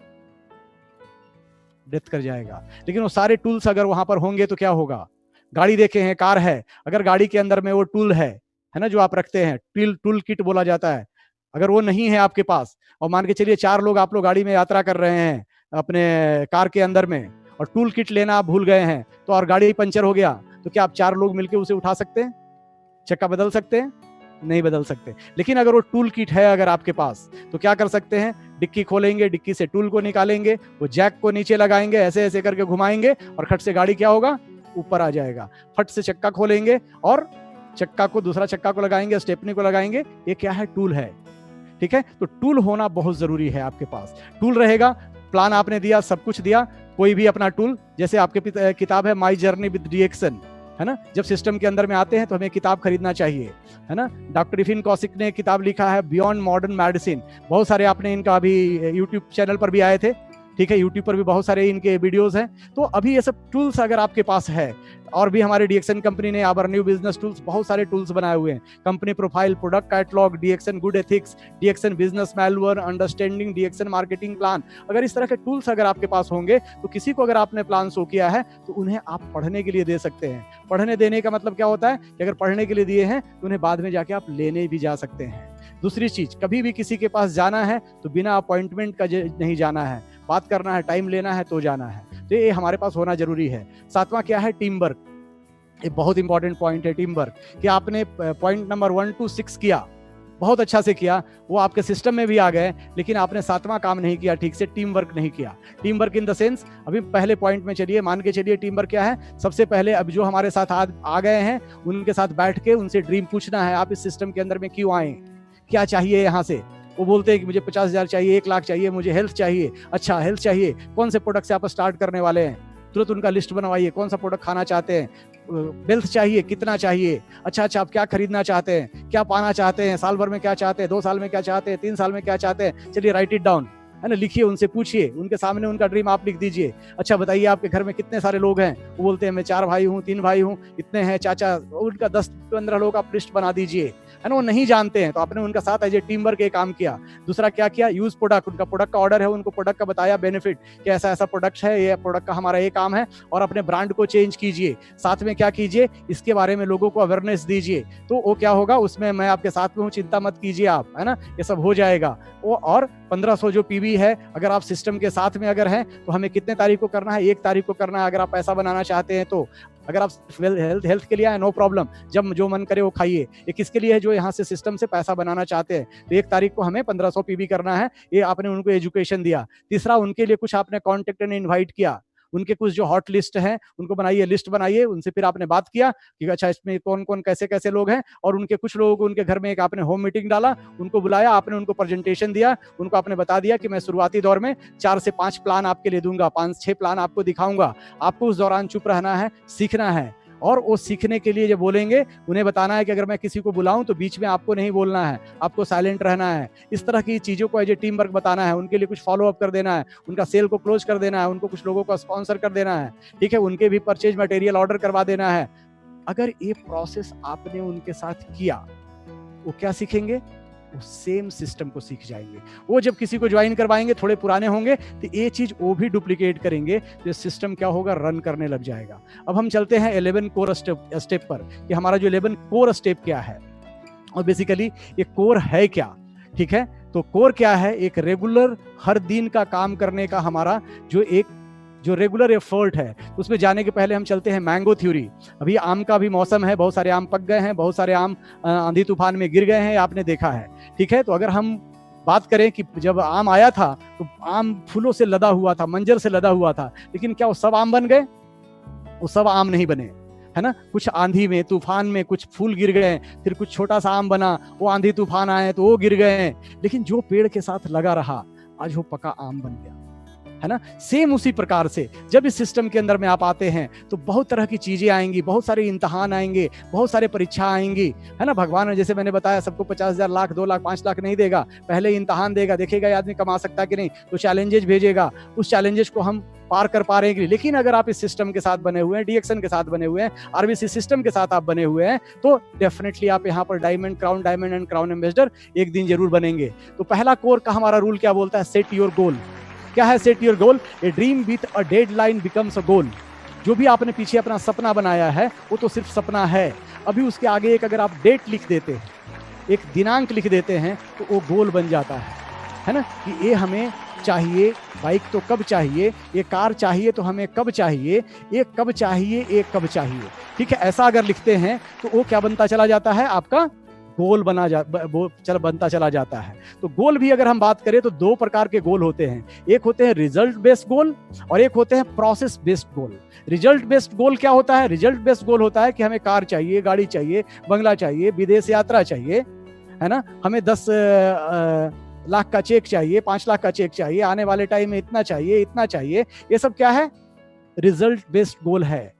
डेथ कर जाएगा। लेकिन वो सारे टूल्स अगर वहां पर होंगे तो क्या होगा, गाड़ी देखे हैं, कार है, अगर गाड़ी के अंदर में वो टूल है ना, जो आप रखते हैं, टूल किट बोला जाता है, अगर वो नहीं है आपके पास, और मान के चलिए 4 लोग आप लोग गाड़ी में यात्रा कर रहे हैं अपने कार के अंदर में, और टूल किट लेना आप भूल गए हैं, तो और गाड़ी पंचर हो गया, तो क्या आप 4 लोग मिलकर उसे उठा सकते हैं, चक्का बदल सकते हैं, नहीं बदल सकते। लेकिन अगर वो टूल किट है अगर आपके पास, तो क्या कर सकते हैं, डिक्की खोलेंगे, डिक्की से टूल को निकालेंगे, वो जैक को नीचे लगाएंगे, ऐसे ऐसे करके घुमाएंगे और खट से गाड़ी क्या होगा, ऊपर आ जाएगा। फट से चक्का खोलेंगे और चक्का को, दूसरा चक्का को लगाएंगे, स्टेपनी को लगाएंगे। ये क्या है, टूल है। ठीक है, तो टूल होना बहुत जरूरी है आपके पास। टूल रहेगा, प्लान आपने दिया, सब कुछ दिया, कोई भी अपना टूल, जैसे आपके किताब है माई जर्नी विद डीएक्सन, है ना, जब सिस्टम के अंदर में आते हैं तो हमें किताब खरीदना चाहिए, है ना। डॉक्टर इफिन कौशिक ने किताब लिखा है बियॉन्ड मॉडर्न मेडिसिन, बहुत सारे आपने इनका अभी यूट्यूब चैनल पर भी आए थे, ठीक है, यूट्यूब पर भी बहुत सारे इनके वीडियोस हैं। तो अभी ये सब टूल्स अगर आपके पास है, और भी हमारे डीएक्सन कंपनी ने आवर न्यू बिजनेस टूल्स बहुत सारे टूल्स बनाए हुए हैं, company profile, product catalogue, DXN good ethics, DXN business manual, understanding DXN marketing plan. अगर इस तरह के टूल्स अगर आपके पास होंगे तो किसी को अगर आपने प्लान शो किया है तो उन्हें आप पढ़ने के लिए दे सकते हैं। पढ़ने देने का मतलब क्या होता है कि अगर पढ़ने के लिए दिए हैं तो उन्हें बाद में जाके आप लेने भी जा सकते हैं। दूसरी चीज, कभी भी किसी के पास जाना है तो बिना अपॉइंटमेंट का नहीं जाना है, बात करना है, टाइम लेना है तो जाना है। तो ये हमारे पास होना जरूरी है। सातवां क्या है, टीम वर्क। ये बहुत इंपॉर्टेंट पॉइंट है, टीम वर्क। कि आपने पॉइंट नंबर 1 to 6 किया, बहुत अच्छा से किया, वो आपके सिस्टम में भी आ गए, लेकिन आपने सातवां काम नहीं किया ठीक से, टीम वर्क नहीं किया। Team work in the sense, अभी पहले पॉइंट में चलिए, मान के चलिए टीम वर्क क्या है। सबसे पहले अब जो हमारे साथ आ गए हैं उनके साथ बैठ के उनसे ड्रीम पूछना है, आप इस सिस्टम के अंदर में क्यों आए, क्या चाहिए यहाँ से। वो बोलते हैं कि मुझे 50,000 चाहिए, 1 लाख चाहिए, मुझे हेल्थ चाहिए। अच्छा, हेल्थ चाहिए, कौन से प्रोडक्ट से आप स्टार्ट करने वाले हैं, तुरंत उनका लिस्ट बनवाइए, कौन सा प्रोडक्ट खाना चाहते हैं। वेल्थ चाहिए, कितना चाहिए, अच्छा आप क्या खरीदना चाहते हैं, क्या पाना चाहते हैं, साल भर में क्या चाहते हैं, 2 साल में क्या चाहते हैं, 3 साल में क्या चाहते हैं। चलिए राइट इट डाउन, है ना, लिखिए, उनसे पूछिए, उनके सामने उनका ड्रीम आप लिख दीजिए। अच्छा बताइए आपके घर में कितने सारे लोग हैं, वो बोलते हैं मैं 4 भाई हूँ, 3 भाई हूँ, इतने हैं चाचा, उनका 10-15 लोग आप लिस्ट बना दीजिए, है ना। वो नहीं जानते हैं तो आपने उनका साथ एज ए टीम वर्क ये काम किया। दूसरा क्या किया, यूज प्रोडक्ट, उनका प्रोडक्ट का ऑर्डर है, उनको प्रोडक्ट का बताया बेनिफिट कि ऐसा ऐसा प्रोडक्ट है, ये प्रोडक्ट का हमारा ये काम है, और अपने ब्रांड को चेंज कीजिए। साथ में क्या कीजिए, इसके बारे में लोगों को अवेयरनेस दीजिए। तो वो क्या होगा, उसमें मैं आपके साथ में हूँ, चिंता मत कीजिए आप, है ना, ये सब हो जाएगा। वो और 1500 जो पीवी है, अगर आप सिस्टम के साथ में अगर हैं तो हमें कितने तारीख को करना है, 1 तारीख को करना है। अगर आप पैसा बनाना चाहते हैं तो, अगर आप हेल्थ के लिए आए, नो प्रॉब्लम, जब जो मन करे वो खाइए। ये किसके लिए है, जो यहाँ से सिस्टम से पैसा बनाना चाहते हैं। तो 1 तारीख को हमें 1500 पीवी करना है, ये आपने उनको एजुकेशन दिया। तीसरा, उनके लिए कुछ आपने कॉन्टेक्ट एंड इन्वाइट किया, उनके कुछ जो हॉट लिस्ट है उनको बनाइए, लिस्ट बनाइए, उनसे फिर आपने बात किया कि अच्छा इसमें कौन कौन कैसे कैसे लोग हैं, और उनके कुछ लोगों को उनके घर में एक आपने होम मीटिंग डाला, उनको बुलाया, आपने उनको प्रेजेंटेशन दिया, उनको आपने बता दिया कि मैं शुरुआती दौर में 4 से 5 प्लान आपके लिए दूंगा, 5-6 प्लान आपको दिखाऊंगा। आपको उस दौरान चुप रहना है, सीखना है, और वो सीखने के लिए जो बोलेंगे उन्हें बताना है कि अगर मैं किसी को बुलाऊं तो बीच में आपको नहीं बोलना है, आपको साइलेंट रहना है। इस तरह की चीजों को एज ए टीम वर्क बताना है, उनके लिए कुछ फॉलो अप कर देना है, उनका सेल को क्लोज कर देना है, उनको कुछ लोगों को स्पॉन्सर कर देना है, ठीक है, उनके भी परचेज मटेरियल ऑर्डर करवा देना है। अगर ये प्रोसेस आपने उनके साथ किया, वो क्या सीखेंगे, वो सेम सिस्टम को सीख जाएंगे। वो जब किसी को ज्वाइन करवाएंगे, थोड़े पुराने होंगे तो ये चीज वो भी डुप्लीकेट करेंगे, तो सिस्टम क्या होगा, रन करने लग जाएगा। अब हम चलते हैं 11 कोर स्टेप पर कि हमारा जो 11 कोर स्टेप क्या है, और बेसिकली ये कोर है क्या। ठीक है, तो कोर क्या है, एक रेगुलर हर दिन का काम करने का हमारा जो रेगुलर एफर्ट है। उसमें जाने के पहले हम चलते हैं मैंगो थ्योरी। अभी आम का भी मौसम है, बहुत सारे आम पक गए हैं, बहुत सारे आम आंधी तूफान में गिर गए हैं, आपने देखा है। ठीक है, तो अगर हम बात करें कि जब आम आया था तो आम फूलों से लदा हुआ था, मंजर से लदा हुआ था, लेकिन क्या वो सब आम बन गए, वो सब आम नहीं बने, है ना। कुछ आंधी में, तूफान में कुछ फूल गिर गए, फिर कुछ छोटा सा आम बना, वो आंधी तूफान आए तो वो गिर गए, लेकिन जो पेड़ के साथ लगा रहा आज वो पका आम बन गया, है ना। सेम उसी प्रकार से जब इस सिस्टम के अंदर में आप आते हैं तो बहुत तरह की चीजें आएंगी, बहुत सारे इम्तिहान आएंगे, बहुत सारे परीक्षा आएंगी, है ना। भगवान ने जैसे मैंने बताया सबको 50,000, लाख, 2 लाख, 5 लाख नहीं देगा, पहले इम्तिहान देगा, देखेगा ये आदमी कमा सकता है कि नहीं, तो चैलेंजेस भेजेगा, उस चैलेंजेस को हम पार कर पा रहे हैं। लेकिन अगर आप इस सिस्टम के साथ बने हुए हैं, डीएक्सन के साथ बने हुए हैं, आरबीसी सिस्टम के साथ आप बने हुए हैं, तो डेफिनेटली आप यहाँ पर डायमंड एंड क्राउन एम्बेसडर एक दिन जरूर बनेंगे। तो पहला कोर का हमारा रूल क्या बोलता है, सेट योर गोल। क्या है set your goal, a dream with a deadline becomes a goal. जो भी आपने पीछे अपना सपना बनाया है वो तो सिर्फ सपना है, अभी उसके आगे एक अगर आप डेट लिख देते हैं, एक दिनांक लिख देते हैं, तो वो गोल बन जाता है ना। कि ये हमें चाहिए, बाइक तो कब चाहिए, ये कार चाहिए तो हमें कब चाहिए, ये कब चाहिए, ये कब चाहिए। ठीक है, ऐसा अगर लिखते हैं तो वो क्या बनता चला जाता है, आपका गोल बनता चला जाता है। तो गोल भी अगर हम बात करें तो दो प्रकार के गोल होते हैं, एक होते हैं रिजल्ट बेस्ड गोल और एक होते हैं process based goal. Result based goal क्या होता है? रिजल्ट बेस्ड गोल होता है कि हमें कार चाहिए, गाड़ी चाहिए, बंगला चाहिए, विदेश यात्रा चाहिए, है ना, हमें 10 लाख का चेक चाहिए, 5 लाख का चेक चाहिए, आने वाले टाइम में इतना चाहिए, इतना चाहिए। ये सब क्या है? रिजल्ट बेस्ड गोल है,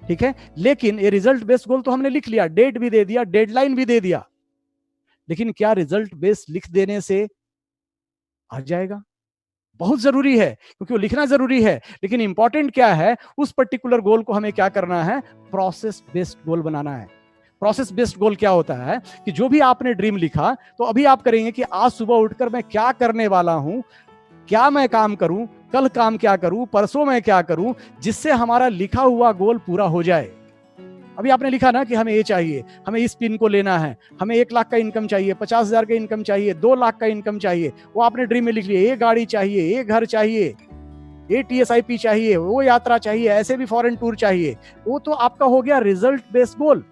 ठीक है। लेकिन ये रिजल्ट बेस्ड गोल तो हमने लिख लिया, डेट भी दे दिया, डेडलाइन भी दे दिया, लेकिन क्या रिजल्ट बेस्ड लिख देने से आ जाएगा? बहुत जरूरी है, क्योंकि वो लिखना जरूरी है, लेकिन इंपॉर्टेंट क्या है, उस पर्टिकुलर गोल को हमें क्या करना है? प्रोसेस बेस्ड गोल बनाना है। प्रोसेस बेस्ड गोल क्या होता है कि जो भी आपने ड्रीम लिखा, तो अभी आप करेंगे कि आज सुबह उठकर मैं क्या करने वाला हूं, क्या मैं काम करूं, कल काम क्या करूं, परसों मैं क्या करूं, जिससे हमारा लिखा हुआ गोल पूरा हो जाए। अभी आपने लिखा ना कि हमें ये चाहिए, हमें इस पिन को लेना है, हमें 1 लाख का इनकम चाहिए, 50,000 का इनकम चाहिए, 2 लाख का इनकम चाहिए, वो आपने ड्रीम में लिख लिया। ये गाड़ी चाहिए, ये घर चाहिए, ये TSIP चाहिए, वो यात्रा चाहिए, ऐसे भी फॉरेन टूर चाहिए, वो तो आपका हो गया रिजल्ट बेस्ड गोल।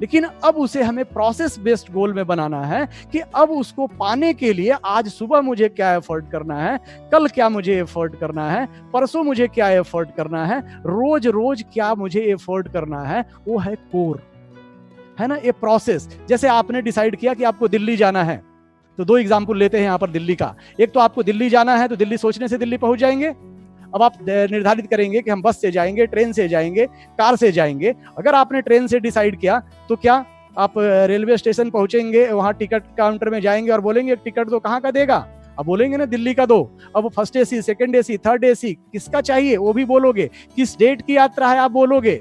लेकिन अब उसे हमें प्रोसेस बेस्ड गोल में बनाना है कि अब उसको पाने के लिए आज सुबह मुझे क्या एफर्ट करना है, कल क्या मुझे एफर्ट करना है, परसों मुझे क्या एफर्ट करना है, रोज रोज क्या मुझे एफर्ट करना है। वो है कोर, है ना, ये प्रोसेस। जैसे आपने डिसाइड किया कि आपको दिल्ली जाना है, तो 2 एग्जाम्पल लेते हैं यहाँ पर दिल्ली का। एक तो आपको दिल्ली जाना है, तो दिल्ली सोचने से दिल्ली पहुंच जाएंगे। अब आप निर्धारित करेंगे कि हम बस से जाएंगे, ट्रेन से जाएंगे, कार से जाएंगे। अगर आपने ट्रेन से डिसाइड किया, तो क्या आप रेलवे स्टेशन पहुंचेंगे, वहां टिकट काउंटर में जाएंगे और बोलेंगे टिकट दो, कहाँ का देगा? अब बोलेंगे ना दिल्ली का दो। अब first AC, second AC, third AC किसका चाहिए वो भी बोलोगे, किस डेट की यात्रा है आप बोलोगे,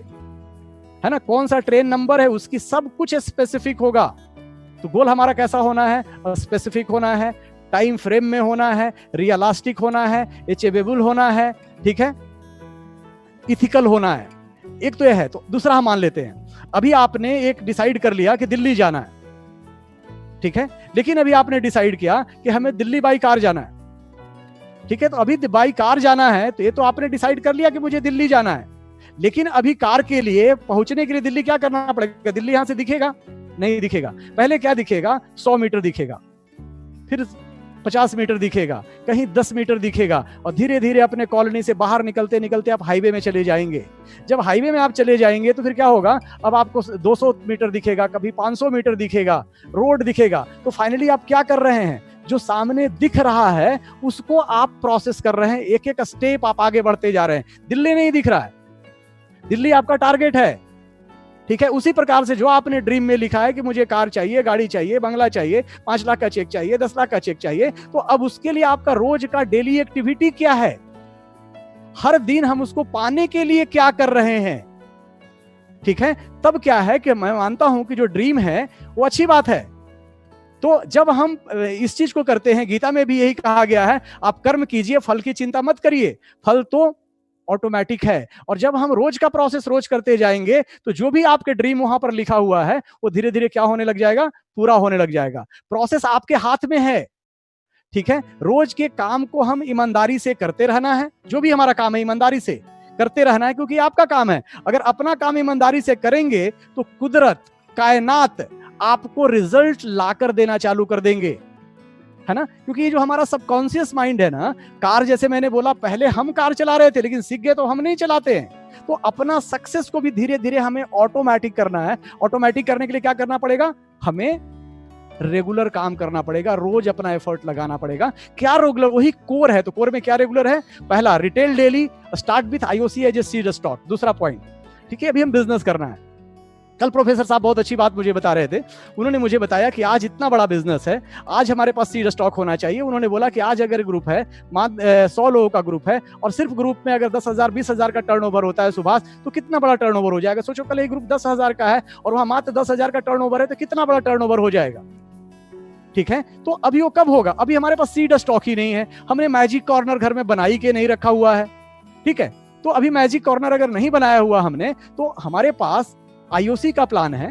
है ना, कौन सा ट्रेन नंबर है, उसकी सब कुछ स्पेसिफिक होगा। तो गोल हमारा कैसा होना है? स्पेसिफिक होना है, टाइम फ्रेम में होना है, रियलिस्टिक होना है, अचीवेबल होना है, ठीक है, इथिकल होना है। एक तो यह है। तो दूसरा हम मान लेते हैं, अभी आपने एक डिसाइड कर लिया कि दिल्ली जाना है, ठीक है, लेकिन अभी आपने डिसाइड किया कि हमें दिल्ली बाई कार जाना है, ठीक है। तो अभी बाई कार जाना है, तो ये तो आपने डिसाइड कर लिया कि मुझे दिल्ली जाना है, लेकिन अभी कार के लिए पहुंचने के लिए दिल्ली क्या करना पड़ेगा? दिल्ली यहां से दिखेगा? नहीं दिखेगा। पहले क्या दिखेगा? 100 मीटर दिखेगा, फिर 50 मीटर दिखेगा, कहीं 10 मीटर दिखेगा, और धीरे धीरे अपने कॉलोनी से बाहर निकलते निकलते आप हाईवे में चले जाएंगे। जब हाईवे में आप चले जाएंगे तो फिर क्या होगा? अब आपको 200 मीटर दिखेगा, कभी 500 मीटर दिखेगा, रोड दिखेगा। तो फाइनली आप क्या कर रहे हैं? जो सामने दिख रहा है उसको आप प्रोसेस कर रहे हैं, एक एक स्टेप आप आगे बढ़ते जा रहे हैं। दिल्ली नहीं दिख रहा है, दिल्ली आपका टारगेट है, ठीक है। उसी प्रकार से जो आपने ड्रीम में लिखा है कि मुझे कार चाहिए, गाड़ी चाहिए, बंगला चाहिए, 5 लाख का चेक चाहिए, 10 लाख का चेक चाहिए, तो अब उसके लिए आपका रोज का डेली एक्टिविटी क्या है? हर दिन हम उसको पाने के लिए क्या कर रहे हैं, ठीक है। तब क्या है कि मैं मानता हूं कि जो ड्रीम है वो अच्छी बात है। तो जब हम इस चीज को करते हैं, गीता में भी यही कहा गया है, आप कर्म कीजिए, फल की चिंता मत करिए, फल तो ऑटोमेटिक है। और जब हम रोज का प्रोसेस रोज करते जाएंगे, तो जो भी आपके ड्रीम वहां पर लिखा हुआ है वो धीरे धीरे क्या होने लग जाएगा? पूरा होने लग जाएगा। प्रोसेस आपके हाथ में है, ठीक है। रोज के काम को हम ईमानदारी से करते रहना है, जो भी हमारा काम है ईमानदारी से करते रहना है, क्योंकि आपका काम है। अगर अपना काम ईमानदारी से करेंगे तो कुदरत, कायनात आपको रिजल्ट लाकर देना चालू कर देंगे, है ना। क्योंकि ये जो हमारा सबकॉन्शियस माइंड है ना, कार जैसे मैंने बोला, पहले हम कार चला रहे थे लेकिन सीख गए तो हम नहीं चलाते हैं। तो अपना सक्सेस को भी धीरे धीरे हमें ऑटोमेटिक करना है। ऑटोमेटिक करने के लिए क्या करना पड़ेगा? हमें रेगुलर काम करना पड़ेगा, रोज अपना एफर्ट लगाना पड़ेगा। क्या रेगुलर? वही कोर है। तो कोर में क्या रेगुलर है? पहला, retail daily, start with IOC as a seed stock. दूसरा पॉइंट, ठीक है, अभी हम बिजनेस करना है। कल प्रोफेसर साहब बहुत अच्छी बात मुझे बता रहे थे। उन्होंने मुझे बताया कि आज इतना बड़ा बिजनेस है, आज हमारे पास सीड स्टॉक होना चाहिए। उन्होंने बोला कि आज अगर ग्रुप है, 100 लोगों का ग्रुप है, और सिर्फ ग्रुप में अगर 10,000 20,000 का टर्नओवर होता है सुभाष, तो कितना बड़ा टर्नओवर हो जाएगा? सोचो, कल एक ग्रुप 10,000 का है और वहां मात्र 10,000 का टर्नओवर है, तो कितना बड़ा टर्नओवर हो जाएगा, ठीक है। तो अभी वो कब होगा? अभी हमारे पास सीड स्टॉक ही नहीं है, हमने मैजिक कॉर्नर घर में बनाई के नहीं रखा हुआ है, ठीक है। तो अभी मैजिक कॉर्नर अगर नहीं बनाया हुआ हमने, तो हमारे पास IOC का प्लान है,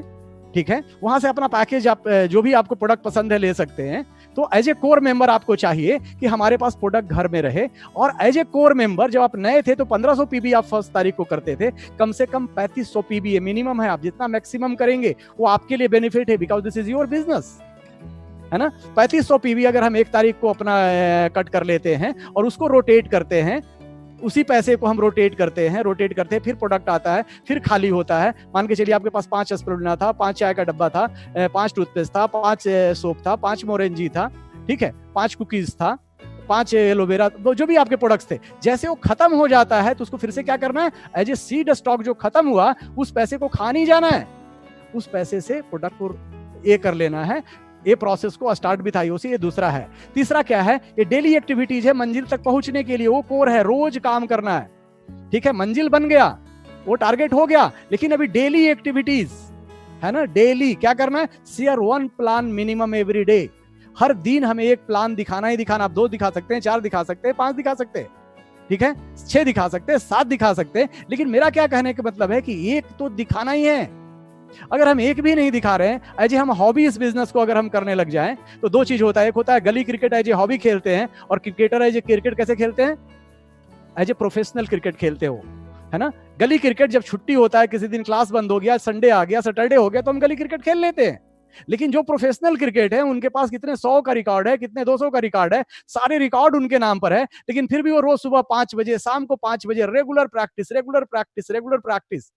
ठीक है, वहां से अपना पैकेज आप जो भी आपको प्रोडक्ट पसंद है ले सकते हैं। तो एज ए कोर मेंबर आपको चाहिए कि हमारे पास प्रोडक्ट घर में रहे, और एज ए कोर मेंबर जब आप नए थे तो 1500 पीबी आप फर्स्ट तारीख को करते थे, कम से कम 3500 पीबी मिनिमम है। आप जितना मैक्सिमम करेंगे वो आपके लिए बेनिफिट है, because this is your business, है ना। 3500 पीबी अगर हम 1 तारीख को अपना कट कर लेते हैं और उसको रोटेट करते हैं, उसी पैसे को हम रोटेट करते हैं, फिर प्रोडक्ट आता है, फिर खाली होता है। मान के चलिए आपके पास 5 स्प्रुलिना था, 5 चाय का डब्बा था, 5 टूथपेस्ट था, 5 सोप था, 5 मोरेंजी था, ठीक है, 5 कुकीज था, 5 एलोवेरा, जो भी आपके प्रोडक्ट्स थे। जैसे वो खत्म हो जाता है तो उसको फिर से क्या करना है, एज ए सीड स्टॉक जो खत्म हुआ उस पैसे को खा नहीं जाना है, उस पैसे से प्रोडक्ट को ये कर लेना है। ये प्रोसेस को स्टार्ट भी था उसी, ये दूसरा है। तीसरा क्या है, ये डेली एक्टिविटीज है मंजिल तक पहुंचने के लिए, वो कोर है, रोज काम करना है, ठीक है। मंजिल बन गया, वो टारगेट हो गया, लेकिन अभी डेली एक्टिविटीज है ना, डेली क्या करना है, share 1 plan minimum every day. हर दिन हमें एक प्लान दिखाना ही दिखाना। आप 2 दिखा सकते हैं, 4 दिखा सकते हैं, 5 दिखा सकते हैं, ठीक है, 6 दिखा सकते हैं, 7 दिखा सकते हैं, लेकिन मेरा क्या कहने का मतलब है कि एक तो दिखाना ही है। अगर हम एक भी नहीं दिखा रहे हैं, एज हम हॉबी इस बिजनेस को अगर हम करने लग जाएं तो 2 चीज होता है। एक होता है गली क्रिकेट एज ए हॉबी खेलते हैं, और क्रिकेटर एज ए क्रिकेट कैसे खेलते हैं, एज ए प्रोफेशनल क्रिकेट खेलते हो, है ना। गली क्रिकेट जब छुट्टी होता है, किसी दिन क्लास बंद हो गया, संडे आ गया, सैटरडे हो गया, तो हम गली क्रिकेट खेल लेते हैं। लेकिन जो प्रोफेशनल क्रिकेट है उनके पास कितने 100 का रिकॉर्ड है, कितने 200 का रिकॉर्ड है, सारे रिकॉर्ड उनके नाम पर है, लेकिन फिर भी वो रोज सुबह 5 बजे, शाम को 5 बजे रेगुलर प्रैक्टिस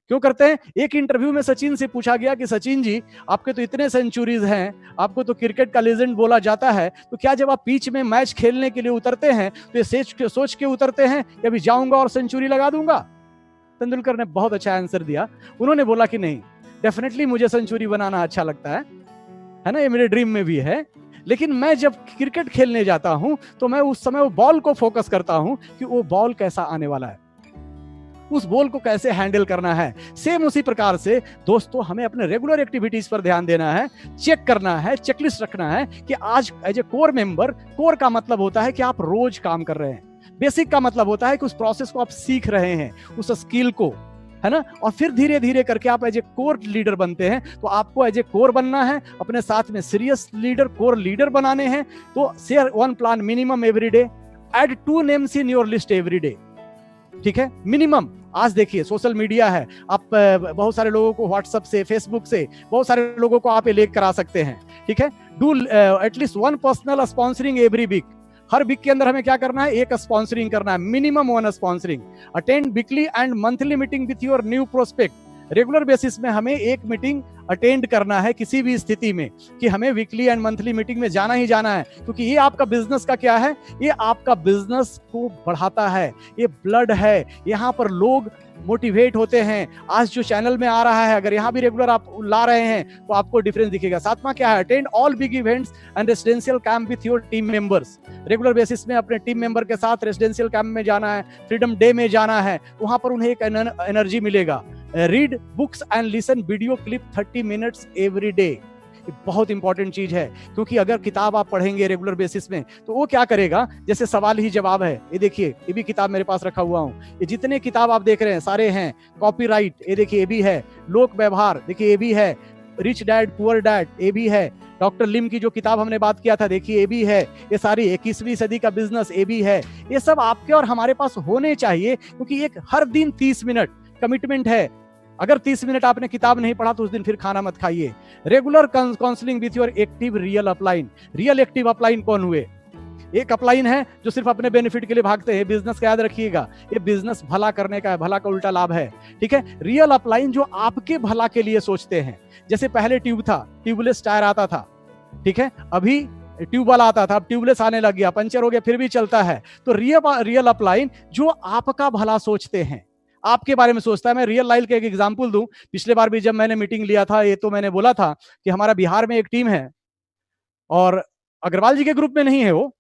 क्यों करते हैं। एक इंटरव्यू में सचिन से पूछा गया कि सचिन जी, आपके तो इतने सेंचुरीज हैं, आपको तो क्रिकेट का लेजेंड बोला जाता है, तो क्या जब आप पिच में मैच खेलने के लिए उतरते हैं तो ये सोच के उतरते हैं कि अभी जाऊंगा और सेंचुरी लगा दूंगा। तेंदुलकर ने बहुत अच्छा आंसर दिया। उन्होंने बोला कि नहीं, डेफिनेटली मुझे सेंचुरी बनाना अच्छा लगता है ना, ये मेरे ड्रीम में भी है, लेकिन मैं जब क्रिकेट खेलने जाता हूं तो मैं उस समय वो बॉल को फोकस करता हूं कि वो बॉल कैसा आने वाला है, उस बॉल को कैसे हैंडल करना है। सेम उसी प्रकार से दोस्तों हमें अपने रेगुलर एक्टिविटीज पर ध्यान देना है, चेक करना है, चेकलिस्ट रखना है कि आज as a core member, core का मतलब होता है कि आप रोज काम कर रहे हैं, बेसिक का मतलब होता है कि उस प्रोसेस को आप सीख रहे हैं, उस स्किल को, है ना, और फिर धीरे धीरे करके आप एज ए कोर लीडर बनते हैं। तो आपको एज ए कोर बनना है, अपने साथ में सीरियस लीडर, कोर लीडर बनाने हैं। तो share 1 plan minimum every day, add 2 names in your list every day, ठीक है, मिनिमम। आज देखिए सोशल मीडिया है, आप बहुत सारे लोगों को व्हाट्सएप से, फेसबुक से, बहुत सारे लोगों को आप लेक करा सकते हैं, ठीक है। Do at least 1 personal sponsoring every week. हर वीक के अंदर हमें क्या करना है, 1 स्पॉन्सरिंग करना है, minimum 1 sponsoring. Attend weekly and monthly meeting with your new prospect. Regular basis में हमें 1 मीटिंग अटेंड करना है किसी भी स्थिति में, कि हमें वीकली एंड मंथली मीटिंग में जाना ही जाना है, क्योंकि ये आपका बिजनेस का क्या है, ये आपका बिजनेस को बढ़ाता है, ये ब्लड है, यहाँ पर लोग मोटिवेट होते हैं। आज जो चैनल में आ रहा है, अगर यहाँ भी रेगुलर आप ला रहे हैं तो आपको डिफरेंस दिखेगा। 7वां क्या है, attend all big events and residential camp with your team members. Regular basis में अपने टीम मेंबर के साथ रेसिडेंशियल कैंप में जाना है, फ्रीडम डे में जाना है, वहां पर उन्हें एक एनर्जी मिलेगा। Read books and listen video clip 30 minutes every day. बहुत इंपॉर्टेंट चीज है, क्योंकि अगर किताब आप पढ़ेंगे रेगुलर बेसिस में तो वो क्या करेगा, जैसे सवाल ही जवाब है, ये देखिए ये भी किताब मेरे पास रखा हुआ हूँ, ये जितने किताब आप देख रहे हैं सारे हैं। कॉपीराइट, ये देखिए ये भी है। लोक व्यवहार, देखिए ये भी है। रिच डैड पुअर डैड, ये भी है। डॉक्टर लिम की जो किताब हमने बात किया था, देखिए ये भी है। ये सारी 21वीं सदी का बिजनेस, ये भी है। ये सब आपके और हमारे पास होने चाहिए, क्योंकि एक हर दिन 30 मिनट कमिटमेंट है। अगर 30 मिनट आपने किताब नहीं पढ़ा तो उस दिन फिर खाना मत खाइए। Regular counselling with your active real upline. Real active upline कौन हुए? एक अपलाइन है जो सिर्फ अपने बेनिफिट के लिए भागते हैं। बिजनेस का याद रखिएगा, ये बिजनेस भला करने का है, भला का उल्टा लाभ है, ठीक है। रियल अपलाइन जो आपके भला के लिए सोचते हैं। जैसे पहले ट्यूब था, ट्यूबलेस टायर आता था, ठीक है, अभी ट्यूबवेल आता था, अब ट्यूबलेस आने लग गया, पंचर हो गया फिर भी चलता है। तो रियल अपलाइन जो आपका भला सोचते हैं, आपके बारे में सोचता है। मैं रियल लाइफ का एक एग्जांपल दूं, पिछले बार भी जब मैंने मीटिंग लिया था, ये तो मैंने बोला था कि हमारा बिहार में एक टीम है और अग्रवाल जी के ग्रुप में नहीं है वो,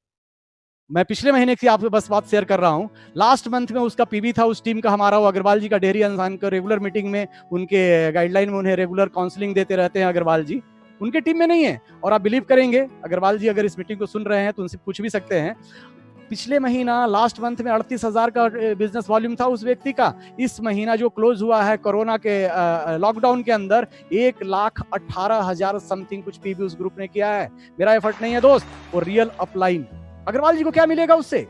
मैं पिछले महीने की आपसे बस बात शेयर कर रहा हूं। लास्ट मंथ में उसका पीबी था उस टीम का हमारा, वो अग्रवाल जी का डेयरी इंसान का रेगुलर मीटिंग में, उनके गाइडलाइन में उन्हें रेगुलर काउंसलिंग देते रहते हैं अग्रवाल जी, उनके टीम में नहीं है। और आप बिलीव करेंगे, अग्रवाल जी अगर इस मीटिंग को सुन रहे हैं तो उनसे पूछ भी सकते हैं, पिछले महीना लास्ट मंथ में 38,000 का बिजनेस वॉल्यूम था उस व्यक्ति का। इस महीना जो क्लोज हुआ है कोरोना के लॉकडाउन के अंदर 1,18,000 समथिंग कुछ पीबी उस ग्रुप ने किया है। मेरा एफर्ट नहीं है दोस्त, वो रियल अपलाइन। अग्रवाल जी को क्या मिलेगा उससे,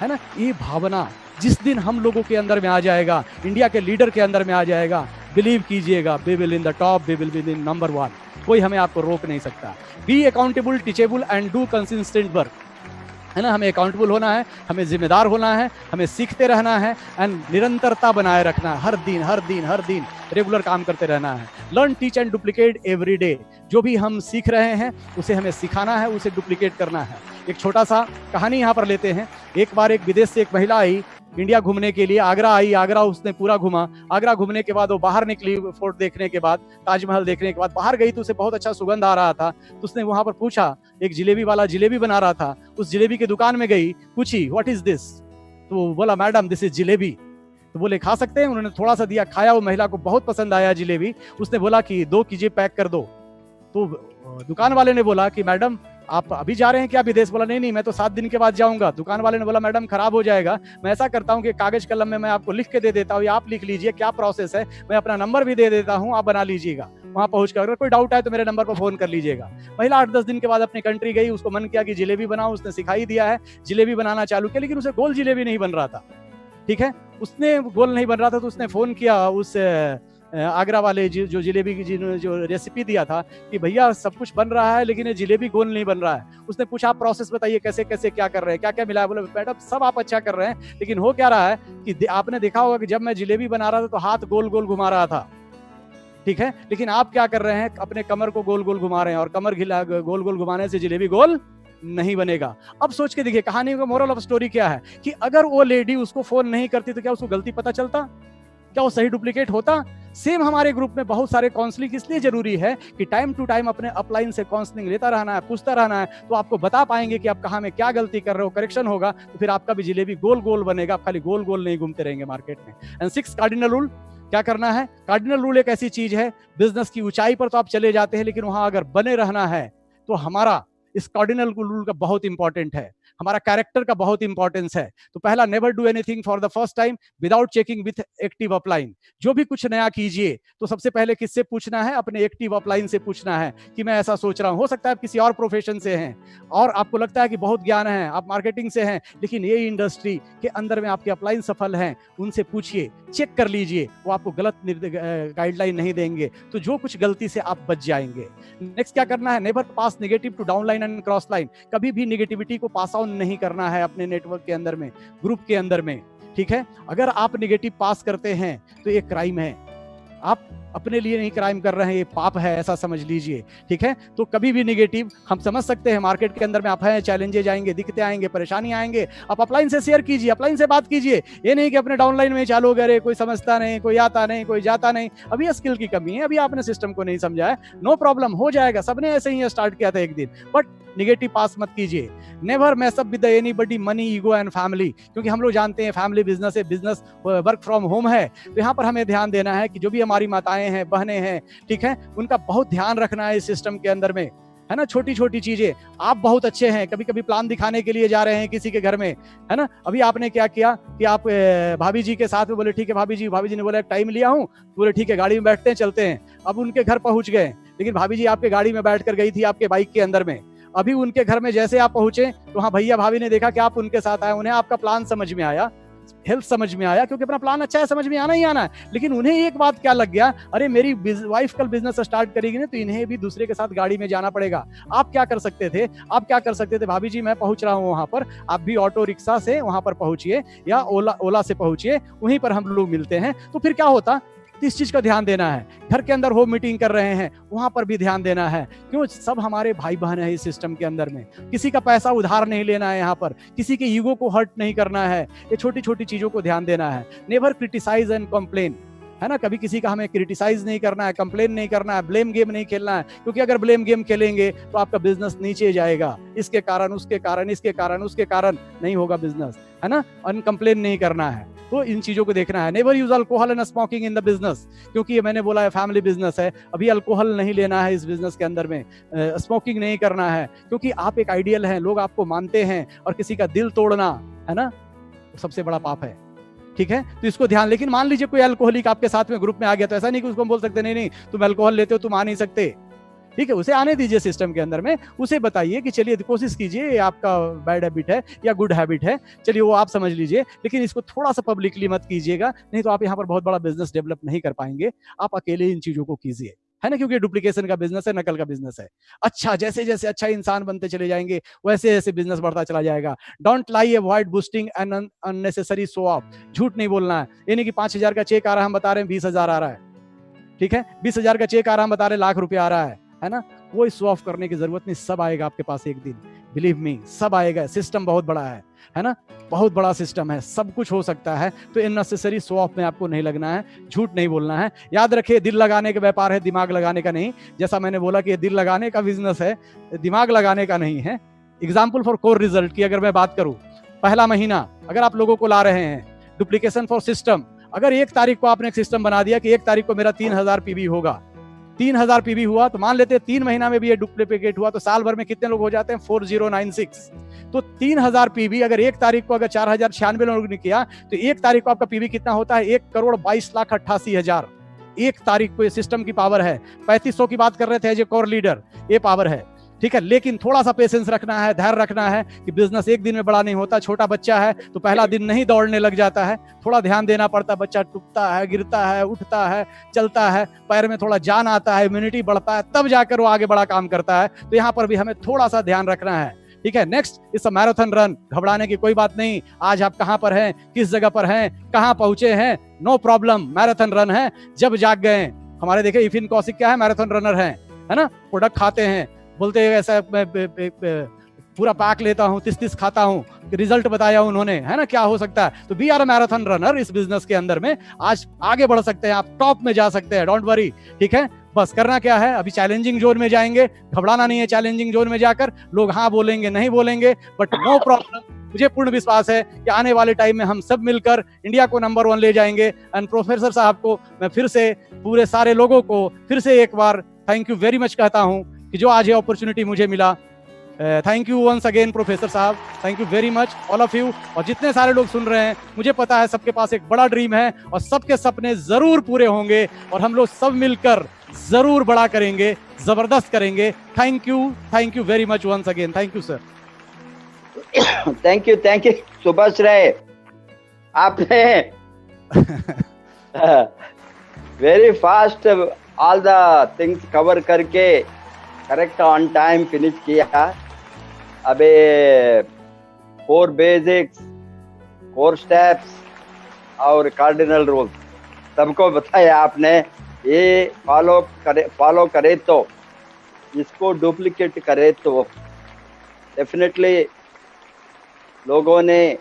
है ना? ये भावना जिस दिन हम लोगों के अंदर में आ जाएगा, इंडिया के लीडर के अंदर में आ जाएगा, बिलीव कीजिएगा, we will in the top, we will be in number 1। कोई हमें आपको रोक नहीं सकता। Be accountable, teachable and do consistent work, है ना? हमें अकाउंटेबल होना है, हमें जिम्मेदार होना है, हमें सीखते रहना है एंड निरंतरता बनाए रखना है। हर दिन रेगुलर काम करते रहना है। Learn, teach and duplicate every day. जो भी हम सीख रहे हैं उसे हमें सिखाना है, उसे डुप्लीकेट करना है। एक छोटा सा कहानी यहाँ पर लेते हैं। एक बार एक विदेश से एक महिला आई इंडिया घूमने के लिए, आगरा आई। आगरा उसने पूरा घूमा। आगरा घूमने के बाद वो बाहर निकली, फोर्ट देखने के बाद, ताजमहल देखने के बाद बाहर गई तो उसे बहुत अच्छा सुगंध आ रहा था। तो उसने वहां पर पूछा, एक जिलेबी वाला जिलेबी बना रहा था, उस जिलेबी की दुकान में गई, पूछी व्हाट इज दिस? तो बोला मैडम दिस इज जिलेबी। तो बोले खा सकते हैं? उन्होंने थोड़ा सा दिया, खाया, वो महिला को बहुत पसंद आया जिलेबी। उसने बोला कि 2 कीजिए, पैक कर दो। तो दुकान वाले ने बोला कि मैडम आप अभी जा रहे हैं क्या विदेश? बोला नहीं, मैं तो 7 दिन के बाद जाऊंगा। दुकान वाले ने बोला मैडम खराब हो जाएगा, मैं ऐसा करता हूं कि कागज कलम में मैं आपको लिख के दे देता हूं, या आप लिख लीजिए क्या प्रोसेस है, मैं अपना नंबर भी दे देता हूं, आप बना लीजिएगा। वहां पहुंचकर अगर कोई डाउट है तो मेरे नंबर पर फोन कर लीजिएगा। महिला 8-10 दिन के बाद अपनी कंट्री गई, उसको मन किया कि जिलेबी बनाओ, उसने सिखाई दिया है, जिलेबी बनाना चालू किया, लेकिन उसे गोल जिलेबी नहीं बन रहा था। ठीक है, उसने गोल नहीं बन रहा था तो उसने फोन किया उस आगरा वाले जो जिलेबी की जो रेसिपी दिया था कि भैया सब कुछ बन रहा है लेकिन ये जिलेबी गोल नहीं बन रहा है। उसने पूछा आप प्रोसेस बताइए कैसे कैसे क्या कर रहे हैं, क्या क्या मिला है? बोले मैडम सब आप अच्छा कर रहे हैं, लेकिन हो क्या रहा है कि आपने देखा होगा कि जब मैं जिलेबी बना रहा था तो हाथ गोल गोल घुमा रहा था, ठीक है, लेकिन आप क्या कर रहे हैं, अपने कमर को गोल गोल घुमा रहे हैं, और कमर गोल गोल घुमाने से जिलेबी गोल नहीं बनेगा। अब सोच के देखिए कहानी का मोरल ऑफ स्टोरी क्या है कि अगर वो लेडी उसको फोन नहीं करती तो क्या उसको गलती पता चलता, क्या वो सही डुप्लीकेट होता? सेम हमारे ग्रुप में बहुत सारे काउंसलिंग इसलिए जरूरी है कि टाइम टू टाइम अपने अपलाइन से काउंसलिंग लेता रहना है, पूछता रहना है, तो आपको बता पाएंगे कि आप कहाँ में क्या गलती कर रहे हो, करेक्शन होगा, तो फिर आपका भी जिलेबी गोल गोल बनेगा, आप खाली गोल गोल नहीं घूमते रहेंगे मार्केट में। एंड 6 कार्डिनल रूल क्या करना है? कार्डिनल रूल एक ऐसी चीज है, बिजनेस की ऊंचाई पर तो आप चले जाते हैं लेकिन वहां अगर बने रहना है तो हमारा इस कार्डिनल रूल का बहुत इंपॉर्टेंट है, हमारा कैरेक्टर का बहुत इंपॉर्टेंस है। तो पहला, never do anything for the first time without checking with active upline. जो भी कुछ नया कीजिए तो सबसे पहले किससे पूछना है? अपने एक्टिव अपलाइन से पूछना है कि मैं ऐसा सोच रहा हूं। हो सकता है आप किसी और प्रोफेशन से हैं और आपको लगता है कि बहुत ज्ञान है, आप मार्केटिंग से हैं, लेकिन ये इंडस्ट्री के अंदर में आपके अपलाइन सफल हैं, उनसे पूछिए, चेक कर लीजिए, वो आपको गलत गाइडलाइन नहीं देंगे, तो जो कुछ गलती से आप बच जाएंगे। नेक्स्ट क्या करना है? Never pass negative to down line and cross line. कभी भी नेगेटिविटी को पास ऑन नहीं करना है अपने नेटवर्क के अंदर में, ग्रुप के अंदर में, ठीक है। अगर आप नेगेटिव पास करते हैं तो ये क्राइम है, आप अपने लिए नहीं क्राइम कर रहे हैं, ये पाप है, ऐसा समझ लीजिए, ठीक है। तो कभी भी नेगेटिव, हम समझ सकते हैं मार्केट के अंदर में आप हैं, चैलेंजेस आएंगे, दिक्कतें आएंगे, परेशानी आएंगे, आप अपलाइन से शेयर कीजिए, अपलाइन से बात कीजिए। ये नहीं कि अपने डाउनलाइन में चालू करे, कोई समझता नहीं, कोई आता नहीं, कोई जाता नहीं, अभी स्किल की कमी है, अभी आपने सिस्टम को नहीं समझा है, नो प्रॉब्लम, हो जाएगा, सबने ऐसे ही स्टार्ट किया था एक दिन, बट नेगेटिव पास मत कीजिए। Never mess up with anybody, money, ego and family, क्योंकि हम लोग जानते हैं फैमिली बिजनेस है, बिजनेस वर्क फ्रॉम होम है, तो यहाँ पर हमें ध्यान देना है कि जो भी हमारी माताएं हैं, बहनें हैं, ठीक है, उनका बहुत ध्यान रखना है इस सिस्टम के अंदर में, है ना। छोटी छोटी चीजें, आप बहुत अच्छे हैं, कभी कभी प्लान दिखाने के लिए जा रहे हैं किसी के घर में, है ना। अभी आपने क्या किया कि आप भाभी जी के साथ में बोले ठीक है भाभी जी ने बोला टाइम लिया हूँ, बोले ठीक है गाड़ी में बैठते हैं, चलते हैं। अब उनके घर पहुंच गए, लेकिन भाभी जी आपके गाड़ी में बैठ कर गई थी आपके बाइक के अंदर में। अभी उनके घर में जैसे आप पहुंचे तो हाँ भैया भाभी ने देखा कि आप उनके साथ आए, उन्हें आपका प्लान समझ में आया, हेल्प समझ में आया, क्योंकि अपना प्लान अच्छा है, समझ में आना ही आना है। लेकिन उन्हें एक बात क्या लग गया, अरे मेरी वाइफ कल बिजनेस स्टार्ट करेगी ना, तो इन्हें भी दूसरे के साथ गाड़ी में जाना पड़ेगा। आप क्या कर सकते थे? भाभी जी मैं पहुंच रहा हूं वहां पर, आप भी ऑटो रिक्शा से वहां पर पहुंचिए या ओला से पहुंचिए, वहीं पर हम लोग मिलते हैं। तो फिर क्या होता, इस चीज का ध्यान देना है। घर के अंदर होम मीटिंग कर रहे हैं, वहां पर भी ध्यान देना है, क्यों, सब हमारे भाई बहन है इस सिस्टम के अंदर में। किसी का पैसा उधार नहीं लेना है, यहाँ पर किसी के ईगो को हर्ट नहीं करना है, ये छोटी छोटी चीजों को ध्यान देना है। नेवर क्रिटिसाइज एंड कंप्लेन, है ना। कभी किसी का हमें क्रिटिसाइज नहीं करना है, कंप्लेन नहीं करना है, ब्लेम गेम नहीं खेलना है, क्योंकि अगर ब्लेम गेम खेलेंगे तो आपका बिजनेस नीचे जाएगा, इसके कारण उसके कारण इसके कारण उसके कारण नहीं होगा बिजनेस, है ना। कंप्लेन नहीं करना है, तो इन चीजों को देखना है। Never use alcohol and smoking in the business, क्योंकि ये मैंने बोला है फैमिली बिजनेस है, अभी अल्कोहल नहीं लेना है इस बिजनेस के अंदर में, स्मोकिंग नहीं करना है, क्योंकि आप एक आइडियल हैं, लोग आपको मानते हैं, और किसी का दिल तोड़ना, है ना, सबसे बड़ा पाप है, ठीक है। तो इसको ध्यान, लेकिन मान लीजिए कोई अल्कोहलिक आपके साथ में ग्रुप में आ गया, तो ऐसा नहीं कि उसको हम बोल सकते नहीं नहीं तुम अल्कोहल लेते हो, तुम आ नहीं सकते, ठीक है। उसे आने दीजिए सिस्टम के अंदर में, उसे बताइए कि चलिए कोशिश कीजिए, ये आपका बैड हैबिट है या गुड हैबिट है, चलिए वो आप समझ लीजिए, लेकिन इसको थोड़ा सा पब्लिकली मत कीजिएगा, नहीं तो आप यहाँ पर बहुत बड़ा बिजनेस डेवलप नहीं कर पाएंगे। आप अकेले इन चीजों को कीजिए, है ना, क्योंकि डुप्लीकेशन का बिजनेस है, नकल का बिजनेस है। अच्छा, जैसे जैसे अच्छा इंसान बनते चले जाएंगे वैसे जैसे बिजनेस बढ़ता चला जाएगा। Don't lie, avoid boosting and unnecessary show off. झूठ नहीं बोलना है, ये नहीं कि 5,000 का चेक आ रहा है हम बता रहे हैं 20,000 आ रहा है, ठीक है, 20,000 का चेक आ रहा है हम बता रहे हैं लाख रुपया आ रहा है ना। कोई शो ऑफ करने की जरूरत नहीं, सब आएगा आपके पास एक दिन, बिलीव मी, सब आएगा। सिस्टम बहुत बड़ा है ना, बहुत बड़ा सिस्टम है, सब कुछ हो सकता है। तो अननेसेसरी शो ऑफ में आपको नहीं लगना है, झूठ नहीं बोलना है। याद रखिए, दिल लगाने का व्यापार है, दिमाग लगाने का नहीं। जैसा मैंने बोला कि दिल लगाने का बिजनेस है, दिमाग लगाने का नहीं है। एग्जाम्पल फॉर कोर रिजल्ट की अगर मैं बात करूं, पहला महीना अगर आप लोगों को ला रहे हैं, डुप्लीकेशन फॉर सिस्टम, अगर 1 तारीख को आपने एक सिस्टम बना दिया कि 1 तारीख को मेरा 3,000 पीबी होगा, 3,000 पीबी हुआ, तो मान लेते हैं 3 महीना में भी ये डुप्लीकेट हुआ, तो साल भर में कितने लोग हो जाते हैं, 4096। तो 3,000 पीबी अगर 1 तारीख को अगर 4,096 लोगों ने किया, तो 1 तारीख को आपका पीबी कितना होता है, 1,22,88,000। 1 तारीख को ये सिस्टम की पावर है। 3500 की बात कर रहे थे एज ए कोर लीडर, ये पावर है, ठीक है। लेकिन थोड़ा सा पेशेंस रखना है, धैर्य रखना है कि बिजनेस एक दिन में बड़ा नहीं होता। छोटा बच्चा है तो पहला दिन नहीं दौड़ने लग जाता है, थोड़ा ध्यान देना पड़ता है। बच्चा टूटता है, गिरता है, उठता है, चलता है, पैर में थोड़ा जान आता है, इम्यूनिटी बढ़ता है, तब जाकर वो आगे बड़ा काम करता है। तो यहाँ पर भी हमें थोड़ा सा ध्यान रखना है, ठीक है। Next it's a marathon run, घबराने की कोई बात नहीं। आज आप कहां पर हैं, किस जगह पर हैं, कहां पहुंचे हैं, नो प्रॉब्लम, मैराथन रन है। जब जाग गए, हमारे देखे इफिन कौशिक क्या है, मैराथन रनर है ना, प्रोडक्ट खाते हैं, बोलते हैं ऐसा पूरा पैक लेता हूं, 30 खाता हूं, रिजल्ट बताया उन्होंने, है ना, क्या हो सकता है। तो we are a marathon runner इस बिजनेस के अंदर में। आज आगे बढ़ सकते हैं, आप टॉप में जा सकते हैं, डोंट वरी, ठीक है। बस करना क्या है, अभी चैलेंजिंग जोन में जाएंगे, घबराना नहीं है। चैलेंजिंग जोन में जाकर लोग हाँ बोलेंगे, नहीं बोलेंगे, बट नो प्रॉब्लम। मुझे पूर्ण विश्वास है कि आने वाले टाइम में हम सब मिलकर इंडिया को नंबर 1 ले जाएंगे। एंड प्रोफेसर साहब को मैं फिर से, पूरे सारे लोगों को फिर से एक बार थैंक यू वेरी मच कहता हूं कि जो आज ये अपॉर्चुनिटी मुझे मिला। Thank you once again professor साहब, thank you very much all of you. और जितने सारे लोग सुन रहे हैं, मुझे पता है सबके पास एक बड़ा ड्रीम है और सबके सपने जरूर पूरे होंगे, और हम लोग सब मिलकर जरूर बड़ा करेंगे, जबरदस्त करेंगे। Thank you very much once again, thank you sir. Thank you Subhash Rai, आपने very fast all the things cover करके करेक्ट ऑन टाइम फिनिश किया। अबे 4 बेसिक्स, 4 स्टेप्स और कार्डिनल रूल्स सबको बताया आपने। ये फॉलो करे तो, इसको डुप्लीकेट करे तो डेफिनेटली लोगों ने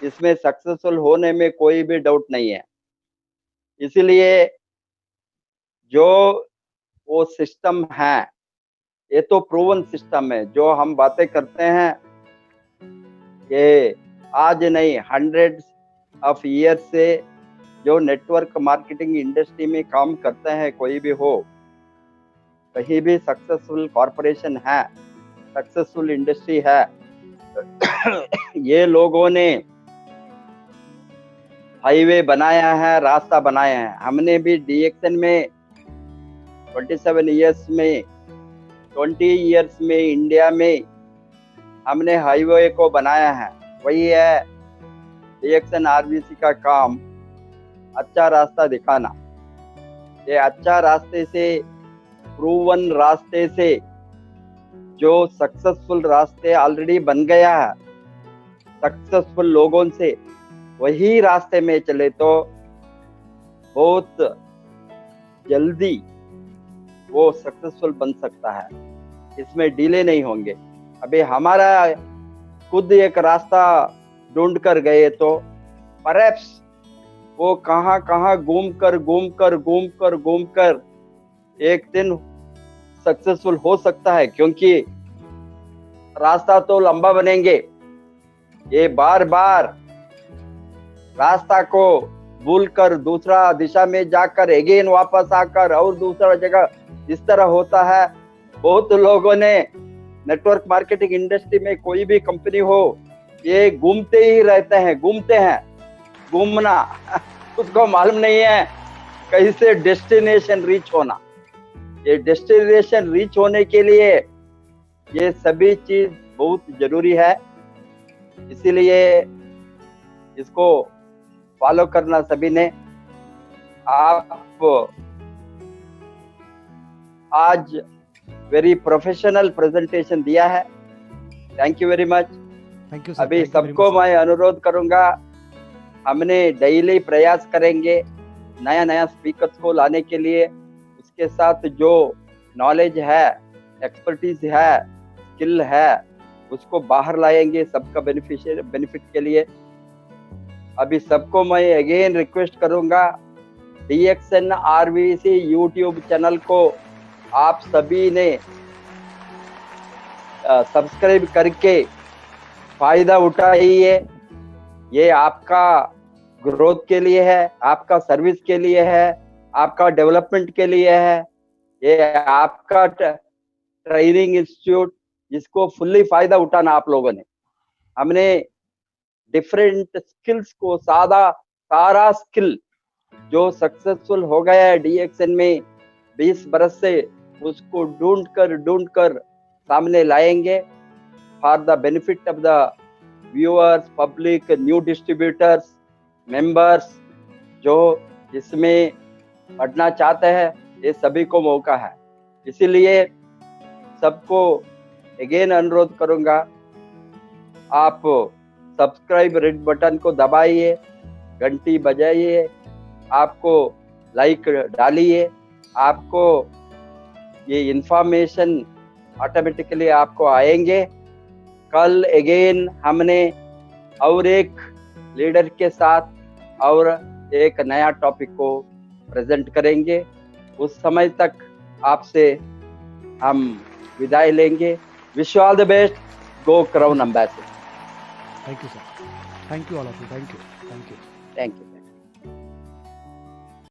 इसमें सक्सेसफुल होने में कोई भी डाउट नहीं है। इसलिए जो वो सिस्टम है, ये तो प्रूवन सिस्टम है। जो हम बातें करते हैं ये आज नहीं, हंड्रेड्स ऑफ ईयर से जो नेटवर्क मार्केटिंग इंडस्ट्री में काम करते हैं, कोई भी हो, कहीं भी सक्सेसफुल कॉरपोरेशन है, सक्सेसफुल इंडस्ट्री है, ये लोगों ने हाईवे बनाया है, रास्ता बनाया है। हमने भी डीएक्सन में 27 इयर्स में, 20 इयर्स में इंडिया में हमने हाईवे को बनाया है। वही है डीएक्सन आरबीसी का काम, अच्छा रास्ता दिखाना। ये अच्छा रास्ते से, प्रूवन रास्ते से, जो सक्सेसफुल रास्ते ऑलरेडी बन गया है सक्सेसफुल लोगों से, वही रास्ते में चले तो बहुत जल्दी वो सक्सेसफुल बन सकता है, इसमें डिले नहीं होंगे। अभी हमारा खुद एक रास्ता ढूंढ कर गए तो परहैप्स वो कहाँ कहाँ घूम कर एक दिन सक्सेसफुल हो सकता है, क्योंकि रास्ता तो लंबा बनेंगे। ये बार बार रास्ता को भूलकर दूसरा दिशा में जाकर अगेन वापस आकर और दूसरा जगह इस तरह होता है। बहुत लोगों ने नेटवर्क मार्केटिंग इंडस्ट्री में कोई भी कंपनी हो, ये घूमते ही रहते हैं, घूमना उसको मालूम नहीं है कैसे डेस्टिनेशन रीच होना। ये डेस्टिनेशन रीच होने के लिए ये सभी चीज बहुत जरूरी है, इसीलिए इसको फॉलो करना सभी ने। आप आज वेरी प्रोफेशनल प्रेजेंटेशन दिया है, thank you very much. Thank you sir. अभी सबको मैं अनुरोध करूंगा, हमने डेली प्रयास करेंगे नया नया स्पीकर्स को लाने के लिए। उसके साथ जो नॉलेज है, एक्सपर्टीज है, स्किल है, उसको बाहर लाएंगे सबका बेनिफिट के लिए। अभी सबको मैं अगेन रिक्वेस्ट करूंगा, DXN RVC यूट्यूब चैनल को आप सभी ने सब्सक्राइब करके फायदा उठाइए। ये आपका ग्रोथ के लिए है, आपका सर्विस के लिए है, आपका डेवलपमेंट के लिए है। ये आपका ट्रेनिंग इंस्टीट्यूट, जिसको फुल्ली फायदा उठाना आप लोगों ने। हमने डिफरेंट स्किल्स को सारा स्किल जो सक्सेसफुल हो गया है DXN में 20 बरस से, उसको ढूंढ कर सामने लाएंगे for the benefit of the viewers, public, new distributors, members जो इसमें पढ़ना चाहते हैं। ये सभी को मौका है, इसीलिए सबको अगेन अनुरोध करूंगा, आप सब्सक्राइब रेड बटन को दबाइए, घंटी बजाइए, आपको लाइक डालिए, आपको ये इंफॉर्मेशन ऑटोमेटिकली आपको आएंगे। कल अगेन हमने और एक लीडर के साथ और एक नया टॉपिक को प्रेजेंट करेंगे। उस समय तक आपसे हम विदाई लेंगे। Wish you all the best, go crown ambassador. Thank you sir, thank you all of you, thank you. Thank you.